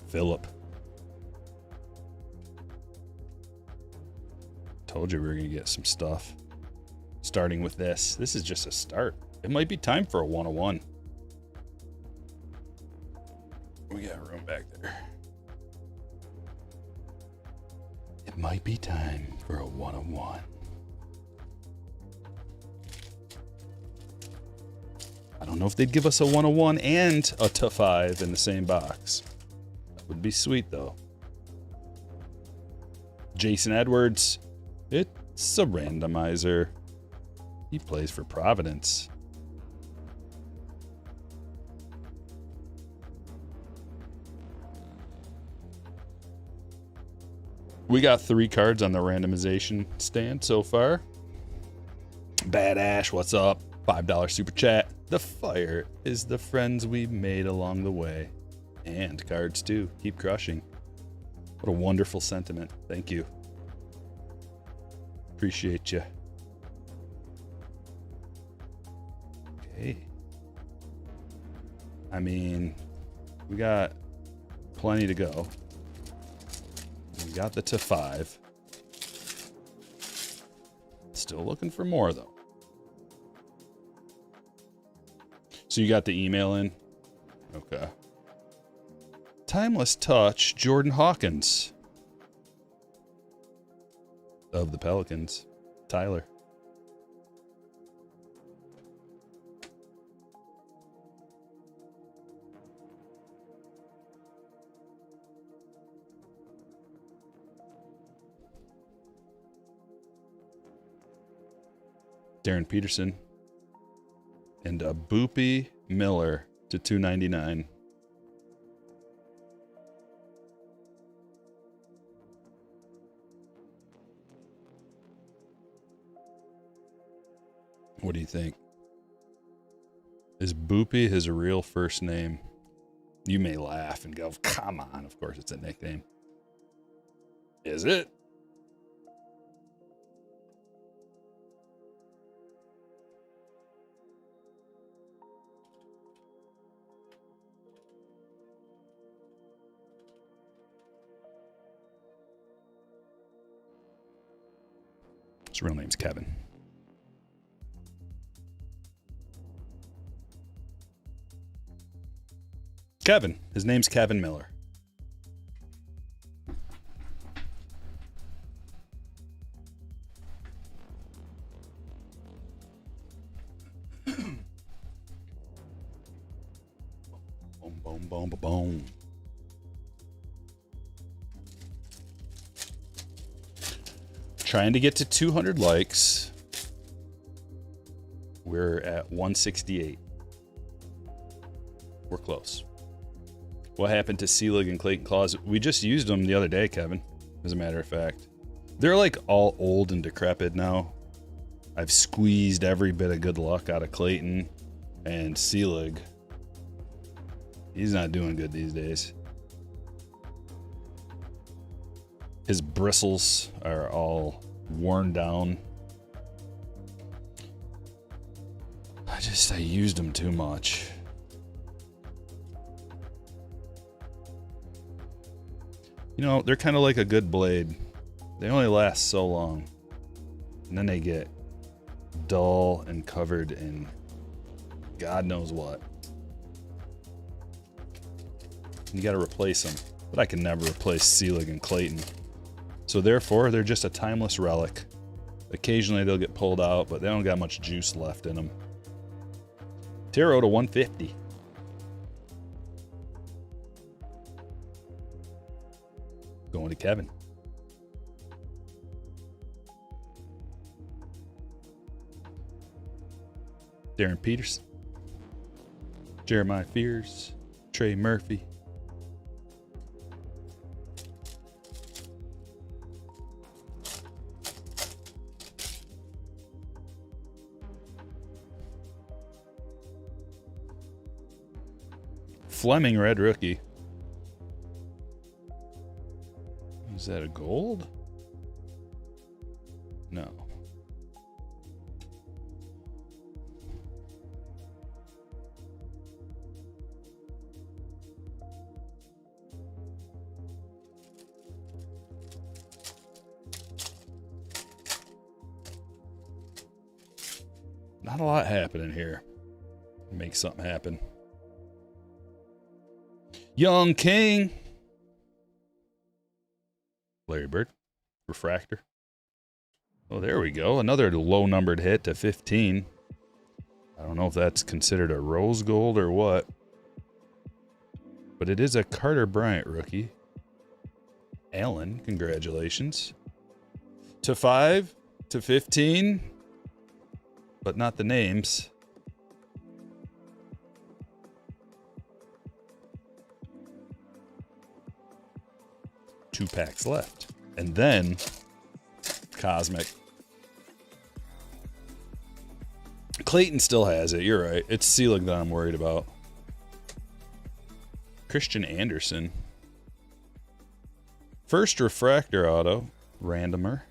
Phillip. Told you we were going to get some stuff. Starting with this. This is just a start. It might be time for a 101. We got room back there. It might be time for a 101. I don't know if they'd give us a 101 and a /5 in the same box. That would be sweet, though. Jason Edwards. It's a randomizer. He plays for Providence. We got 3 cards on the randomization stand so far. Bad Ash, what's up? $5 super chat. The fire is the friends we've made along the way. And cards too. Keep crushing. What a wonderful sentiment. Thank you. Appreciate you. Okay. I mean, we got plenty to go. We got the /5. Still looking for more, though. So you got the email in? Okay. Timeless Touch, Jordan Hawkins. Of the Pelicans. Tyler. Darren Peterson. And a Boopy Miller to $2.99. What do you think? Is Boopy his real first name? You may laugh and go, come on, of course it's a nickname. Is it? His real name's Kevin. Kevin. His name's Kevin Miller. Boom, boom, boom, boom, boom. Trying to get to 200 likes. We're at 168. We're close. What happened to Seelig and Clayton Claus? We just used them the other day, Kevin, as a matter of fact. They're like all old and decrepit now. I've squeezed every bit of good luck out of Clayton, and Seelig, he's not doing good these days. His bristles are all worn down. I used them too much. You know, they're kind of like a good blade. They only last so long. And then they get dull and covered in God knows what. You got to replace them. But I can never replace Seelig and Clayton. So therefore, they're just a timeless relic. Occasionally they'll get pulled out, but they don't got much juice left in them. Tiro to 150. Going to Kevin. Darren Peterson. Jeremiah Fears. Trey Murphy. Fleming, red rookie. Is that a gold? No. Not a lot happening here. Make something happen. Young King. Larry Bird. Refractor. Oh, there we go. Another low numbered hit to 15. I don't know if that's considered a rose gold or what. But it is a Carter Bryant rookie. Allen, congratulations. To 5, to 15. But not the names. Two packs left. And then Cosmic. Clayton still has it. You're right. It's Seelig that I'm worried about. Christian Anderson. First refractor auto. Randomer.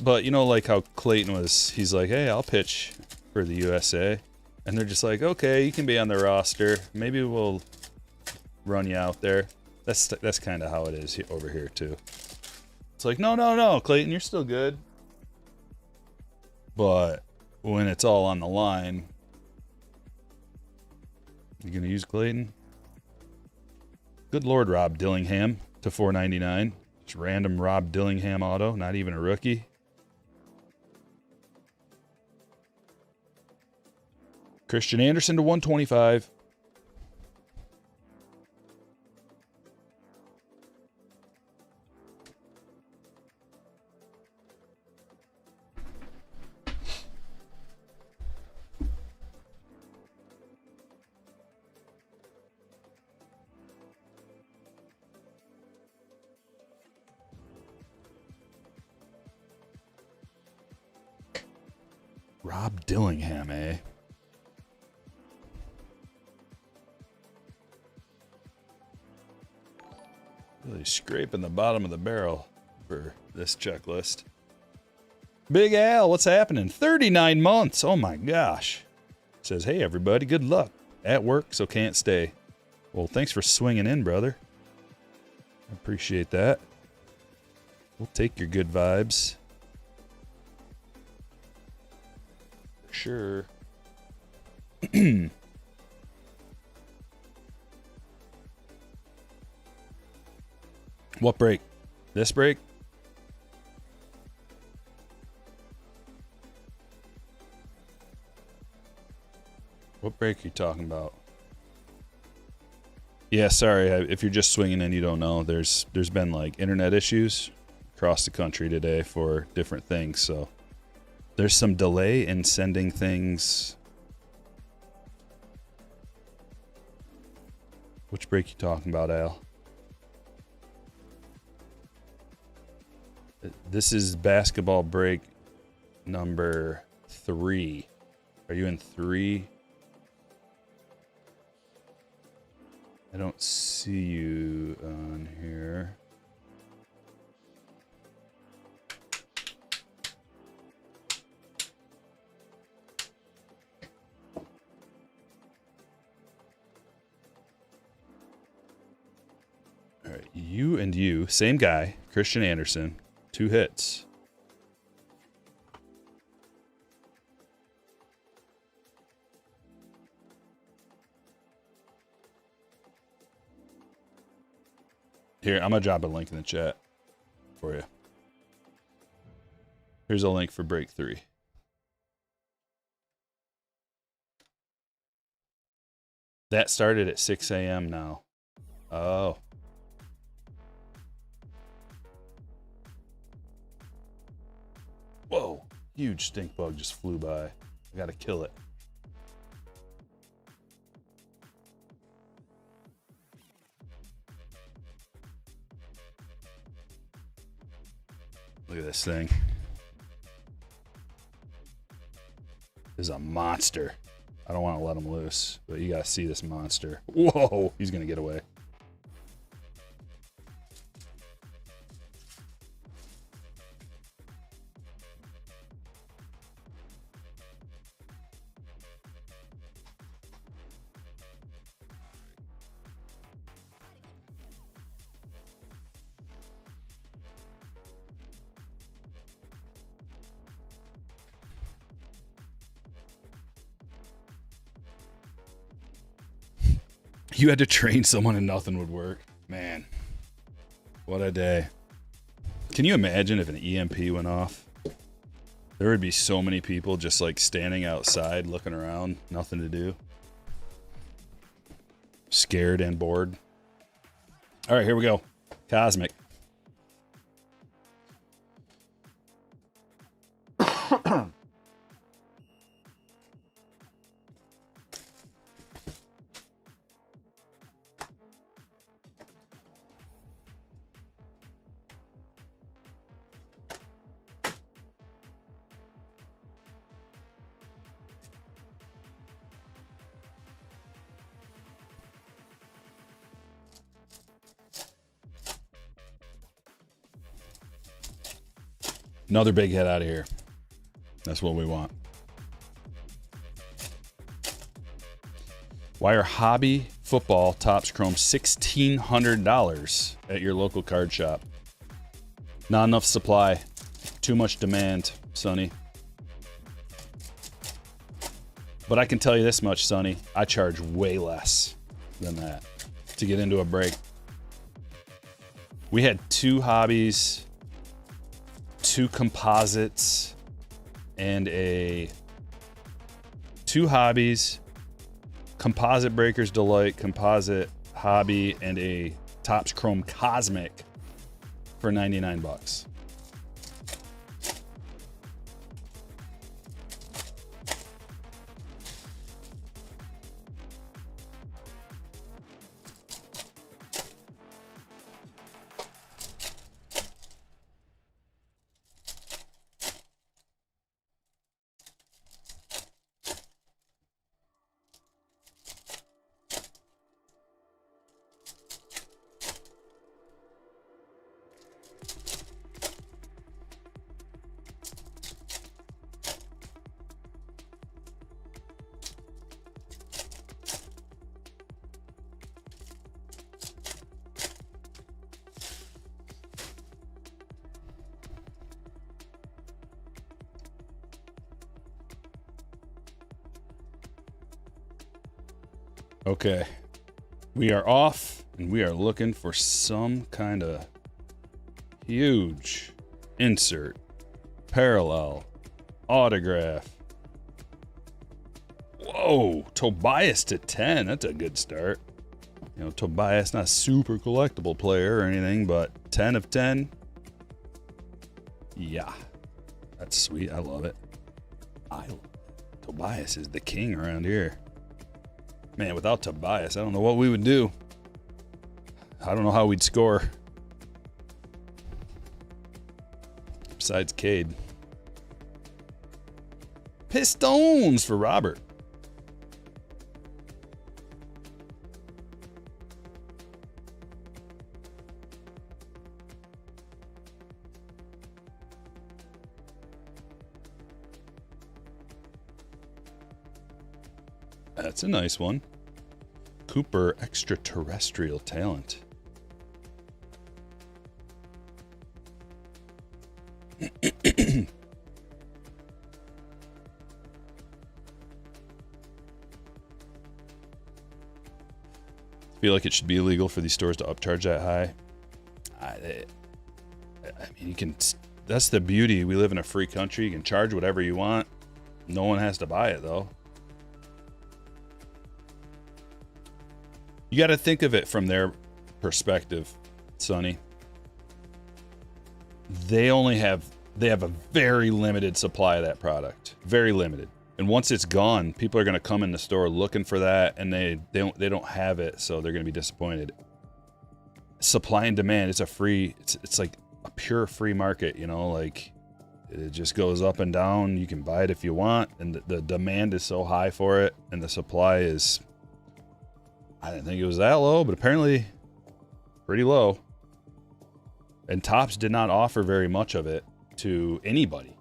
But you know, like how Clayton was, he's like, hey, I'll pitch for the USA. And they're just like, okay, you can be on the roster. Maybe we'll run you out there. That's kind of how it is over here, too. It's like, no, Clayton, you're still good. But when it's all on the line, you going to use Clayton? Good Lord, Rob Dillingham to $4.99. Just random Rob Dillingham auto, not even a rookie. Christian Anderson to 125. Rob Dillingham, eh? Really scraping the bottom of the barrel for this checklist. Big Al, what's happening? 39 months. Oh my gosh. Says, hey everybody, good luck. At work, so can't stay. Well, thanks for swinging in, brother. I appreciate that. We'll take your good vibes. For sure. What break? This break? What break are you talking about? Yeah, sorry. If you're just swinging in, you don't know. There's been like internet issues across the country today for different things, so there's some delay in sending things. Which break you talking about, Al? This is basketball break number 3. Are you in 3? I don't see you on here. All right, you and you, same guy, Christian Anderson, 2 hits. Here, I'm going to drop a link in the chat for you. Here's a link for break 3. That started at 6 a.m. now. Oh. Whoa. Huge stink bug just flew by. I got to kill it. Look at this thing. This is a monster. I don't want to let him loose, but you got to see this monster. Whoa, he's going to get away. You had to train someone and nothing would work. Man, what a day. Can you imagine if an EMP went off? There would be so many people just like standing outside looking around, nothing to do. Scared and bored. All right, here we go. Cosmic. Another big hit out of here. That's what we want. Why are hobby football Topps Chrome $1,600 at your local card shop? Not enough supply. Too much demand, Sonny. But I can tell you this much, Sonny. I charge way less than that to get into a break. We had 2 hobbies, 2 composites, and 2 hobbies, composite breakers delight, composite hobby, and a Topps Chrome Cosmic for 99 bucks. Okay, we are off and we are looking for some kind of huge insert, parallel, autograph. Whoa, Tobias to 10. That's a good start. You know, Tobias, not a super collectible player or anything, but 10 of 10. Yeah, that's sweet. I love it. Tobias is the king around here. Man, without Tobias, I don't know what we would do. I don't know how we'd score. Besides Cade. Pistons for Robert. That's a nice one. Cooper, extraterrestrial talent. Feel like it should be illegal for these stores to upcharge that high. I mean, you can. That's the beauty. We live in a free country. You can charge whatever you want. No one has to buy it, though. You got to think of it from their perspective, Sonny. They have a very limited supply of that product, very limited. And once it's gone, people are going to come in the store looking for that, and they don't have it, so they're going to be disappointed. Supply and demand, it's like a pure free market, you know, like it just goes up and down. You can buy it if you want, and the demand is so high for it, and the supply is, I didn't think it was that low, but apparently pretty low. And Topps did not offer very much of it to anybody.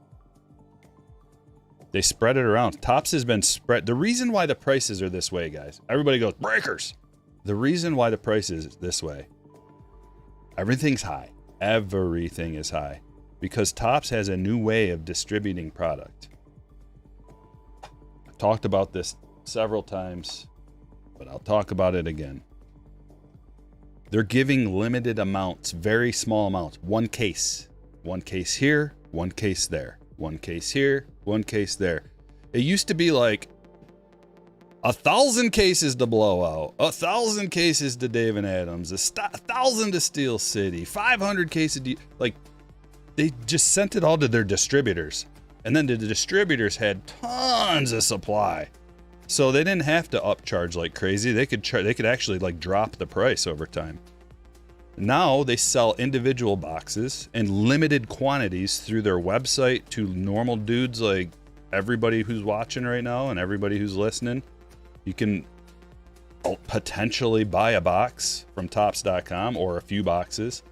They spread it around. Topps has been spread. The reason why the prices are this way, guys, everybody goes, breakers. The reason why the price is this way, everything's high. Everything is high because Topps has a new way of distributing product. I've talked about this several times, but I'll talk about it again. They're giving limited amounts, very small amounts. One case here, one case there, one case here, one case there. It used to be like 1,000 cases to Blowout, 1,000 cases to David Adams, 1,000 to Steel City, 500 cases to, like, they just sent it all to their distributors. And then the distributors had tons of supply. So they didn't have to upcharge like crazy. They could actually like drop the price over time. Now they sell individual boxes in limited quantities through their website to normal dudes like everybody who's watching right now and everybody who's listening. You can potentially buy a box from Topps.com or a few boxes.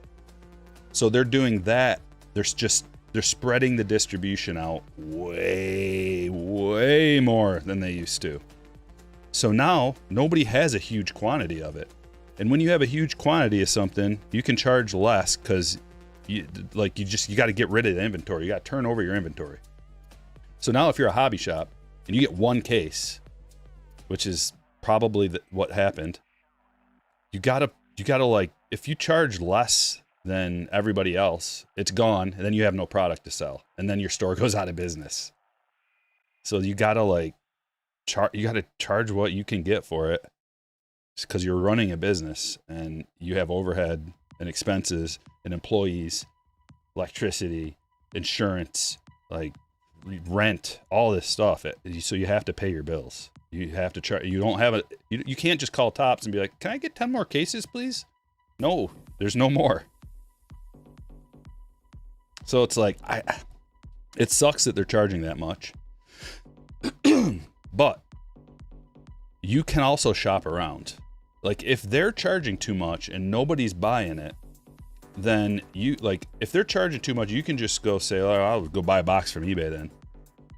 So they're doing that. They're spreading the distribution out way, way more than they used to. So now nobody has a huge quantity of it. And when you have a huge quantity of something, you can charge less because you got to get rid of the inventory. You got to turn over your inventory. So now if you're a hobby shop and you get one case, which is probably what happened, you gotta like, if you charge less than everybody else, it's gone, and then you have no product to sell, and then your store goes out of business. So you gotta like charge what you can get for it, because you're running a business and you have overhead and expenses and employees, electricity, insurance, like rent, all this stuff. So you have to pay your bills. You have to charge. You don't have you can't just call Topps and be like, "Can I get 10 more cases, please?" No, there's no more. So it's like, it sucks that they're charging that much. But you can also shop around. Like if they're charging too much and nobody's buying it, then if they're charging too much, you can just go say, "Oh, I'll go buy a box from eBay then.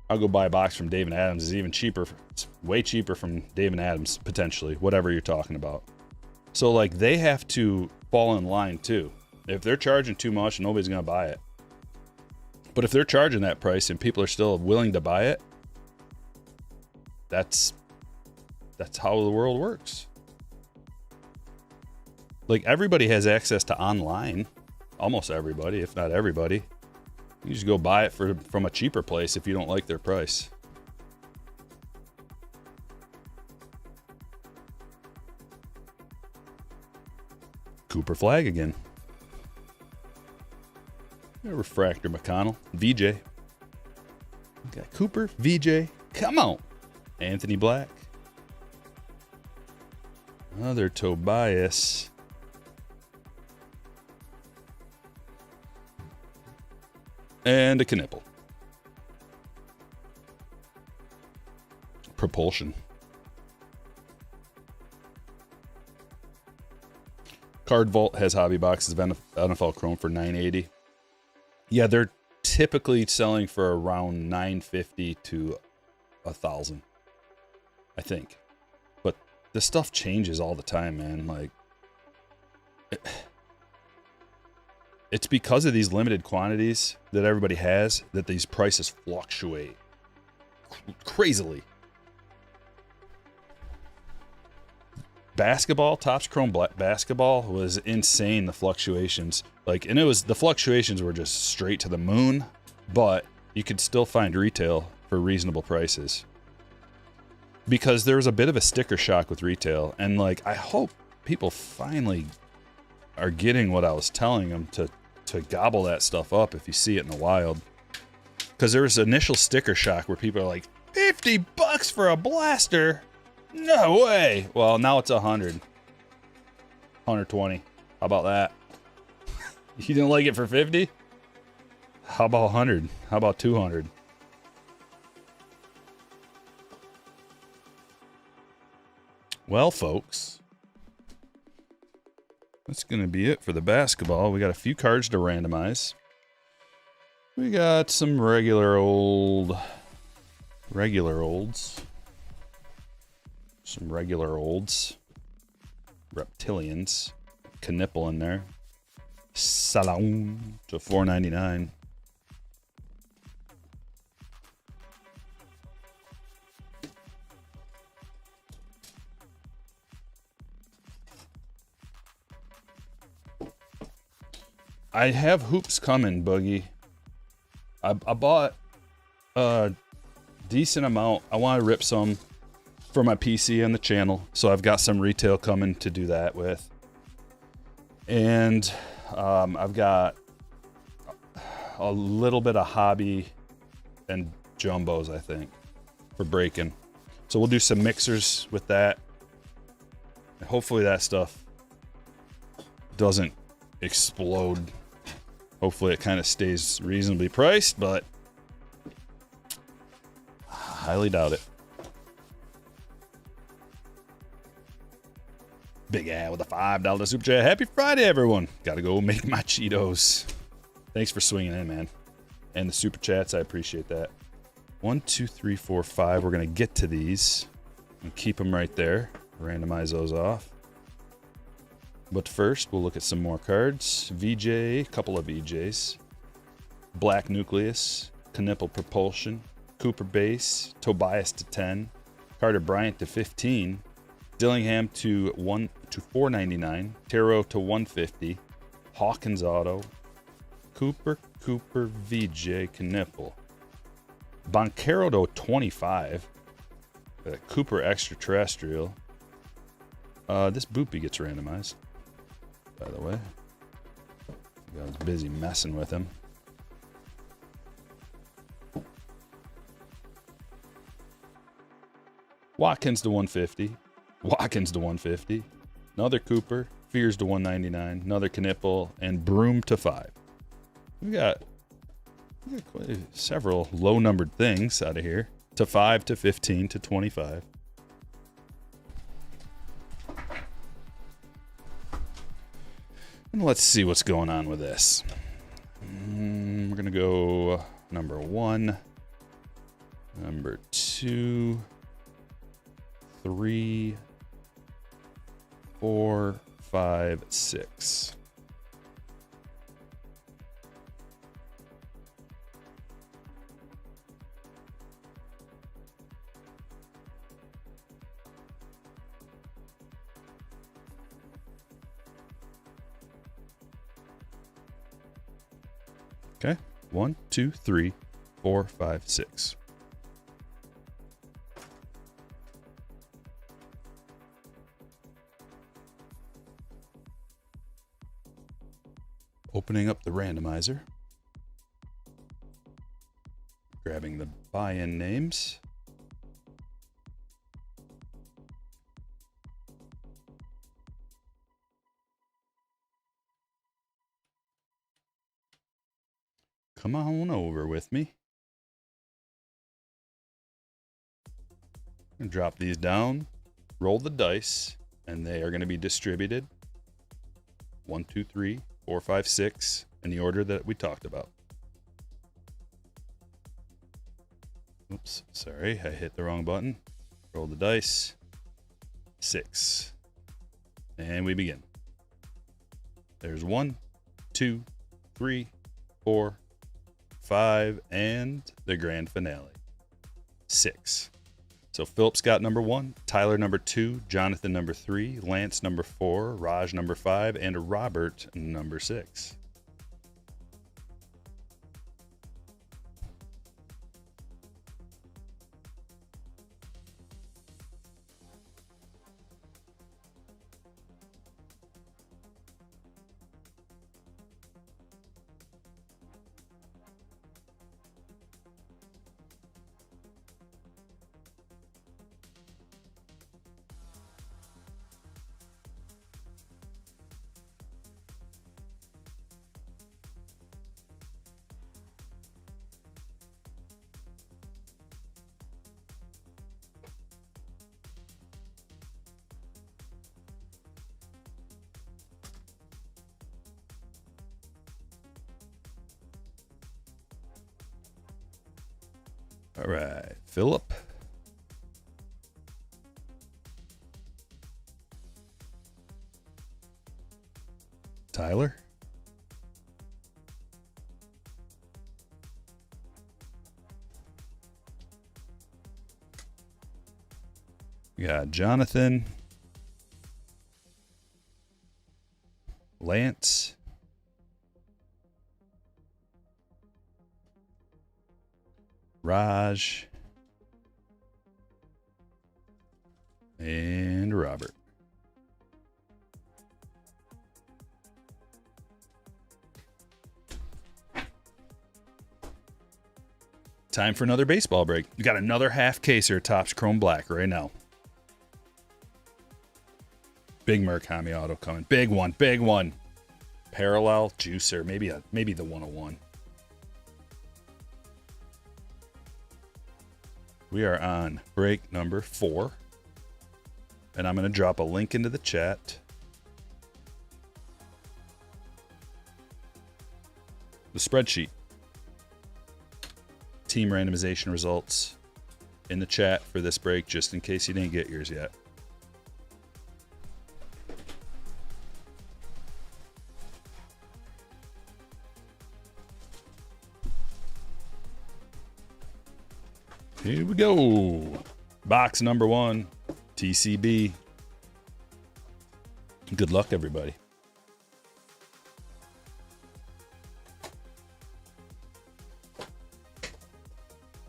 I'll go buy a box from David Adams. It's even cheaper. It's way cheaper from David Adams, potentially, whatever you're talking about." So like they have to fall in line too. If they're charging too much, nobody's going to buy it. But if they're charging that price and people are still willing to buy it, that's that's how the world works. Like, everybody has access to online. Almost everybody, if not everybody. You just go buy it from a cheaper place if you don't like their price. Cooper flag again. Refractor McConnell. VJ. Got Cooper. VJ. Come on. Anthony Black. Another Tobias. And a Knipple. Propulsion. Card Vault has hobby boxes of NFL Chrome for $980. Yeah, they're typically selling for around $950 to $1,000, I think. But the stuff changes all the time, man. Like, it's because of these limited quantities that everybody has that these prices fluctuate crazily. Basketball, Topps Chrome basketball was insane, the fluctuations. Like, and the fluctuations were just straight to the moon, but you could still find retail for reasonable prices. Because there was a bit of a sticker shock with retail, and like, I hope people finally are getting what I was telling them to gobble that stuff up if you see it in the wild. Because there was initial sticker shock where people are like, $50 for a blaster? No way. Well, now it's 100. 120. How about that? You didn't like it for 50? How about 100? How about 200? Well, folks, that's going to be it for the basketball. We got a few cards to randomize. We got some regular olds. Some regular olds. Reptilians. Knipple in there. Salon to $4.99. I have hoops coming, Boogie. I bought a decent amount. I want to rip some for my PC and the channel, so I've got some retail coming to do that with. And I've got a little bit of hobby and jumbos, I think, for breaking. So we'll do some mixers with that. And hopefully that stuff doesn't explode. Hopefully it kind of stays reasonably priced, but I highly doubt it. Big Ad with a $5 super chat. Happy Friday, everyone. Got to go make my Cheetos. Thanks for swinging in, man. And the super chats, I appreciate that. 1, 2, 3, 4, 5. We're going to get to these and keep them right there. Randomize those off. But first, we'll look at some more cards. VJ, a couple of VJs. Black Nucleus, Knipple Propulsion, Cooper Base, Tobias to 10, Carter Bryant to 15, Dillingham to $4.99, Tarot to $150, Hawkins Auto, Cooper VJ Knipple, Boncaro to 25, Cooper Extraterrestrial. This Boopy gets randomized, by the way. I was busy messing with him. Watkins to 150. Watkins to 150. Another Cooper. Fears to 199. Another Knipple. And Broom to 5. We got several low-numbered things out of here. To 5, to 15, to 25. And let's see what's going on with this. We're going to go number 1, number 2, 3, 4, 5, 6. Okay. 1, 2, 3, 4, 5, 6. Opening up the randomizer. Grabbing the buy-in names. Come on over with me. And drop these down, roll the dice, and they are going to be distributed 1, 2, 3, 4, 5, 6 in the order that we talked about. Oops, sorry, I hit the wrong button. Roll the dice. 6. And we begin. There's 1, 2, 3, 4, 5, and the grand finale. 6. So Philip's got number 1, Tyler number 2, Jonathan number 3, Lance number 4, Raj number 5, and Robert number 6. All right, Philip. Tyler. We got Jonathan. Lance. Raj. And Robert. Time for another baseball break. We got another half caser Topps Chrome Black right now. Big Murakami auto coming. Big one, big one. Parallel juicer, maybe the 101. We are on break number 4. And I'm going to drop a link into the chat. The spreadsheet. Team randomization results in the chat for this break, just in case you didn't get yours yet. Here we go. Box number 1, TCB. Good luck, everybody.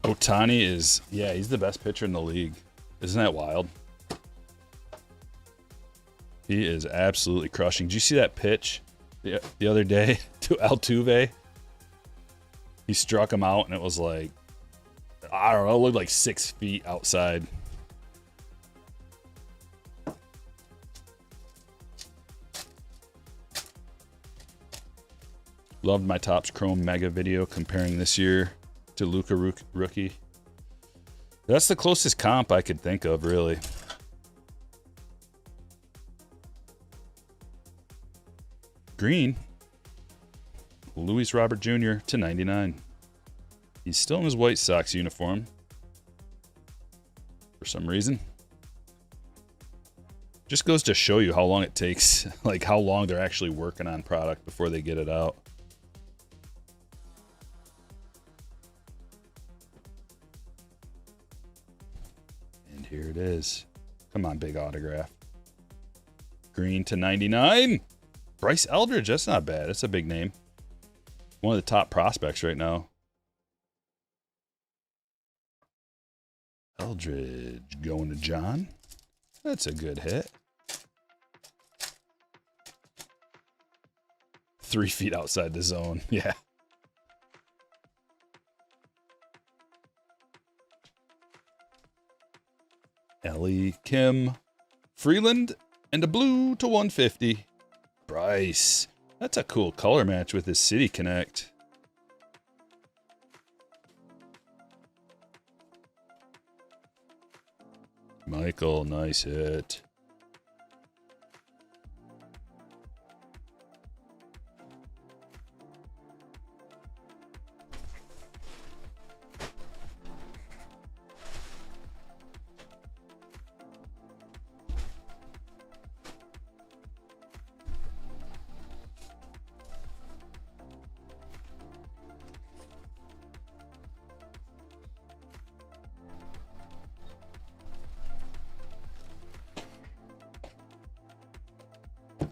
Ohtani is, he's the best pitcher in the league. Isn't that wild? He is absolutely crushing. Did you see that pitch the other day to Altuve? He struck him out, and it was like, I don't know, it looked like 6 feet outside. Loved my Topps Chrome Mega video comparing this year to Luka rookie. That's the closest comp I could think of, really. Green. Luis Robert Jr. to 99. He's still in his White Sox uniform for some reason. Just goes to show you how long it takes, like how long they're actually working on product before they get it out. And here it is. Come on, big autograph. Green to 99. Bryce Eldridge, that's not bad. That's a big name. one of the top prospects right now. Eldridge going to John. That's a good hit. 3 feet outside the zone. Yeah. Ellie, Kim, Freeland, and a blue to 150. Bryce. That's a cool color match with his City Connect. Michael, nice hit.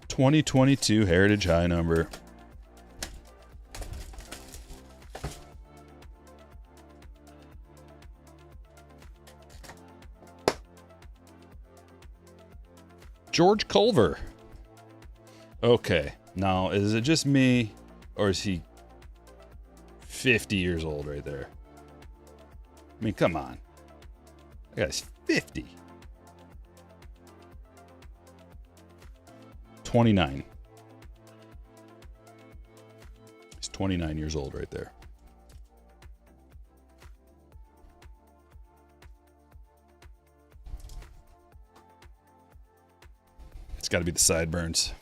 '22 Heritage High number. George Culver. Okay, now is it just me, or is he 50 years old right there? I mean, come on. That guy's 50. 29. He's 29 years old right there. It's got to be the sideburns.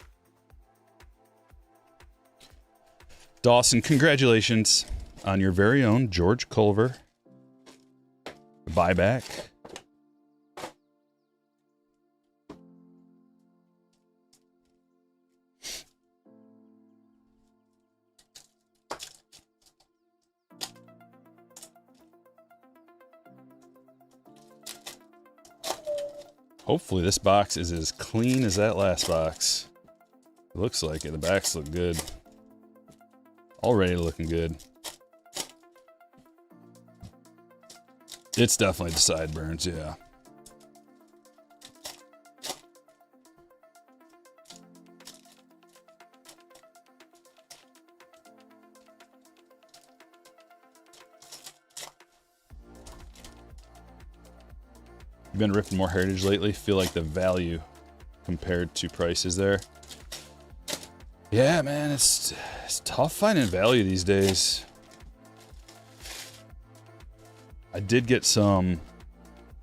Dawson, congratulations on your very own George Culver buyback. Hopefully this box is as clean as that last box. It looks like it. The backs look good. Already looking good. It's definitely the sideburns, yeah. You've been ripping more Heritage lately? Feel like the value compared to prices there. Yeah, man, it's tough finding value these days. I did get some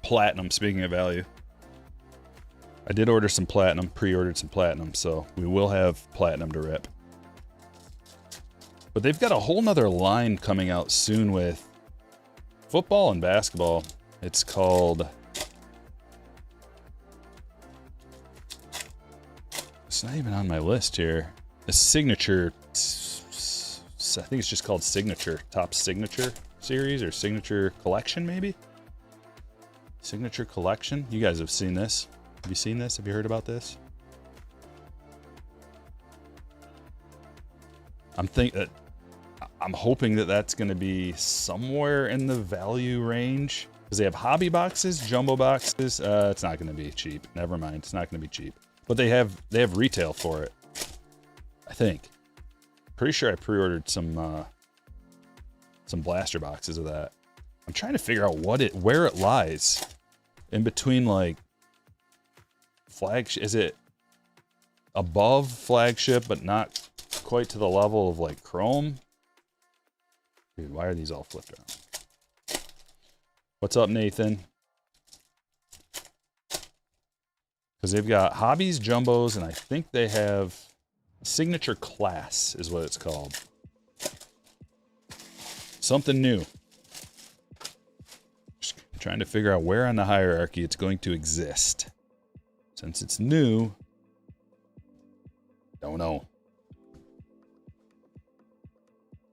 platinum, speaking of value. I did order some platinum, pre-ordered some platinum, so we will have platinum to rip. But they've got a whole nother line coming out soon with football and basketball. It's called... It's not even on my list here. A signature, I think it's just called Signature, Top Signature Series or Signature Collection maybe? Signature Collection? You guys have seen this. Have you seen this? Have you heard about this? I'm hoping that that's going to be somewhere in the value range. Because they have hobby boxes, jumbo boxes. It's not going to be cheap. Never mind. It's not going to be cheap. But they have retail for it. I think. Pretty sure I pre-ordered some blaster boxes of that. I'm trying to figure out where it lies. In between, like, flagship. Is it above flagship, but not quite to the level of, like, Chrome? Dude, why are these all flipped around? What's up, Nathan? Because they've got hobbies, jumbos, and I think they have Signature Class is what it's called. Something new. Just trying to figure out where on the hierarchy it's going to exist. Since it's new, don't know.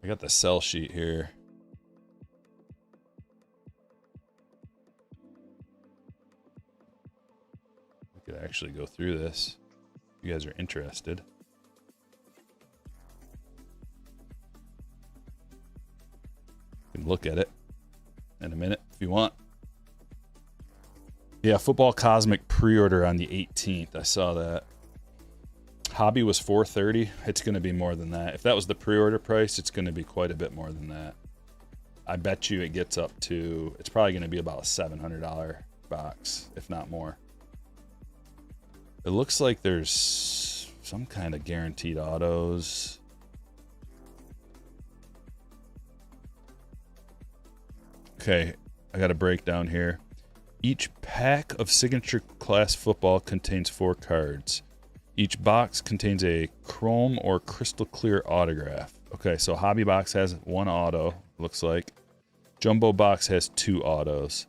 I got the sell sheet here. We could actually go through this. If you guys are interested. You can look at it in a minute if you want. Yeah, Football Cosmic pre-order on the 18th. I saw that. Hobby was $430. It's going to be more than that. If that was the pre-order price, it's going to be quite a bit more than that. I bet you it gets up to, it's probably going to be about a $700 box, if not more. It looks like there's some kind of guaranteed autos. Okay, I got a breakdown here. Each pack of Signature Class Football contains 4 cards. Each box contains a chrome or crystal clear autograph. Okay, so Hobby Box has 1 auto, looks like. Jumbo Box has 2 autos.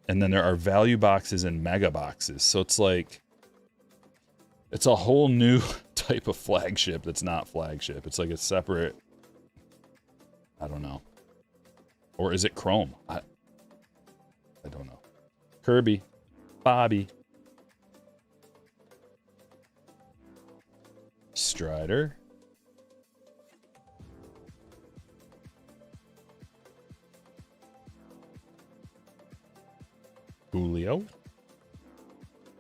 And then there are value boxes and mega boxes. So it's like, it's a whole new type of flagship that's not flagship. It's like a separate, I don't know. Or is it chrome? I don't know. Kirby, Bobby, Stryker, Julio.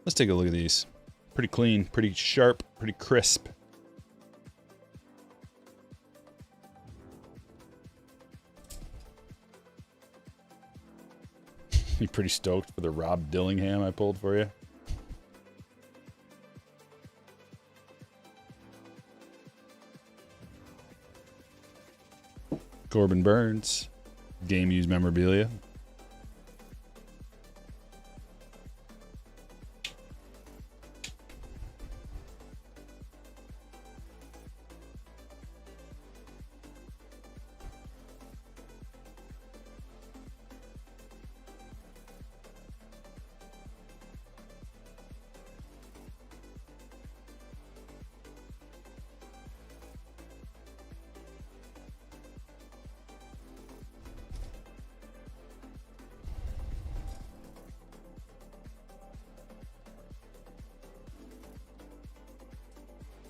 Let's take a look at these. Pretty clean, pretty sharp, pretty crisp. You pretty stoked for the Rob Dillingham I pulled for you? Corbin Burns, game used memorabilia.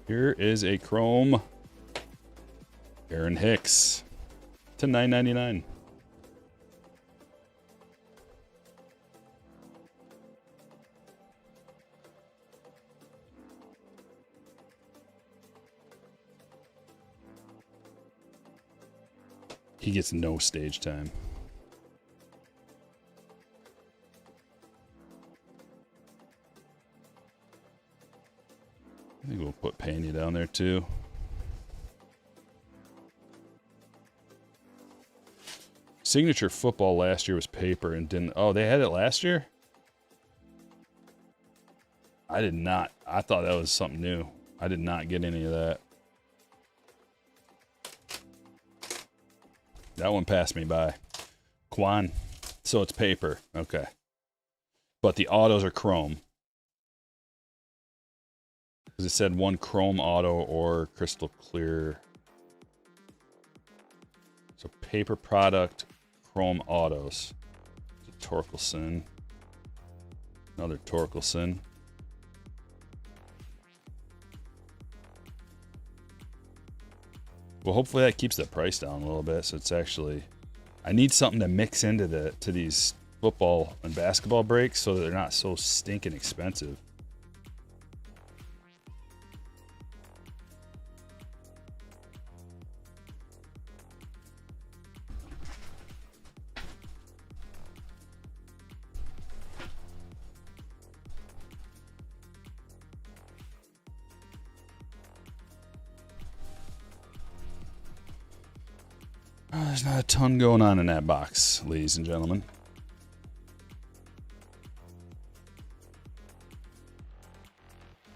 Here is a chrome Aaron Hicks to $9.99. He gets no stage time. I think we'll put Pena down there too. Signature Football last year was paper and didn't... Oh, they had it last year? I did not. I thought that was something new. I did not get any of that. That one passed me by. Quan. So it's paper. Okay. But the autos are chrome. Because it said 1 chrome auto or crystal clear. So paper product, chrome autos. Torkelson. Another Torkelson. Well, hopefully that keeps the price down a little bit. So it's actually, I need something to mix into these football and basketball breaks so that they're not so stinking expensive. There's not a ton going on in that box, ladies and gentlemen.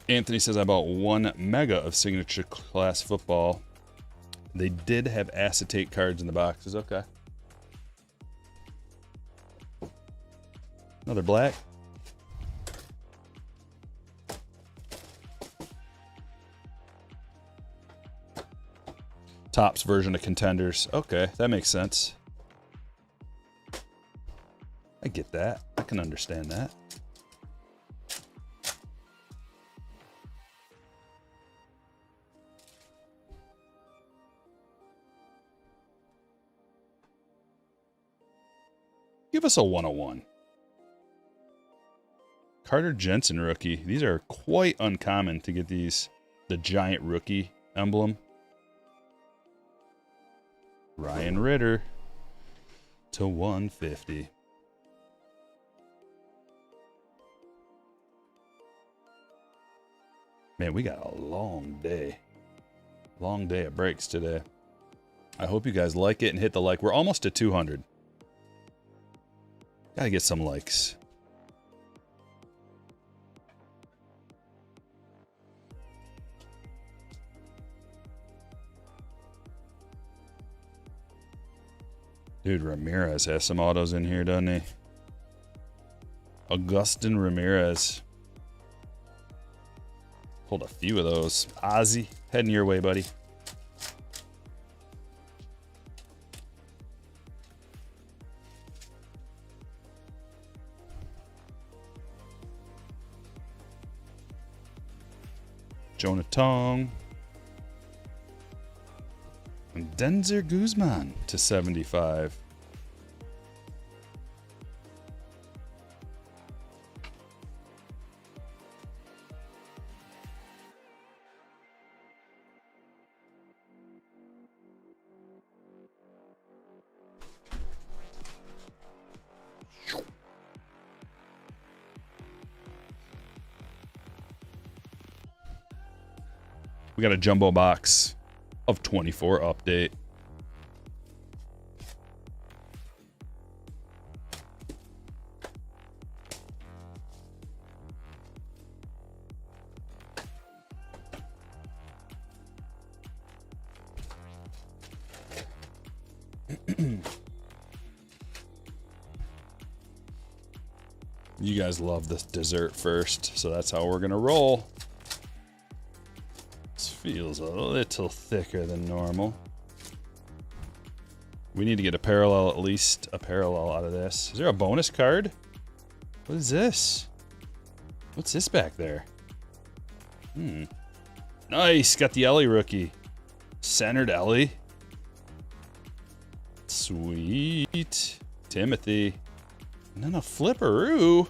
Anthony says I bought 1 mega of Signature Class Football. They did have acetate cards in the boxes. Okay. Another black. Topps version of Contenders. Okay, that makes sense. I get that. I can understand that. Give us a 101. Carter Jensen rookie. These are quite uncommon to get these. The giant rookie emblem. Ryan Ritter to 150. Man, we got a long day. Long day of breaks today. I hope you guys like it and hit the like. We're almost at 200. Gotta get some likes. Dude, Ramirez has some autos in here, doesn't he? Augustin Ramirez. Pulled a few of those. Ozzy, heading your way, buddy. Jonah Tong. And Denzer Guzman to 75. We got a jumbo box of 24 update. You guys love the dessert first, so that's how we're gonna roll. This feels a little thicker than normal. We need to get a parallel, at least a parallel out of this. Is there a bonus card? What is this? What's this back there? Nice, got the Ellie rookie. Centered Ellie. Sweet. Timothy. And then a flipperoo.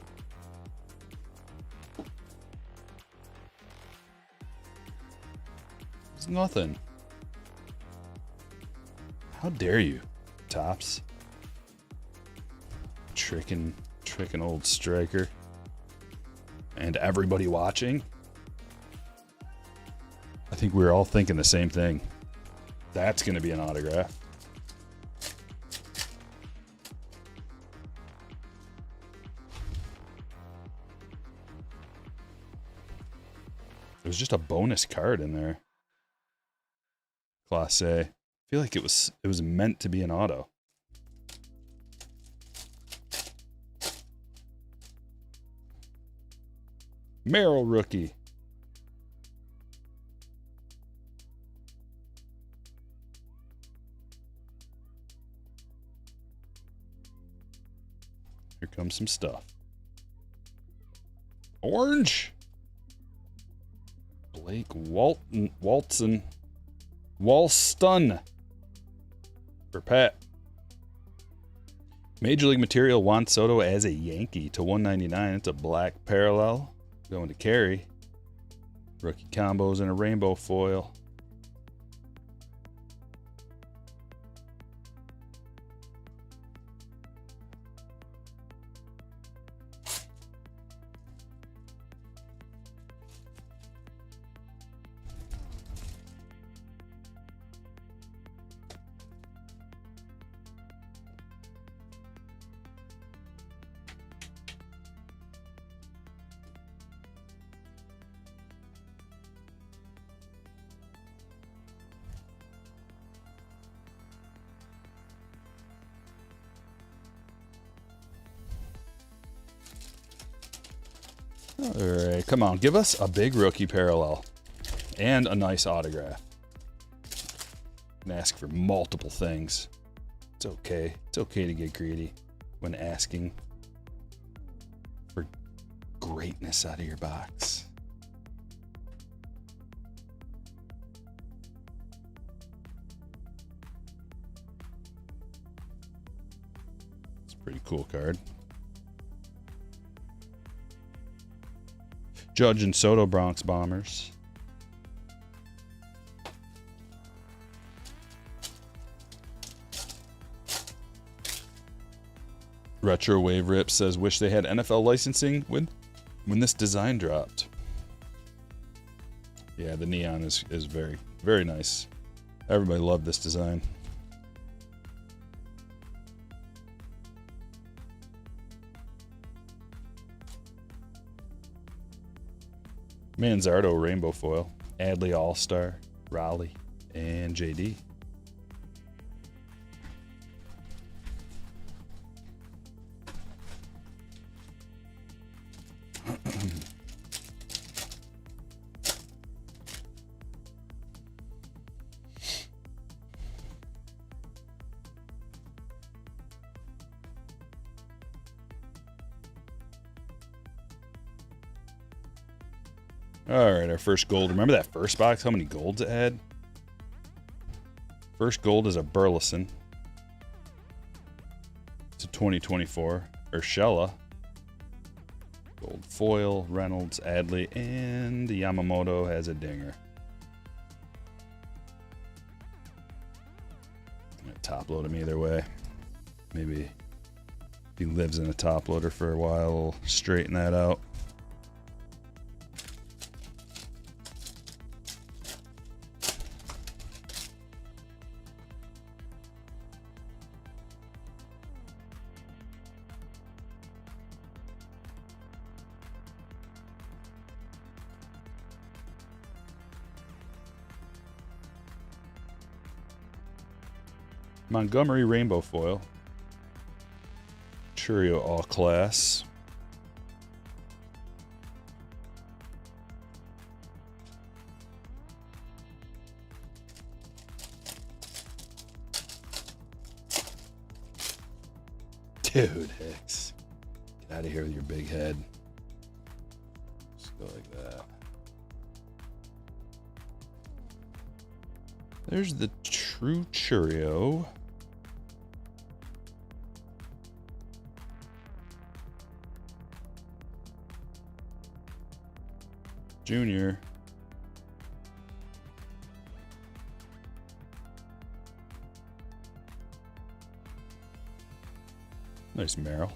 It's nothing. How dare you, Tops? Tricking old Stryker. And everybody watching. I think we're all thinking the same thing. That's going to be an autograph. It was just a bonus card in there. Class A. I feel like it was meant to be an auto. Merrill rookie. Here comes some stuff. Orange. Blake Walton. Walston. For Pat. Major League Material Juan Soto as a Yankee to 199. It's a black parallel. Going to carry. Rookie combos and a rainbow foil. All right, come on, give us a big rookie parallel and a nice autograph. And ask for multiple things. It's okay. It's okay to get greedy when asking for greatness out of your box. Let's Pretty cool card. Judge and Soto Bronx Bombers. Retro Wave Rip says, wish they had NFL licensing when this design dropped. Yeah, the neon is very, very nice. Everybody loved this design. Manzardo Rainbow Foil. Adley All-Star. Raleigh. And JD. All right, our first gold. Remember that first box? How many golds it had? First gold is a Burleson. It's a 2024. Urshela. Gold foil, Reynolds, Adley, and the Yamamoto has a dinger. I'm gonna top load him either way. Maybe if he lives in a top loader for a while, we'll straighten that out. Montgomery Rainbow Foil. Churio All Class. Dude, Hicks. Get out of here with your big head. Just go like that. There's the True Churio. Junior. Nice Merrill.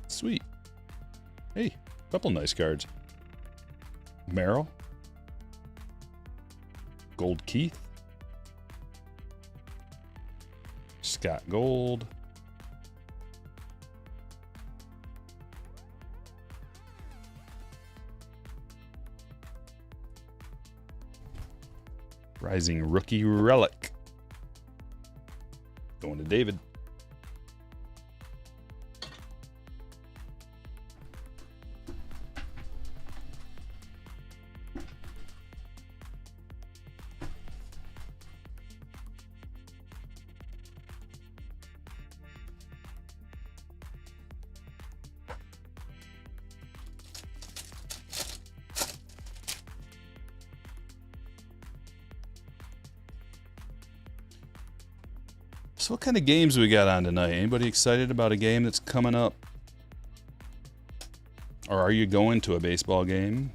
Sweet. Hey, a couple nice cards. Merrill. Gold Keith. Scott Gold. Rising Rookie Relic. Going to David. So what kind of games we got on tonight? Anybody excited about a game that's coming up? Or are you going to a baseball game?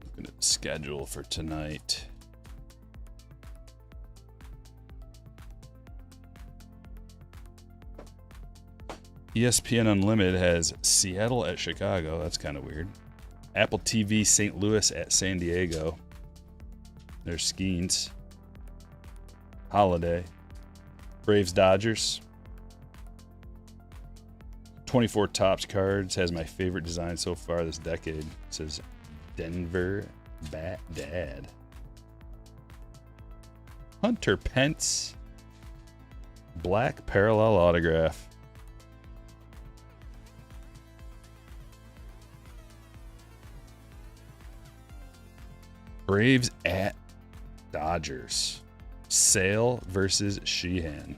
Looking at the schedule for tonight. ESPN Unlimited has Seattle at Chicago. That's kind of weird. Apple TV St. Louis at San Diego. There's Skeens. Holiday. Braves Dodgers. 24 Topps cards has my favorite design so far this decade. It says Denver Bat Dad. Hunter Pence. Black parallel autograph. Braves at Dodgers. Sale versus Sheehan.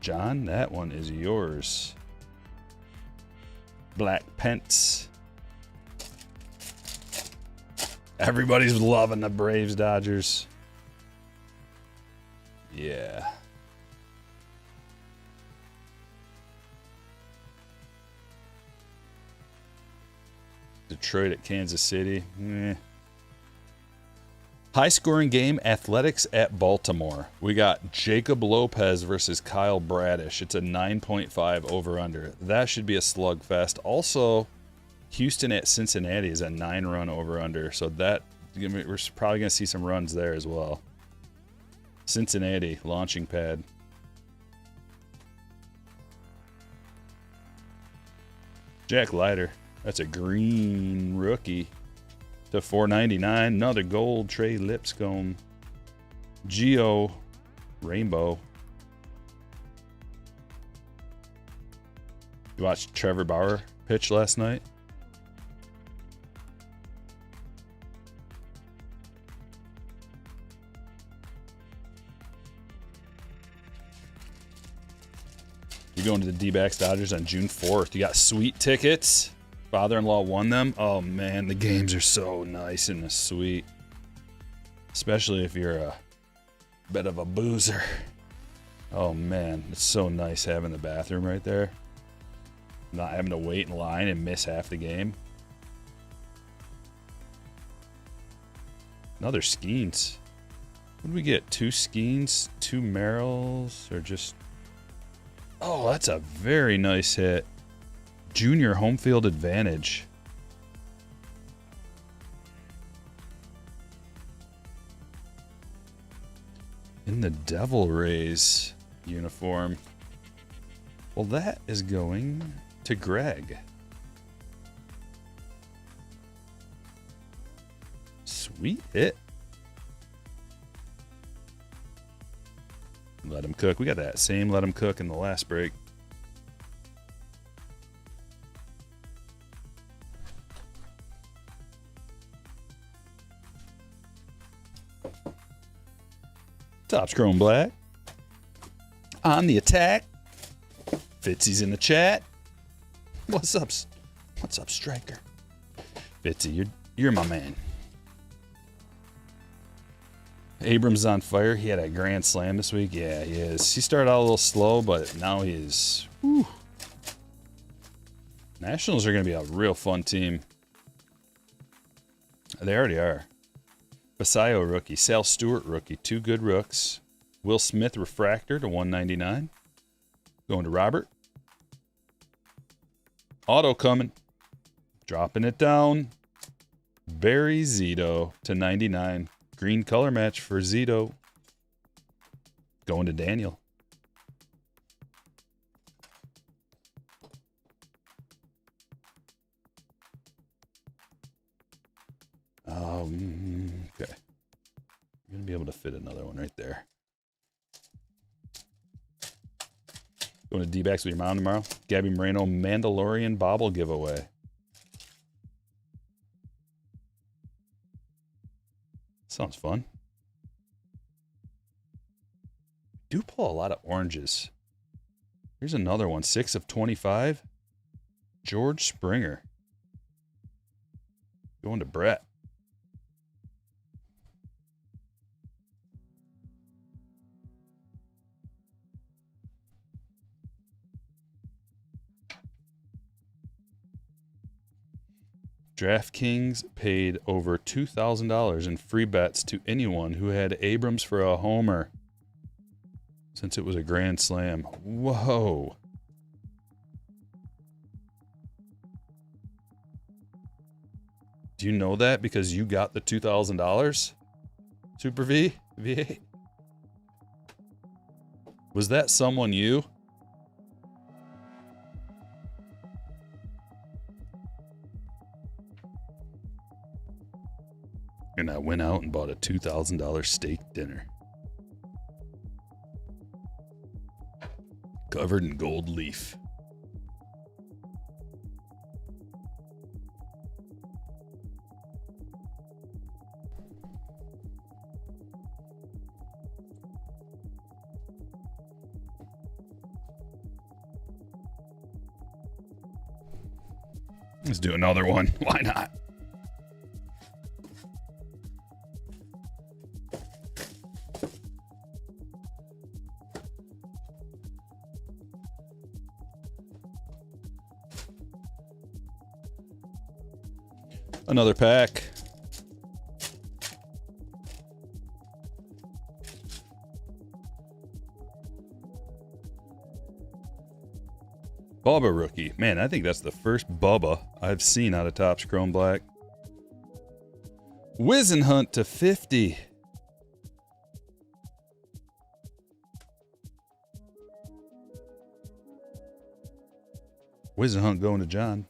John, that one is yours. Black Pence. Everybody's loving the Braves Dodgers. Yeah. Detroit at Kansas City. High scoring game, Athletics at Baltimore. We got Jacob Lopez versus Kyle Bradish. It's a 9.5 over-under. That should be a slugfest. Also, Houston at Cincinnati is a 9-run over-under. So that we're probably going to see some runs there as well. Cincinnati, launching pad. Jack Leiter. That's a green rookie. To $4.99. Another gold, Trey Lipscomb. Geo Rainbow. You watched Trevor Bauer pitch last night? You're going to the D-backs Dodgers on June 4th. You got sweet tickets. Father-in-law won them. Oh man, the games are so nice in the suite. Especially if you're a bit of a boozer. Oh man, it's so nice having the bathroom right there. Not having to wait in line and miss half the game. Another Skeens. What did we get? 2 Skeens, 2 Merrills, or just... Oh, that's a very nice hit. Junior home field advantage. In the Devil Rays uniform. Well, that is going to Greg. Sweet hit. Let him cook. We got that same let him cook in the last break. Topps Chrome Black. On the attack. Fitzy's in the chat. What's up? What's up, Stryker? Fitzy, you're my man. Abrams on fire. He had a grand slam this week. Yeah, he is. He started out a little slow, but now he is. Whew. Nationals are going to be a real fun team. They already are. Basayo rookie. Sal Stewart rookie. 2 good rooks. Will Smith refractor to $199. Going to Robert. Auto coming. Dropping it down. Barry Zito to $99. Green color match for Zito. Going to Daniel. Okay. I'm going to be able to fit another one right there. Going to D-backs with your mom tomorrow? Gabby Moreno Mandalorian bobble giveaway. Sounds fun. Do pull a lot of oranges. Here's another one. 6 of 25. George Springer. Going to Brett. DraftKings paid over $2,000 in free bets to anyone who had Abrams for a homer since it was a grand slam. Whoa. Do you know that because you got the $2,000? Super V? V8? Was that someone you? And I went out and bought a $2,000 steak dinner. Covered in gold leaf. Let's do another one. Why not? Another pack. Bubba rookie. Man, I think that's the first Bubba I've seen out of Topps Chrome Black. Wizenhunt to 50. Wizenhunt going to John.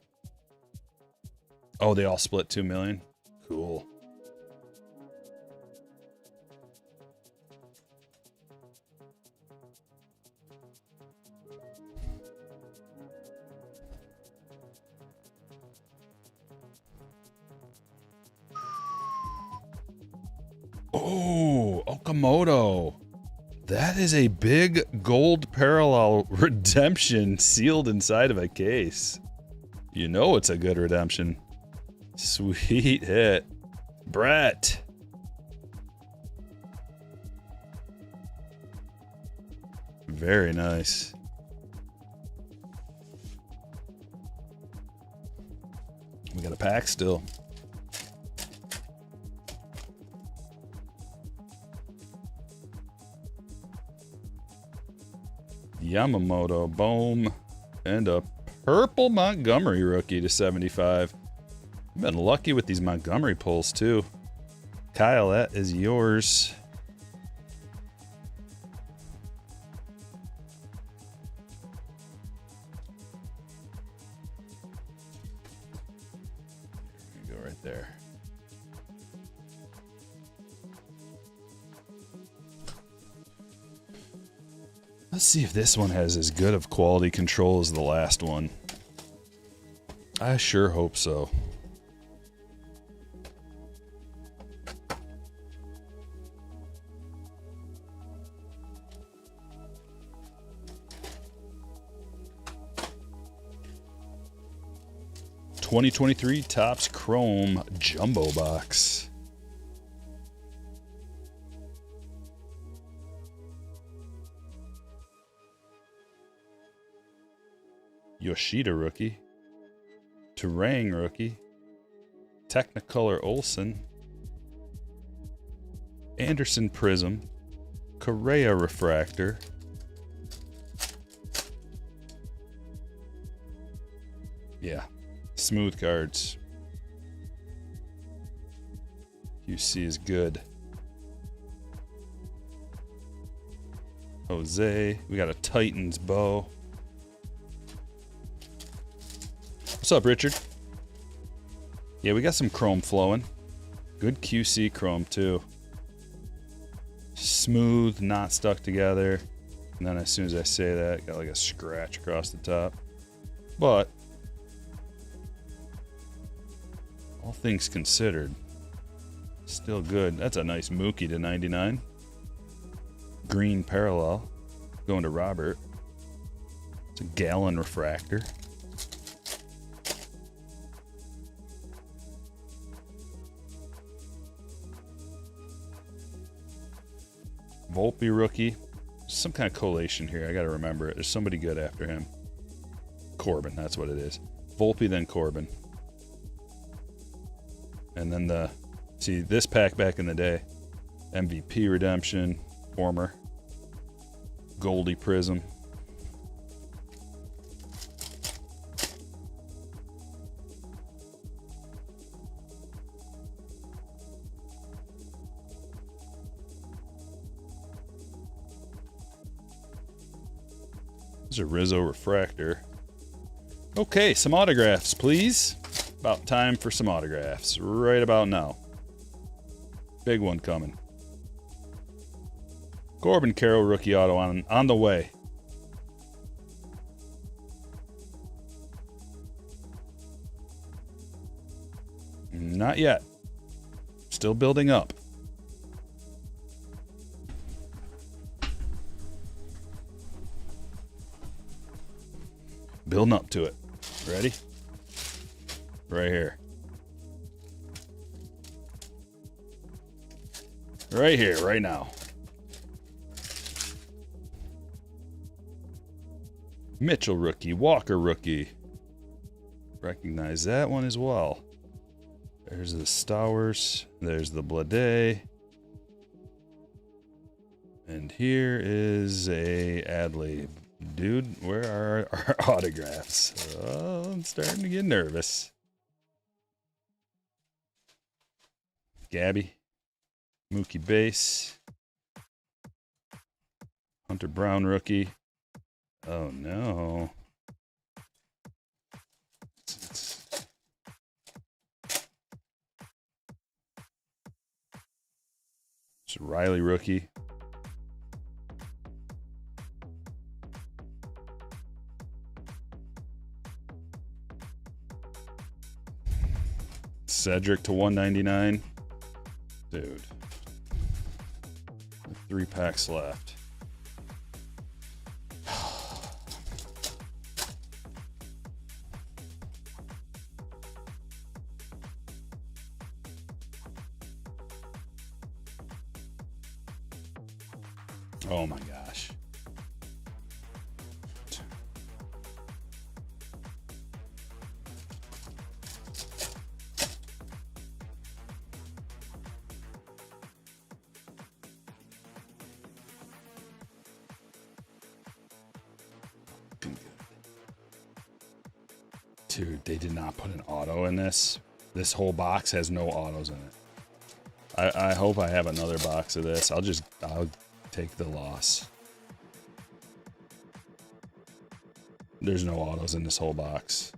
Oh, they all split 2 million. Cool. Oh, Okamoto. That is a big gold parallel redemption sealed inside of a case. You know it's a good redemption. Sweet hit. Brett. Very nice. We got a pack still. Yamamoto, boom, and a purple Montgomery rookie to 75. I've been lucky with these Montgomery pulls too. Kyle, that is yours. Go right there. Let's see if this one has as good of quality control as the last one. I sure hope so. '23 Topps Chrome Jumbo Box. Yoshida rookie, Terang rookie, Technicolor Olsen, Anderson Prism, Correa refractor, yeah, smooth cards. QC is good. Jose, we got a Titans bow. What's up, Richard? Yeah, we got some chrome flowing. Good QC chrome, too. Smooth, not stuck together. And then as soon as I say that, got like a scratch across the top. But, all things considered, still good. That's a nice Mookie to 99. Green parallel. Going to Robert. It's a Gallon refractor. Volpe rookie. Some kind of collation here. I got to remember it. There's somebody good after him. Corbin, that's what it is. Volpe, then Corbin. And then see, this pack back in the day. MVP redemption. Former. Goldie Prism. There's a Rizzo refractor. Okay, some autographs, please. About time for some autographs. Right about now. Big one coming. Corbin Carroll rookie auto on the way. Not yet. Still building up. Building up to it. Ready? Right here. Right here, right now. Mitchell rookie, Walker rookie. Recognize that one as well. There's the Stowers. There's the Blade. And here is a Adley. Dude, where are our autographs? Oh, I'm starting to get nervous. Gabby. Mookie Base. Hunter Brown rookie. Oh no. It's a Riley rookie. Cedric to 199. Dude. 3 packs left. Oh my gosh. Dude, they did not put an auto in this. This whole box has no autos in it. I hope I have another box of this. I'll take the loss. There's no autos in this whole box.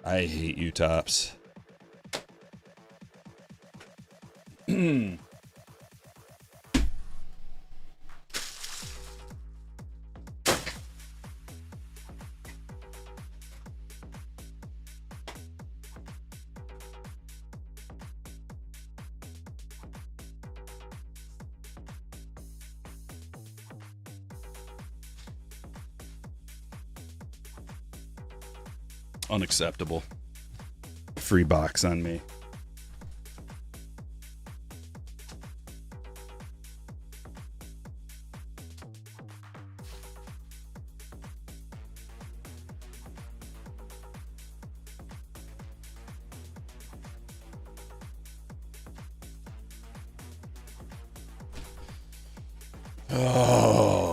I hate you, Topps. Unacceptable. Free box on me. Oh.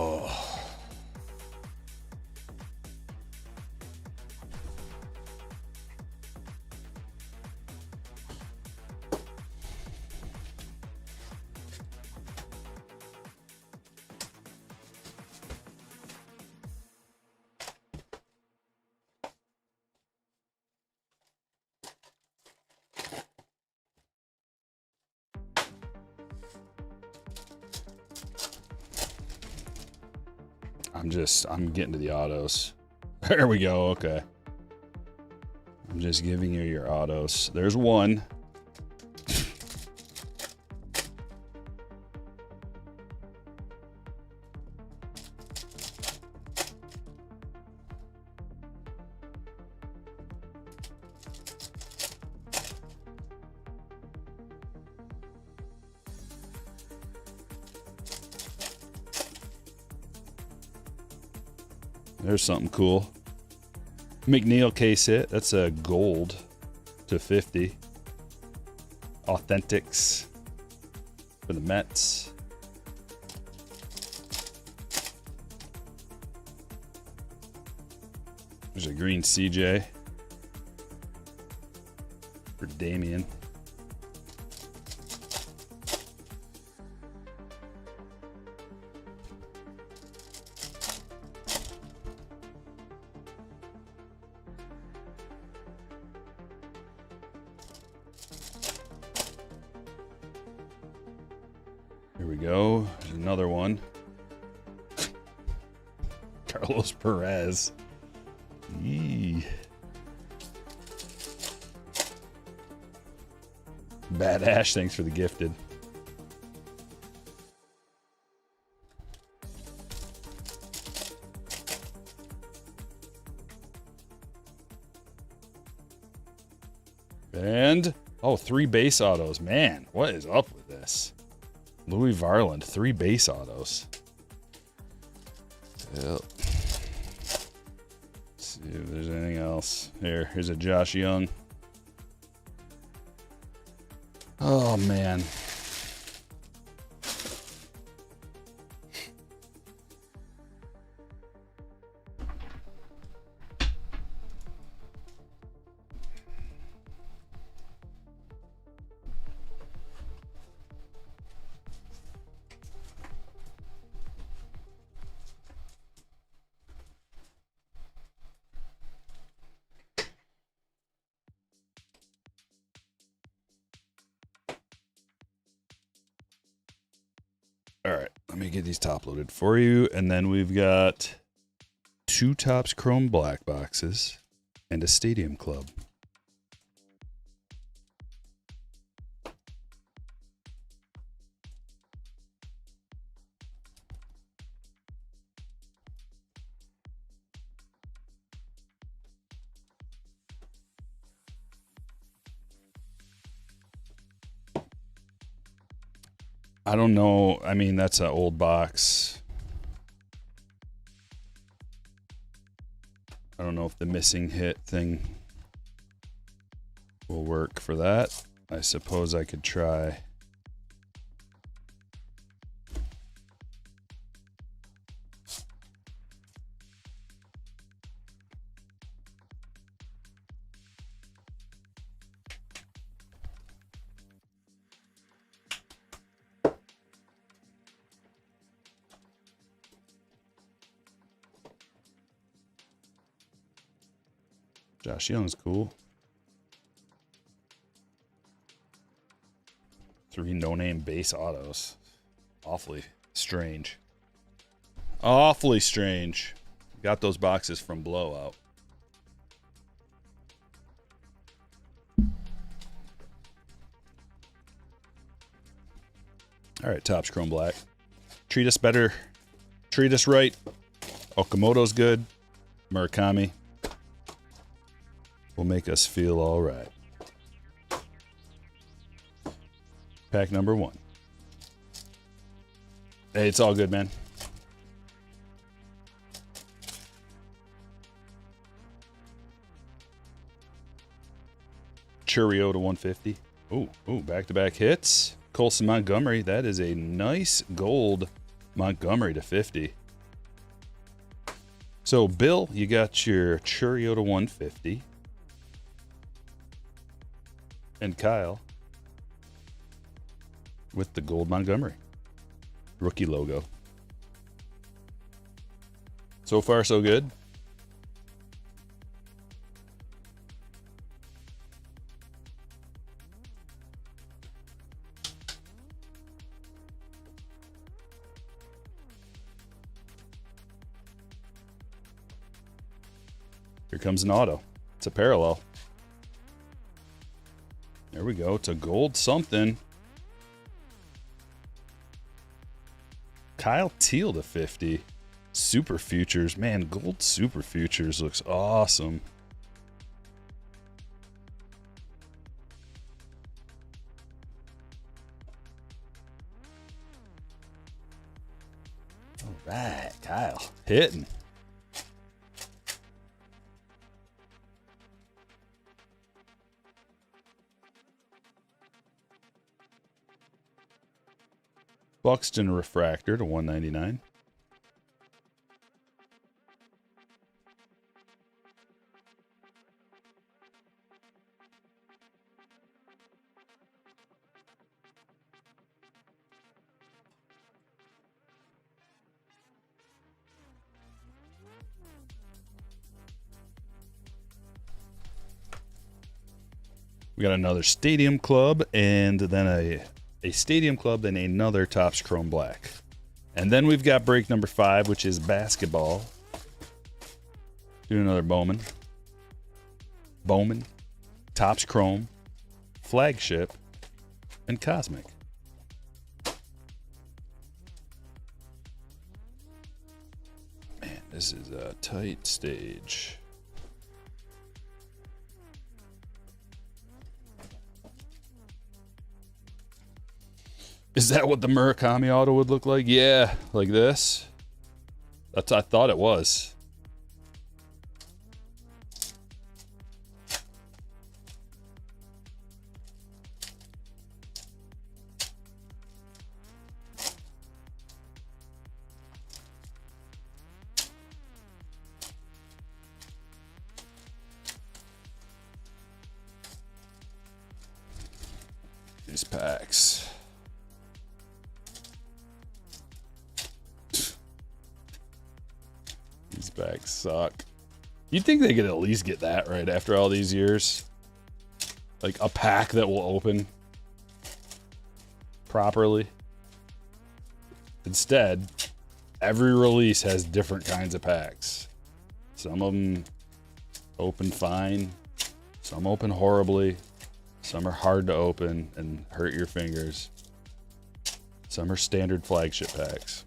I'm getting to the autos. There we go. Okay. I'm just giving you your autos. There's one. There's something cool. McNeil case hit. That's a gold to 50. Authentics for the Mets. There's a green CJ for Damien. Here we go. There's another one. Carlos Perez. Yee. Bad Ash, thanks for the gifted. And, oh, 3 base autos. Man, what is up with this? Louis Varland, 3 base autos. Yep. Let's see if there's anything else. Here's a Josh Young. Oh, man. All right, let me get these top loaded for you. And then we've got 2 Topps Chrome Black boxes and a Stadium Club. I don't know. I mean, that's an old box. I don't know if the missing hit thing will work for that. I suppose I could try. Josh Young's cool. 3 no-name base autos. Awfully strange. Awfully strange. Got those boxes from Blowout. All right, Topps Chrome Black. Treat us better. Treat us right. Okamoto's good. Murakami will make us feel all right. Pack number 1. Hey, it's all good, man. Churio to 150. Ooh, back-to-back hits. Colson Montgomery. That is a nice gold Montgomery to 50. So, Bill, you got your Churio to 150. And Kyle with the gold Montgomery. Rookie logo. So far, so good. Here comes an auto. It's a parallel. There we go. It's a gold something. Kyle Teal to 50. Super Futures. Man, gold Super Futures looks awesome. All right, Kyle. Hitting. Buxton Refractor to 199. We got another Stadium Club and then a Stadium Club and another Topps Chrome Black. And then we've got break number 5, which is basketball. Do another Bowman. Bowman, Topps Chrome, Flagship, and Cosmic. Man, this is a tight stage. Is that what the Murakami auto would look like? Yeah, like this. That's I thought it was. These packs. These packs suck. You'd think they could at least get that right after all these years. Like a pack that will open properly. Instead, every release has different kinds of packs. Some of them open fine. Some open horribly. Some are hard to open and hurt your fingers. Some are standard flagship packs.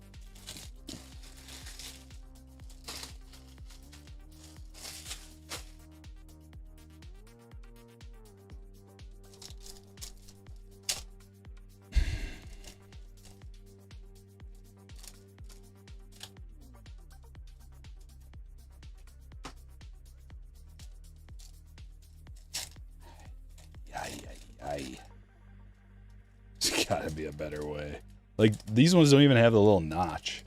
There's gotta be a better way. Like, these ones don't even have the little notch.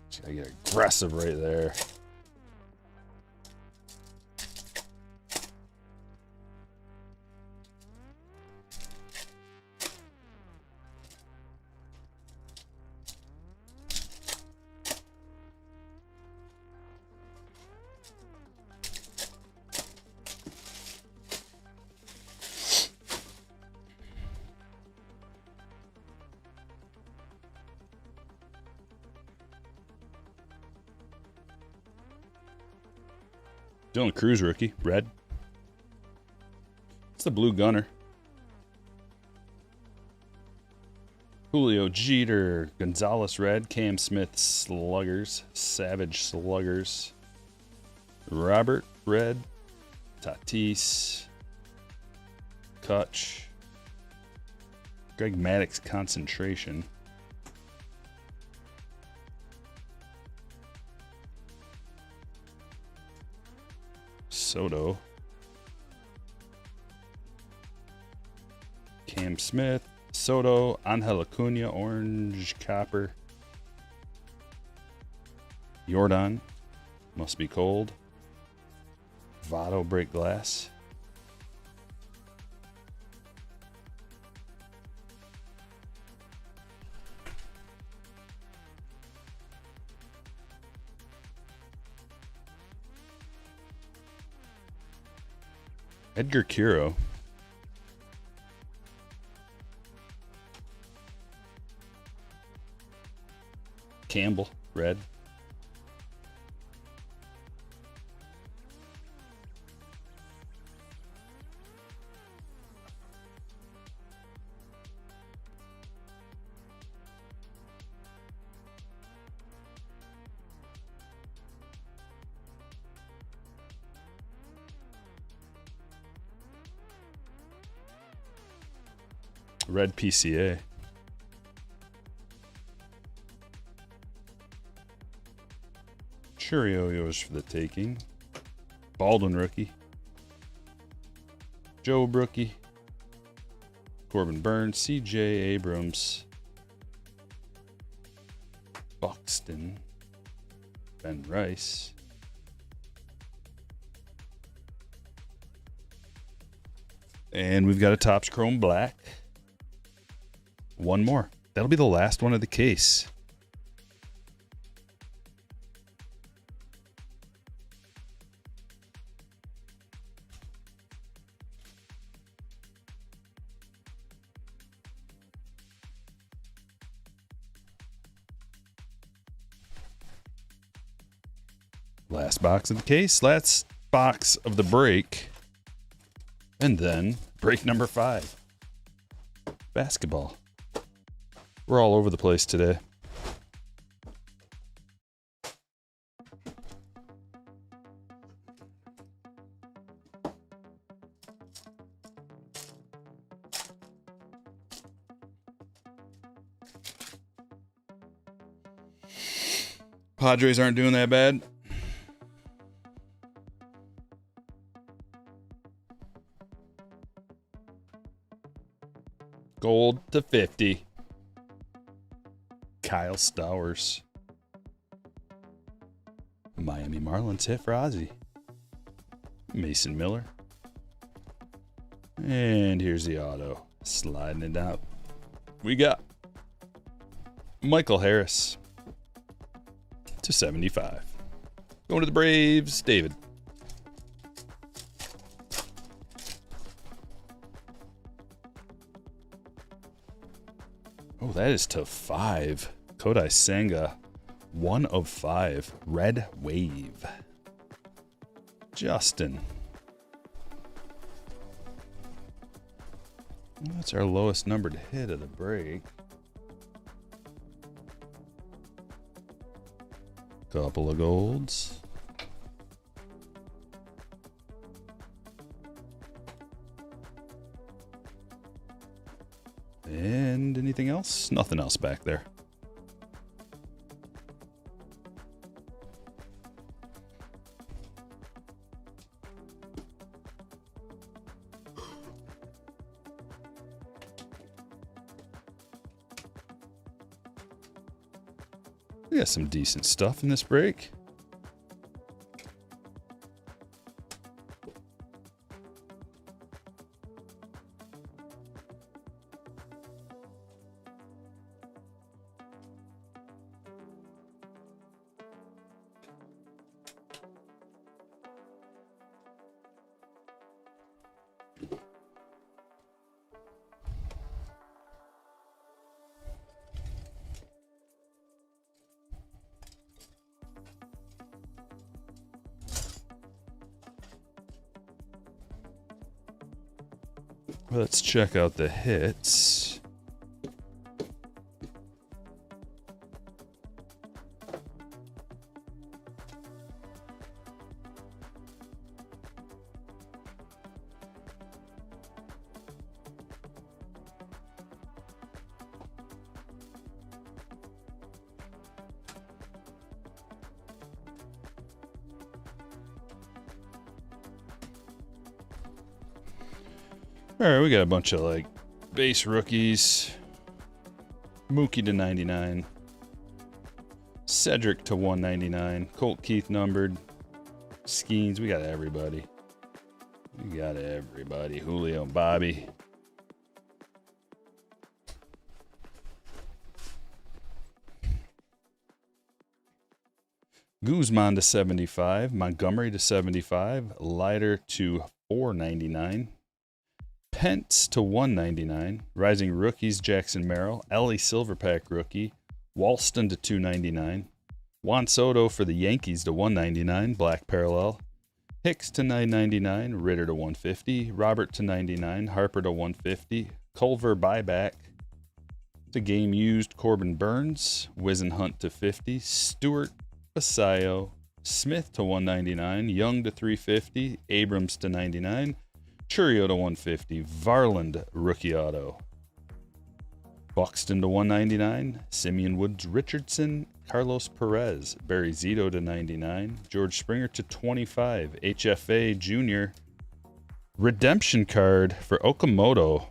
Just gotta get aggressive right there. Dylan Cruz rookie, red. It's the blue gunner. Julio Jeter, Gonzalez red, Cam Smith sluggers, Savage sluggers, Robert red, Tatis, Kutch, Greg Maddux concentration. Soto, Cam Smith, Soto, Angel Acuna, orange copper, Jordan, must be cold, Votto break glass, Edgar Curo, Campbell, red, red PCA. Churio's for the taking. Baldwin rookie. Joe rookie. Corbin Burns, CJ Abrams. Buxton. Ben Rice. And we've got a Topps Chrome Black. One more. That'll be the last one of the case. Last box of the case, last box of the break, and then break number 5. Basketball. We're all over the place today. Padres aren't doing that bad. Gold to 50. Kyle Stowers. Miami Marlins hit for Ozzie. Mason Miller. And here's the auto. Sliding it out. We got Michael Harris to 75. Going to the Braves, David. Oh, that is to 5. Kodai Senga, 1 of 5. Red Wave. Justin. That's our lowest numbered hit of the break. Couple of golds. And anything else? Nothing else back there. We got some decent stuff in this break. Let's check out the hits. All right, we got a bunch of like base rookies. Mookie to 99. Cedric to 199. Colt Keith numbered. Skeens, we got everybody. We got everybody. Julio and Bobby. Guzman to 75. Montgomery to 75. Leiter to 499. Pence to 199. Rising rookies, Jackson Merrill. Ellie Silverpack rookie. Walston to 299. Juan Soto for the Yankees to 199. Black parallel. Hicks to 999. Ritter to 150. Robert to 99. Harper to 150. Culver buyback. To game used, Corbin Burns. Wisenhunt to 50. Stewart, Basayo. Smith to 199. Young to 350. Abrams to 99. Churio to 150. Varland rookie auto. Buxton to 199. Simeon Woods Richardson. Carlos Perez. Barry Zito to 99. George Springer to 25. HFA Jr. Redemption card for Okamoto.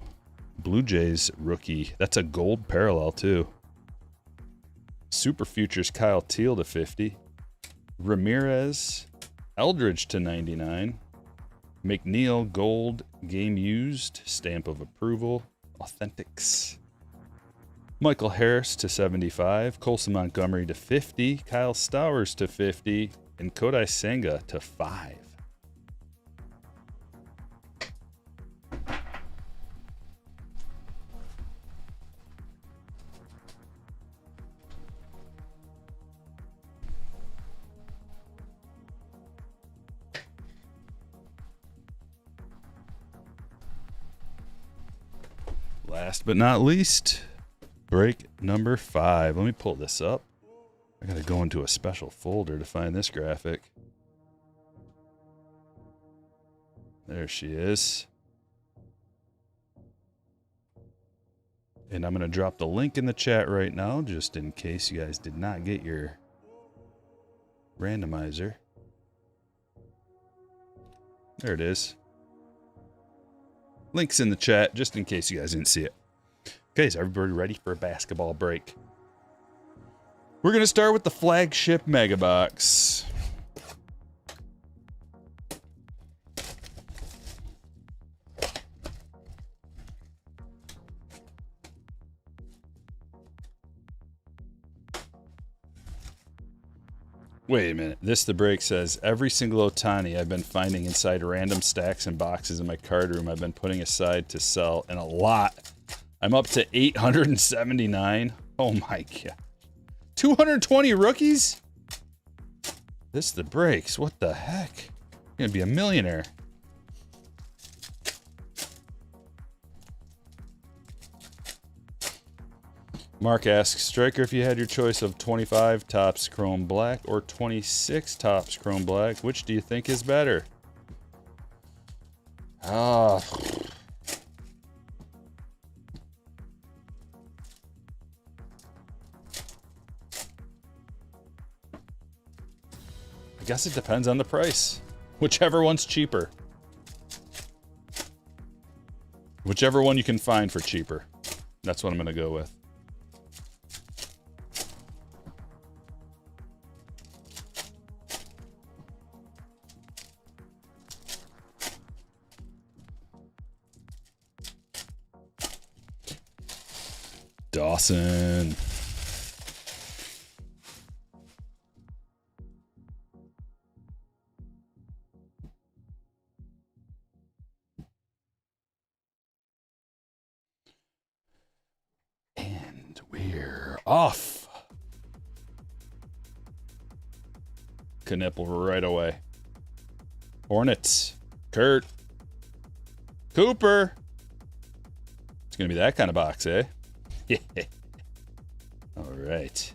Blue Jays rookie. That's a gold parallel too. Super Futures Kyle Teal to 50. Ramirez. Eldridge to 99. McNeil gold game used. Stamp of approval. Authentics. Michael Harris to 75. Colson Montgomery to 50. Kyle Stowers to 50. And Kodai Senga to 5. Last but not least, break number 5. Let me pull this up. I gotta go into a special folder to find this graphic. There she is. And I'm going to drop the link in the chat right now, just in case you guys did not get your randomizer. There it is. Link's in the chat, just in case you guys didn't see it. Okay, is everybody ready for a basketball break? We're going to start with the flagship Mega Box. Wait a minute. The break says, every single Otani I've been finding inside random stacks and boxes in my card room I've been putting aside to sell, and a lot. I'm up to 879. Oh my god. 220 rookies? The breaks. What the heck? You're gonna be a millionaire. Mark asks, Stryker, if you had your choice of 25 Topps Chrome Black or 26 Topps Chrome Black, which do you think is better? I guess it depends on the price. Whichever one's cheaper. Whichever one you can find for cheaper. That's what I'm going to go with. Dawson. And we're off. Knipple right away. Hornets. Kurt. Cooper. It's going to be that kind of box, eh? Yeah. All right.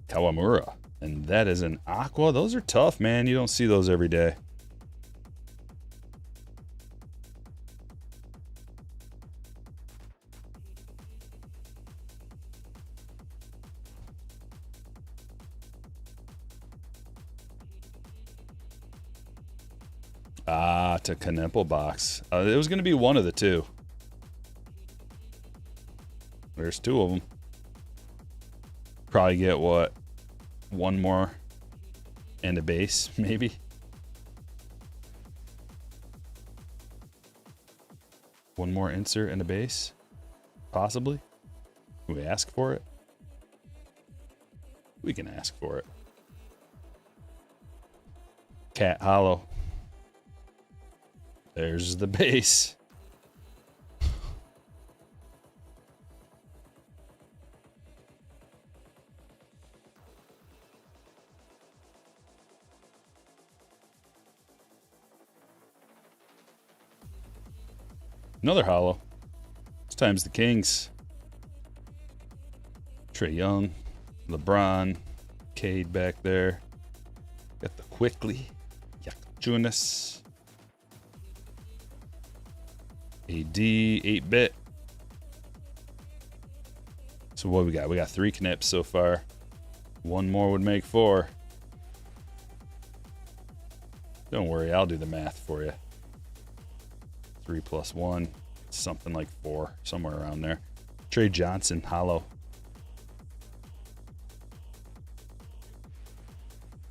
Kawamura. And that is an aqua. Those are tough, man. You don't see those every day. To Knipple box. It was going to be one of the two. There's two of them. Probably get what? One more and a base, maybe? One more insert and a base? Possibly? Can we ask for it? We can ask for it. Cat Hollow. There's the base. Another hollow. This time's the Kings. Trae Young, LeBron, Cade back there. Got the Quickly, Yakuchunas, AD, 8-bit. So what we got? We got 3 Knips so far. One more would make 4. Don't worry, I'll do the math for you. 3 plus 1, something like 4, somewhere around there. Trey Johnson, hollow.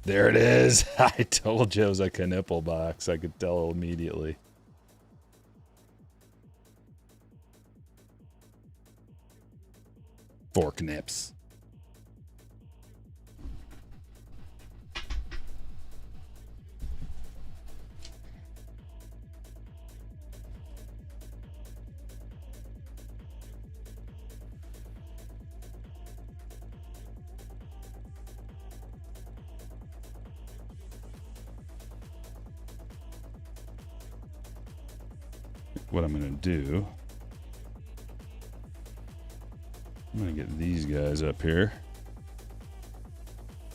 There it is. I told you it was a Knipple box. I could tell immediately. Four Knips. What I'm going to do, I'm going to get these guys up here.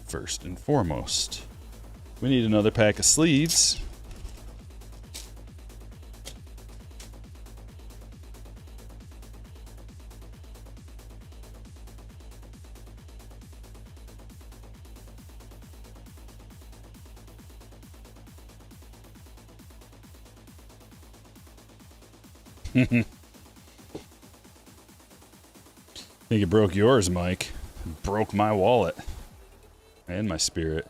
First and foremost, we need another pack of sleeves. Think it broke yours, Mike. It broke my wallet. And my spirit.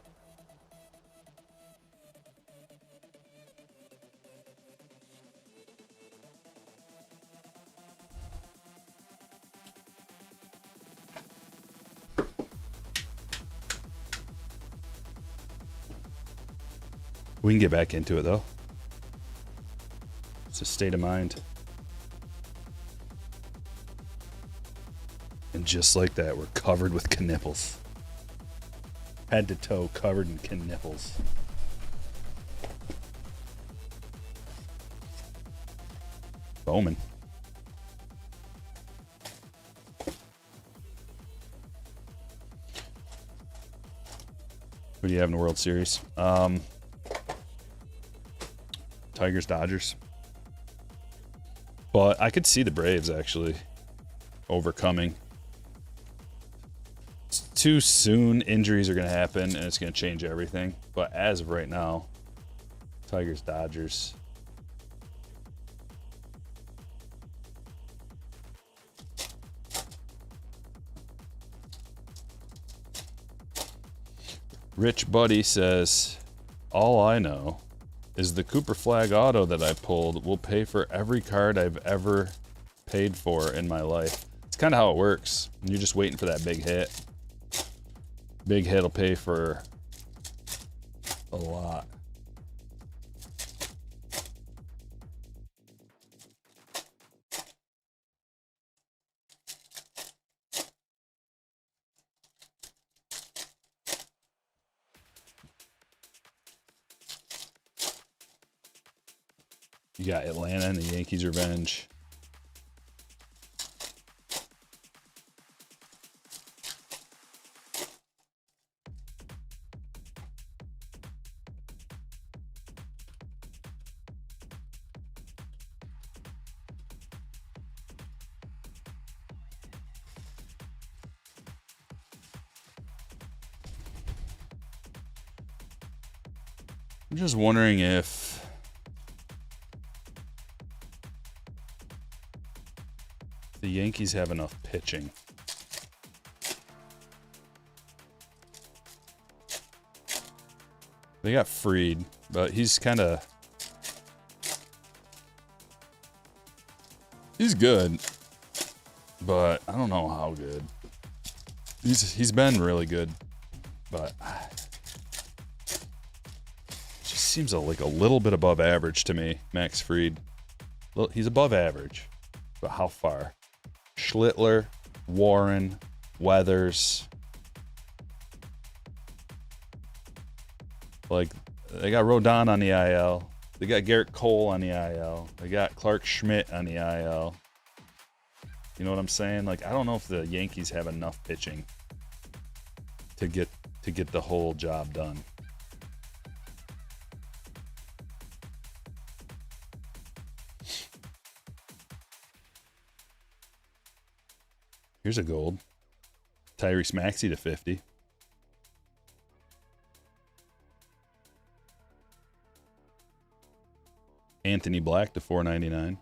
We can get back into it, though. It's a state of mind. And just like that, we're covered with knipples. Head to toe covered in knipples. Bowman. Who do you have in the World Series? Tigers, Dodgers. But I could see the Braves actually overcoming. It's too soon. Injuries are going to happen, and it's going to change everything. But as of right now, Tigers, Dodgers. Rich Buddy says, all I know is the Cooper Flag auto that I pulled will pay for every card I've ever paid for in my life. It's kind of how it works. You're just waiting for that big hit. Big hit will pay for a lot. You got Atlanta and the Yankees revenge. I'm just wondering if the Yankees have enough pitching. They got Fried, but he's kind of... He's good, but I don't know how good. He's been really good, but just seems like a little bit above average to me, Max Fried. He's above average, but how far? Schlittler, Warren, Weathers. Like, they got Rodon on the IL. They got Garrett Cole on the IL. They got Clark Schmidt on the IL. You know what I'm saying? Like, I don't know if the Yankees have enough pitching to get the whole job done. Here's a gold. Tyrese Maxey to 50. Anthony Black to 499.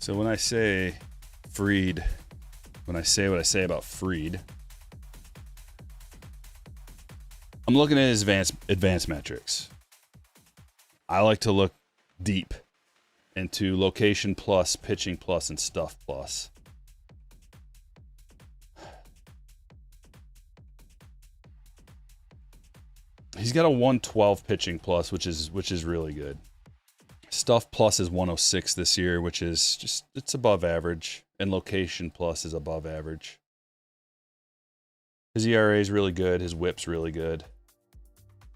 So when I say Fried, when I say what I say about Fried, I'm looking at his advanced metrics. I like to look deep into location plus, pitching plus, and stuff plus. He's got a 112 pitching plus, which is really good. Stuff plus is 106 this year, which is just, it's above average. And location plus is above average. His ERA is really good. His whip's really good.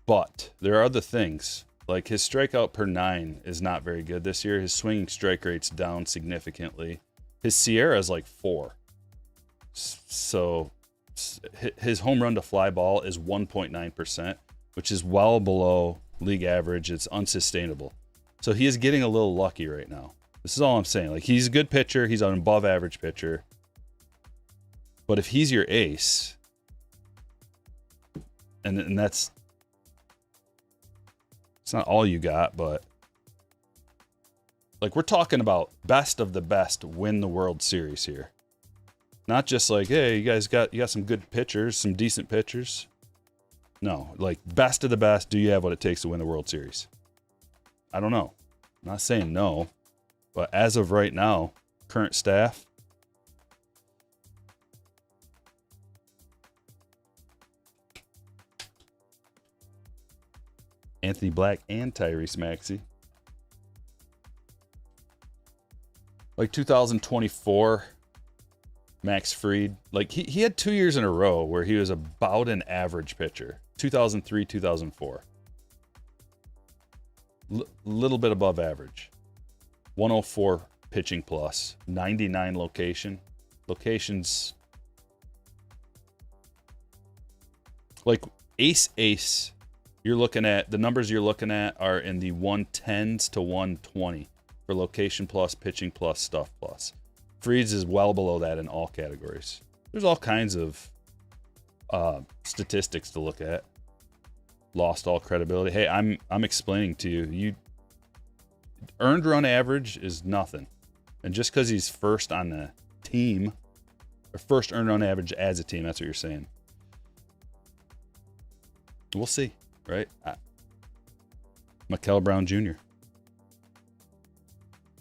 But there are other things. Like his strikeout per 9 is not very good this year. His swinging strike rate's down significantly. His Sierra is like 4. So his home run to fly ball is 1.9%, which is well below league average. It's unsustainable. So he is getting a little lucky right now. This is all I'm saying. Like, he's a good pitcher. He's an above average pitcher. But if he's your ace, and that's, it's not all you got, but like, we're talking about best of the best win the World Series here. Not just like, hey, you got some good pitchers, some decent pitchers. No, like, best of the best. Do you have what it takes to win the World Series? I don't know. I'm not saying no, but as of right now, current staff, Anthony Black and Tyrese Maxey. Like 2024, Max Fried. Like he had 2 years in a row where he was about an average pitcher. 2003, 2004. Little bit above average. 104 pitching plus. 99 location. Locations. Like ace. You're looking at, the numbers you're looking at are in the 110s to 120 for location plus, pitching plus, stuff plus. Fried's is well below that in all categories. There's all kinds of statistics to look at. Lost all credibility. Hey, I'm explaining to you, earned run average is nothing. And just because he's first on the team, or first earned run average as a team, that's what you're saying. We'll see. Right? Mikael Brown Jr.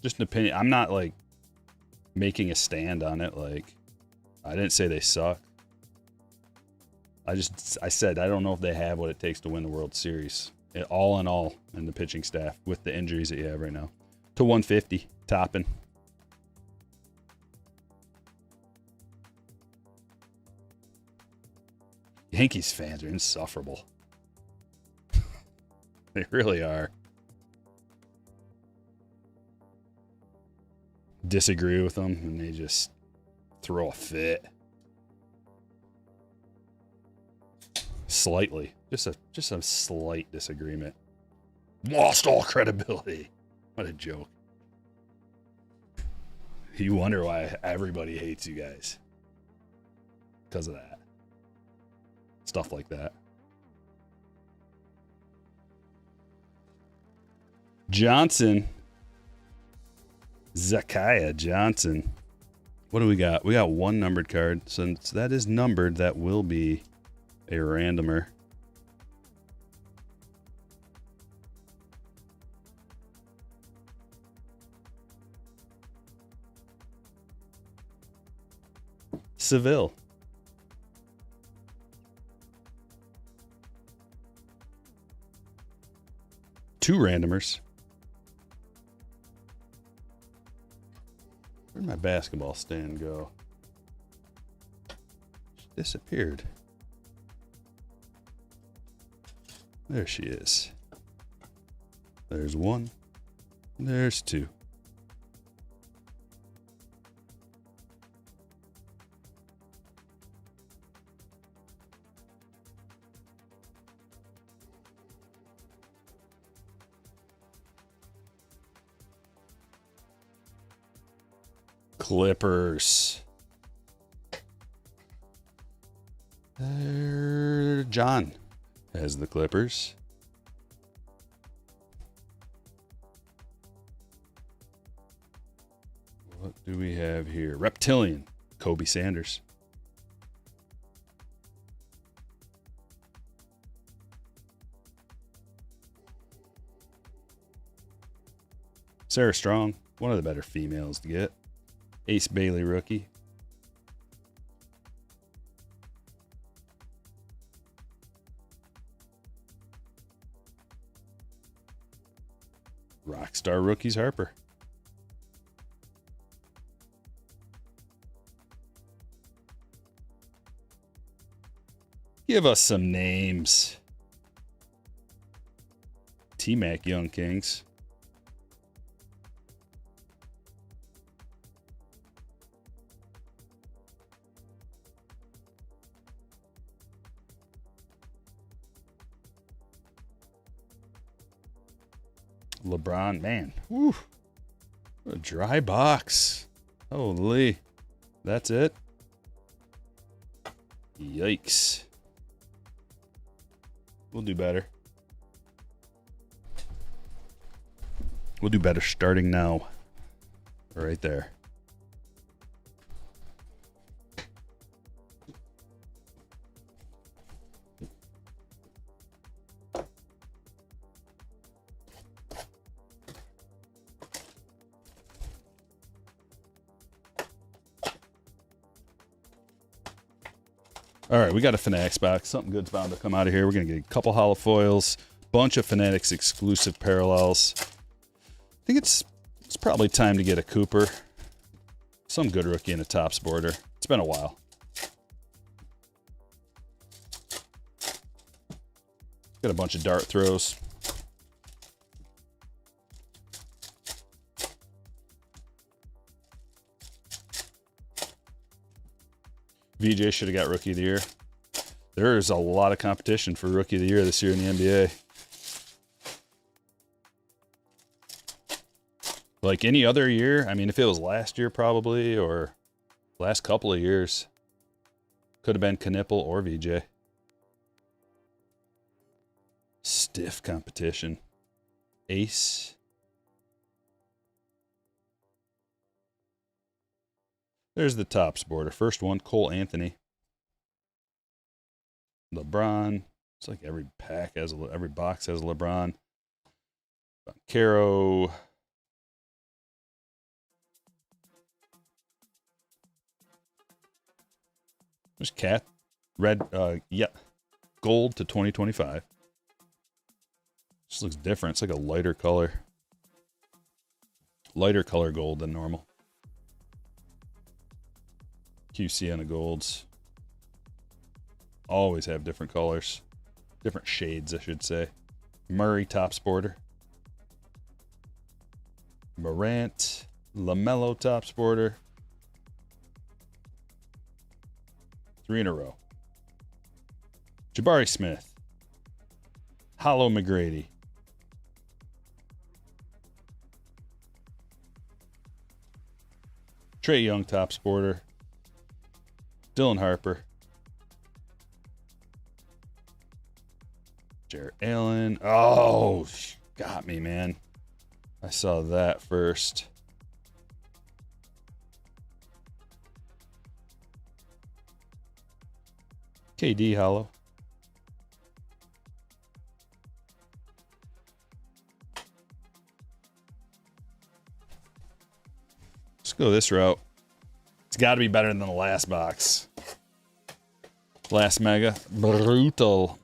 Just an opinion. I'm not like making a stand on it. Like, I didn't say they suck. I said I don't know if they have what it takes to win the World Series. All in all, in the pitching staff with the injuries that you have right now. To 150, topping. Yankees fans are insufferable. They really are. Disagree with them, and they just throw a fit. Slightly. Just a slight disagreement. Lost all credibility. What a joke. You wonder why everybody hates you guys. Because of that. Stuff like that. Johnson. Zakiah Johnson. What do we got? We got one numbered card. Since that is numbered, that will be a randomer. Seville. Two randomers. Where'd my basketball stand go? She disappeared. There she is. There's one. There's two. Clippers. There, John has the Clippers. What do we have here? Reptilian, Kobe Sanders. Sarah Strong, one of the better females to get. Ace Bailey rookie. Rockstar rookies Harper. Give us some names. T-Mac Young Kings. LeBron, man. Woo. What a dry box. Holy. That's it? Yikes. We'll do better. We'll do better starting now. Right there. All right, we got a Fanatics box. Something good's bound to come out of here. We're going to get a couple hollow foils, bunch of Fanatics exclusive parallels. I think it's probably time to get a Cooper. Some good rookie in a Topps border. It's been a while. Got a bunch of dart throws. VJ should have got Rookie of the Year. There's a lot of competition for Rookie of the Year this year in the NBA. Like any other year, I mean, if it was last year probably, or last couple of years, could have been Knipple or VJ. Stiff competition. Ace. There's the Topps border. First one, Cole Anthony. LeBron. It's like every pack has every box has a LeBron. Caro. There's Cat. Red. Yeah. Gold to 2025. Just looks different. It's like a lighter color. Lighter color gold than normal. QC on the golds. Always have different colors. Different shades, I should say. Murray Topps border. Morant. LaMelo Topps border. 3 in a row. Jabari Smith. Hollow McGrady. Trae Young Topps border. Dylan Harper. Jarrett Allen. Oh, got me, man. I saw that first. KD hollow. Let's go this route. It's got to be better than the last box. Last mega. Brutal.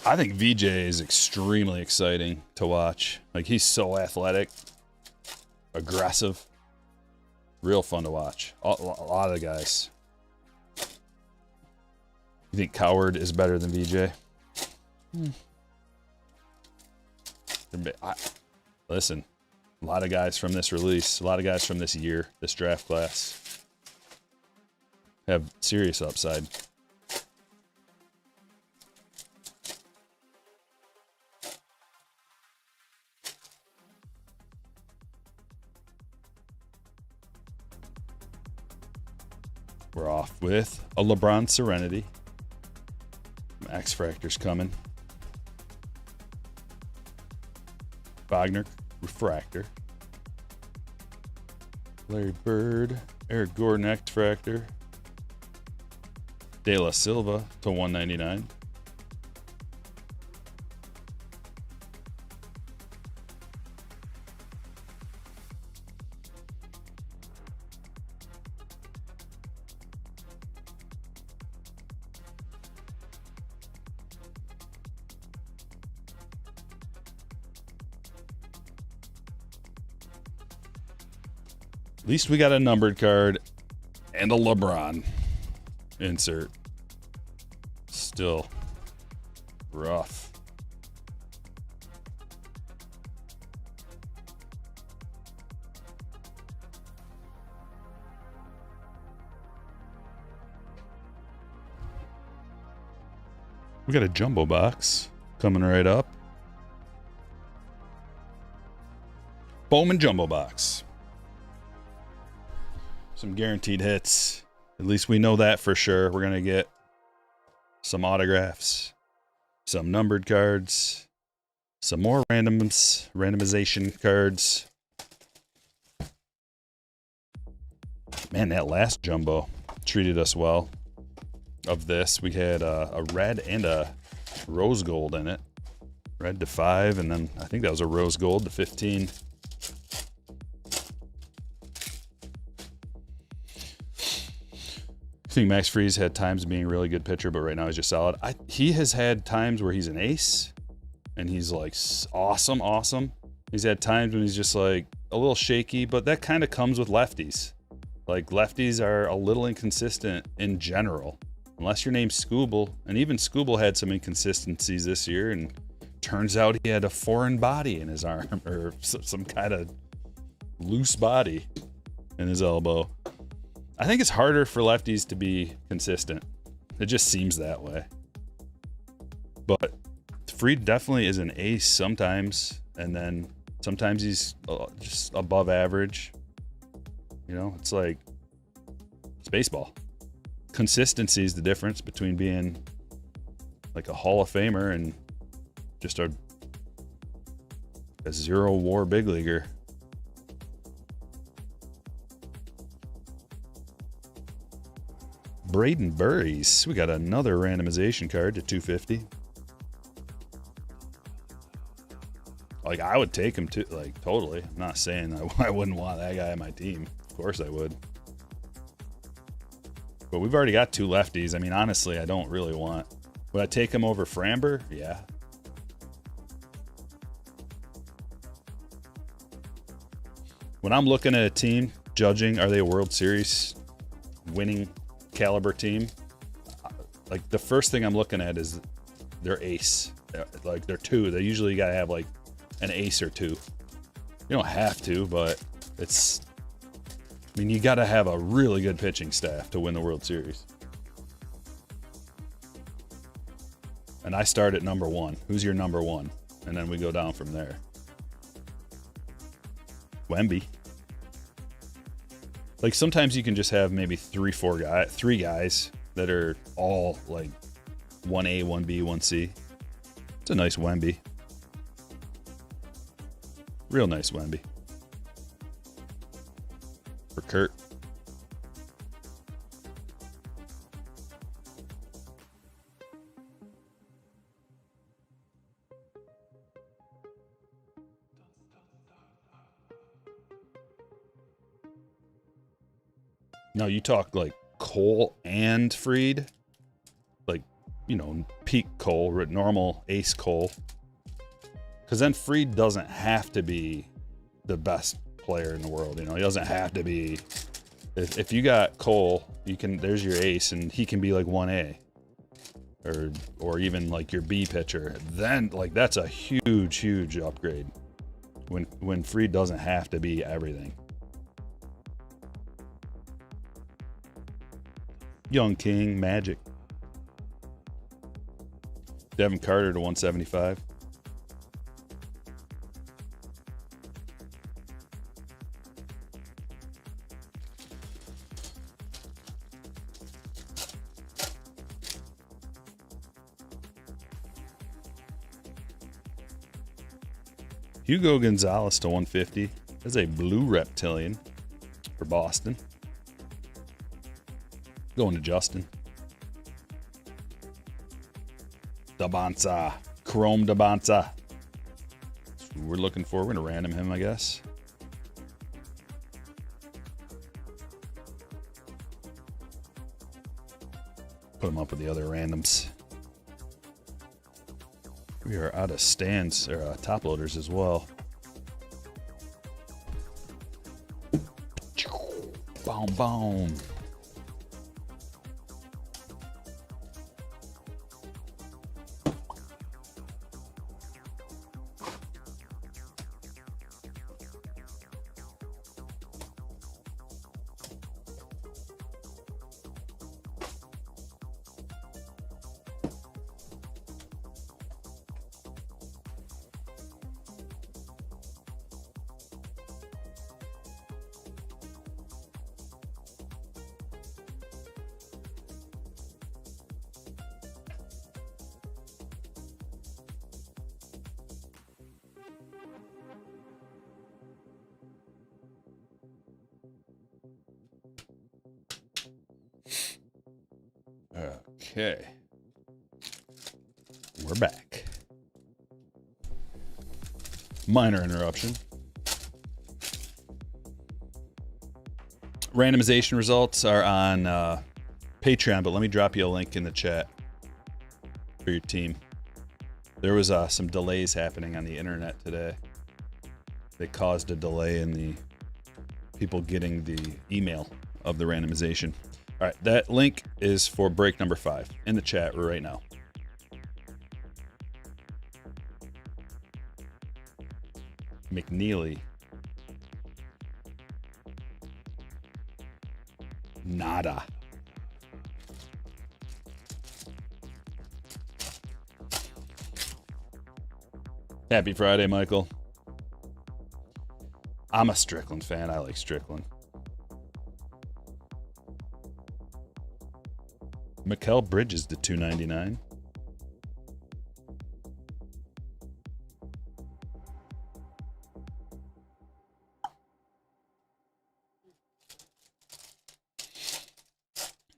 I think VJ is extremely exciting to watch. Like, he's so athletic, aggressive, real fun to watch. A lot of the guys. You think Coward is better than VJ? Listen, a lot of guys from this release, a lot of guys from this year, this draft class, have serious upside. We're off with a LeBron Serenity. Max Fractor's coming. Wagner Refractor. Larry Bird. Eric Gordon X Fractor. De La Silva to 199. At least we got a numbered card. And a LeBron insert. Still rough. We got a jumbo box coming right up. Bowman jumbo box. Some guaranteed hits. At least we know that for sure. We're going to get some autographs, some numbered cards, some more randomization cards. Man, that last jumbo treated us well. Of this, we had a red and a rose gold in it. Red to 5, and then I think that was a rose gold to 15. I think Max Friese had times being a really good pitcher, but right now he's just solid. He has had times where he's an ace, and he's like awesome. He's had times when he's just like a little shaky, but that kind of comes with lefties. Like lefties are a little inconsistent in general, unless your name's Scooble. And even Scooble had some inconsistencies this year, and turns out he had a foreign body in his arm, or some kind of loose body in his elbow. I think it's harder for lefties to be consistent. It just seems that way. But Fried definitely is an ace sometimes, and then sometimes he's just above average. You know, it's baseball. Consistency is the difference between being like a Hall of Famer and just a zero WAR big leaguer. Braden Burries. We got another randomization card to 250. Like, I would take him too, like, totally. I'm not saying I wouldn't want that guy on my team. Of course I would. But we've already got 2 lefties. I mean, honestly, I don't really want... Would I take him over Framber? Yeah. When I'm looking at a team, judging, are they a World Series winning caliber team? Like, the first thing I'm looking at is their ace. Like, they're 2. They usually got to have, like, an ace or 2. You don't have to, but it's... I mean, you got to have a really good pitching staff to win the World Series. And I start at number 1. Who's your number 1? And then we go down from there. Wemby. Like, sometimes you can just have maybe 3 guys that are all like 1A, 1B, 1C. It's a nice Wemby. Real nice Wemby. For Kurt. Now you talk like Cole and Fried, like, you know, peak Cole, normal ace Cole. Because then Fried doesn't have to be the best player in the world. You know, he doesn't have to be. If you got Cole, you can. There's your ace, and he can be like 1A, or even like your B pitcher. Then like that's a huge upgrade. When Fried doesn't have to be everything. Young King, Magic. Devin Carter to 175. Hugo Gonzalez to 150. That's a blue reptilian for Boston. Going to Justin. Dabanza. Chrome Dabanza. We're looking for. We're going to random him, I guess. Put him up with the other randoms. We are out of stands, or top loaders as well. Boom, boom. Okay. We're back. Minor interruption. Randomization results are on Patreon, but let me drop you a link in the chat for your team. There was some delays happening on the internet today. They caused a delay in the people getting the email of the randomization. All right, that link is for break number 5 in the chat right now. McNeely. Nada. Happy Friday, Michael. I'm a Strickland fan. I like Strickland. Mikal Bridges to $2.99.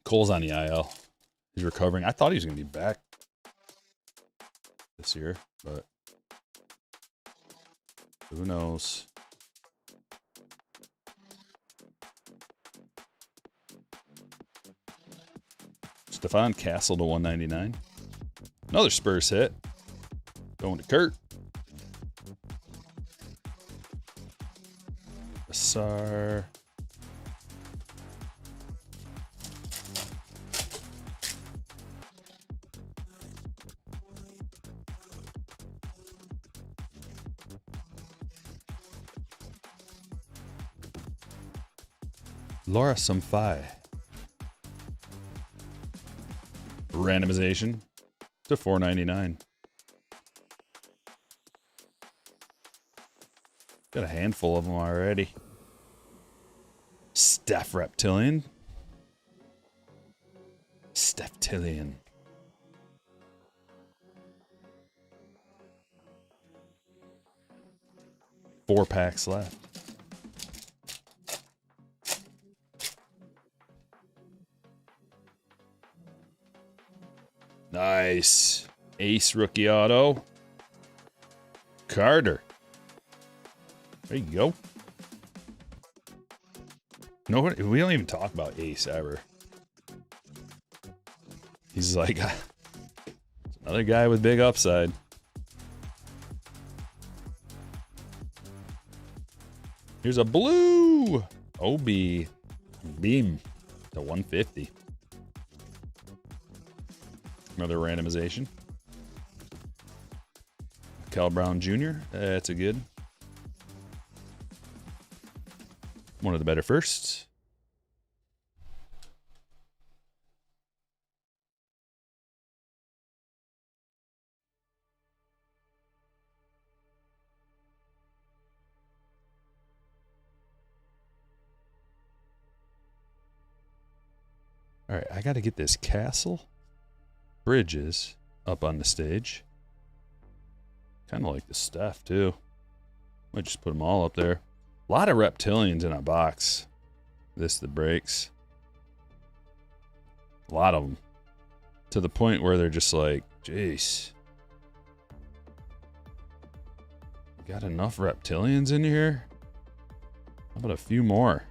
Cole's on the IL. He's recovering. I thought he was going to be back this year, but who knows? Stephon Castle to $1.99. Another Spurs hit. Going to Kurt. Assar. Laura Sumfai. Randomization to $4.99. Got a handful of them already. Steph Reptilian. Stephtilian. Four packs left. Nice. Ace rookie auto. Carter. There you go. Nobody, we don't even talk about Ace ever. He's like another guy with big upside. Here's a blue OB Beam to 150. Another randomization. Cal Brown Jr. That's a good. One of the better firsts. All right, I got to get this Castle Bridges up on the stage. Kind of like the Steph, too. Might just put them all up there. A lot of Reptilians in a box. This the breaks. A lot of them. To the point where they're just like, jeez. Got enough Reptilians in here? How about a few more?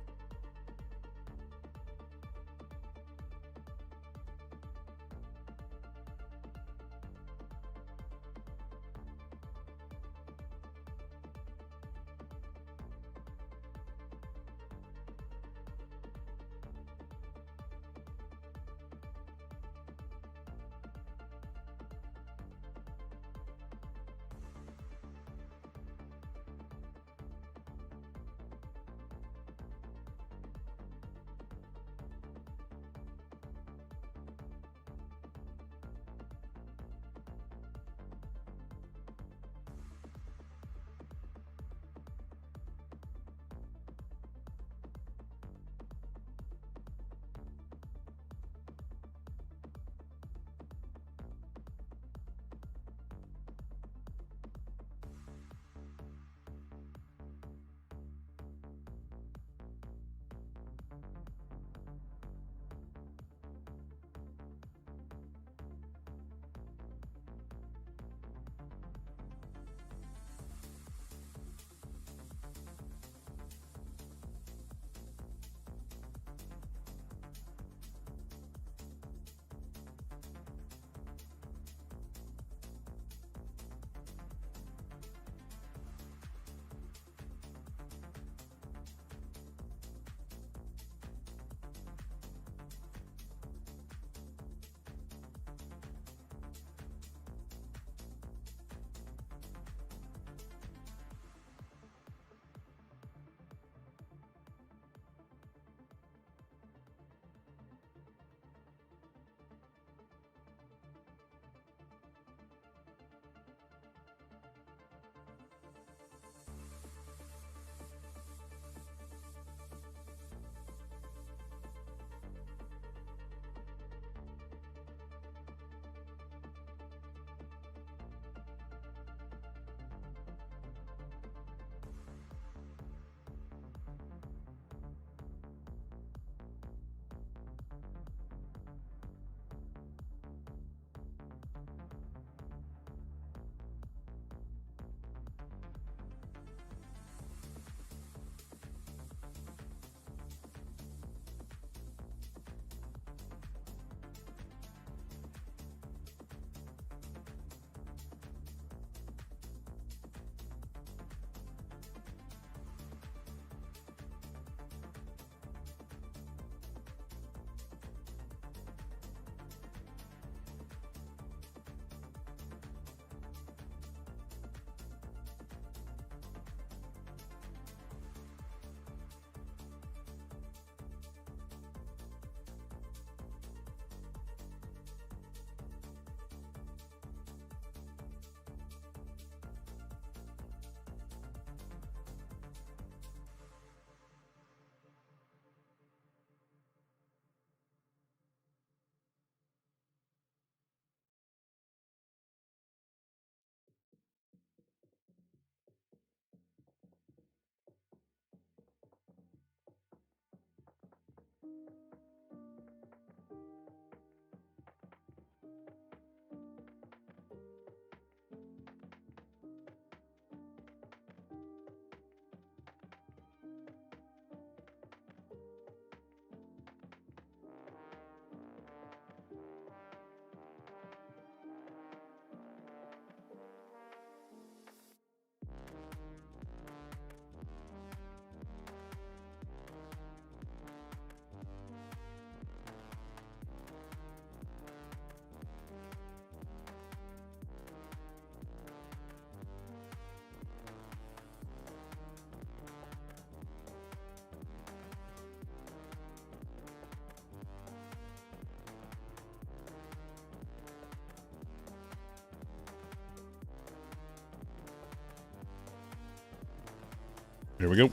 Here we go.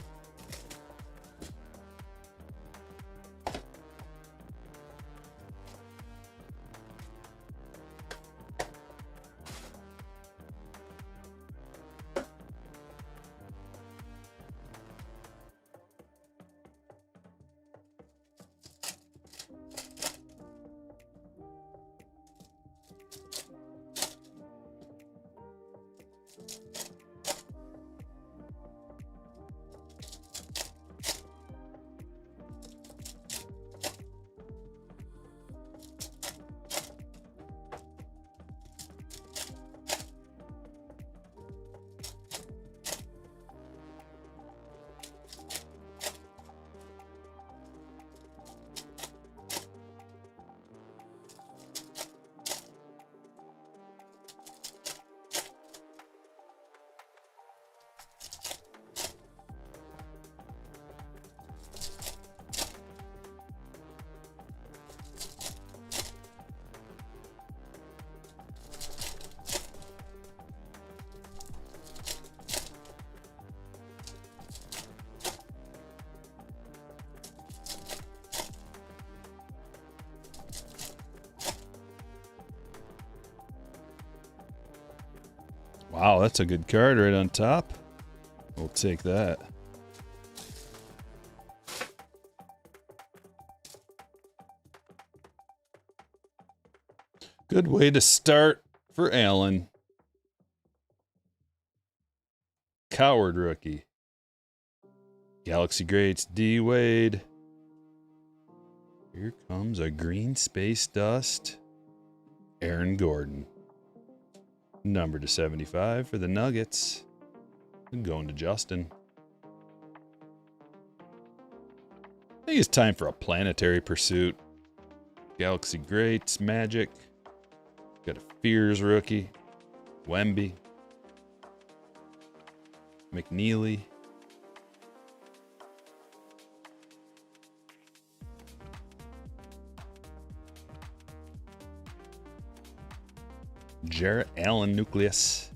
Wow, that's a good card right on top. We'll take that. Good way to start for Allen. Coward rookie. Galaxy Greats, D. Wade. Here comes a green space dust. Aaron Gordon. Number to 75 for the Nuggets. And going to Justin. I think it's time for a planetary pursuit. Galaxy Greats, Magic. Got a Fears rookie. Wemby. McNeely. Jarrett Allen Nucleus.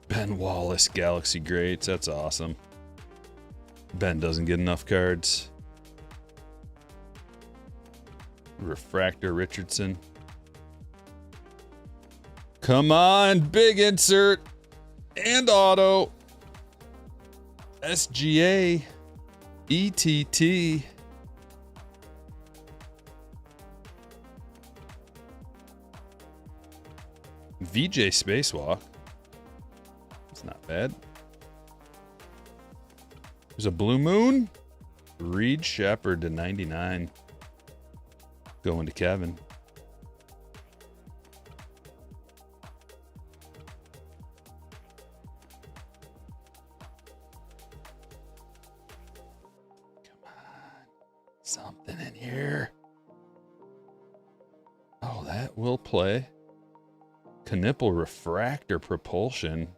Ben Wallace Galaxy Greats. That's awesome. Ben doesn't get enough cards. Refractor Richardson. Come on, big insert and auto. SGA, ETT, VJ Spacewalk. It's not bad. There's a Blue Moon. Reed Shepard to 99. Going to Kevin. Something in here. Oh, that will play. Knipple Refractor Propulsion.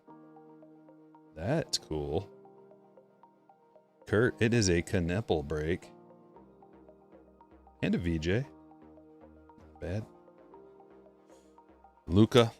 That's cool. Kurt, it is a Knipple break. And a VJ. Not bad. Luca.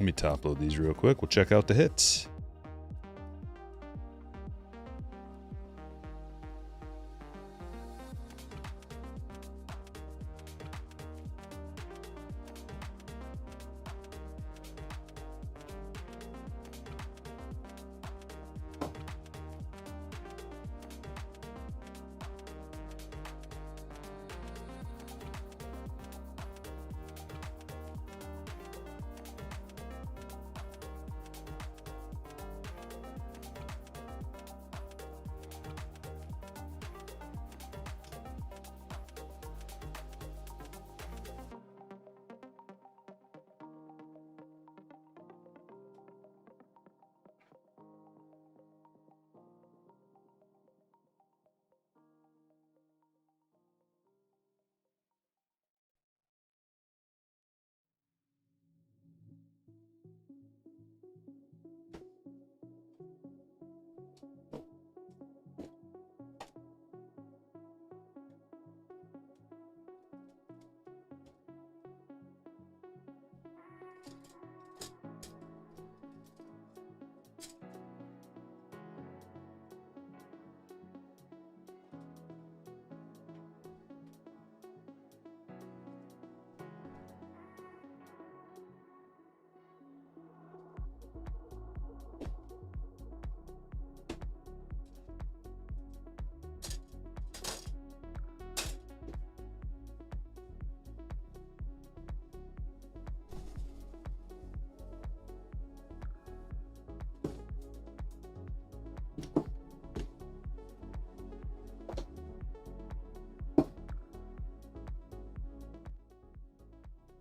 Let me top load these real quick. We'll check out the hits.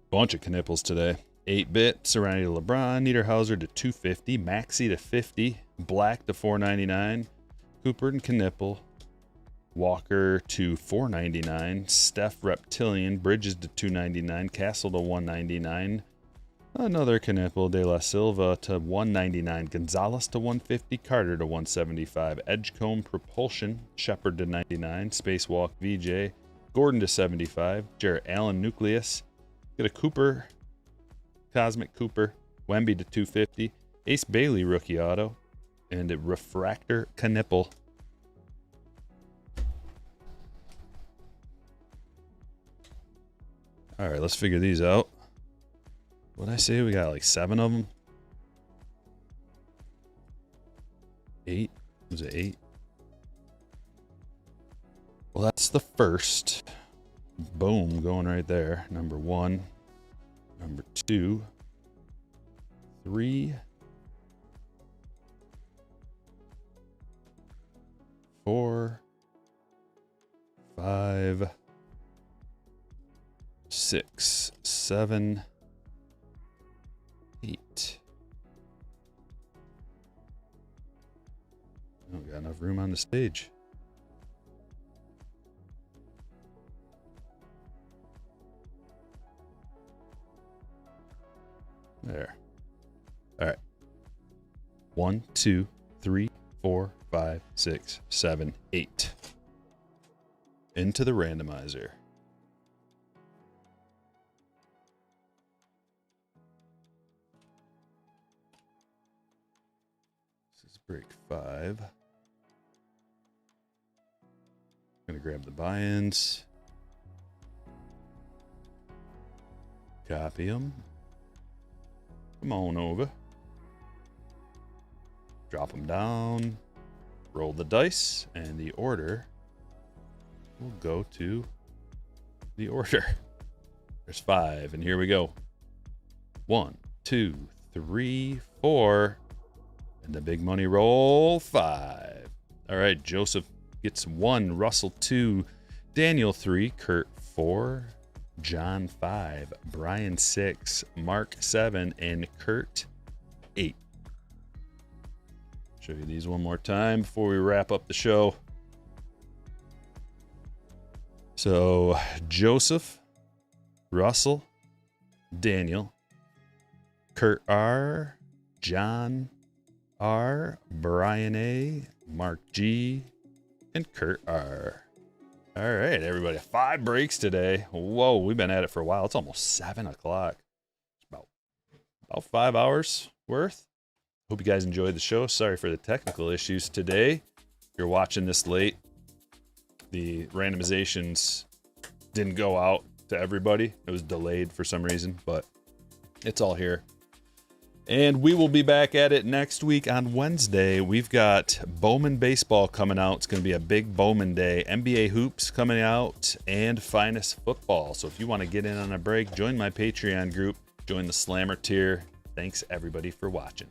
Bunch of knipples today. 8-bit, Serenity to LeBron, Niederhauser to 250, Maxey to 50, Black to 499, Cooper and Knipple, Walker to 499, Steph Reptilian, Bridges to 299, Castle to 199, another Knipple, De La Silva to 199, Gonzalez to 150, Carter to 175, Edgecombe Propulsion, Shepard to 99, Spacewalk VJ, Gordon to 75, Jarrett Allen Nucleus, get a Cooper, Cosmic Cooper, Wemby to 250, Ace Bailey rookie auto, and a Refractor Knipple. All right, let's figure these out. What'd I say? We got like 7 of them. 8? Was it 8? Well, that's the first. Boom, going right there. Number 1. Number 2. 3. 4. 5. 6, 7, 8. Oh, we got enough room on the stage. There. All right. 1, 2, 3, 4, 5, 6, 7, 8. Into the randomizer. Break 5. Gonna grab the buy-ins. Copy them. Come on over. Drop them down. Roll the dice, and the order will go to the order. There's 5, and here we go. 1, 2, 3, 4. And the big money roll, 5. All right, Joseph gets 1, Russell 2, Daniel 3, Kurt 4, John 5, Brian 6, Mark 7, and Kurt 8. Show you these one more time before we wrap up the show. So Joseph, Russell, Daniel, Kurt R, John R, Brian A, Mark G, and Kurt R. All right, everybody, 5 breaks today. Whoa, we've been at it for a while. It's almost 7 o'clock. It's about 5 hours worth. Hope you guys enjoyed the show. Sorry for the technical issues today. If you're watching this late, the randomizations didn't go out to everybody. It was delayed for some reason, but it's all here. And we will be back at it next week on Wednesday. We've got Bowman Baseball coming out. It's going to be a big Bowman day. NBA Hoops coming out and Finest Football. So if you want to get in on a break, join my Patreon group. Join the Slammer tier. Thanks, everybody, for watching.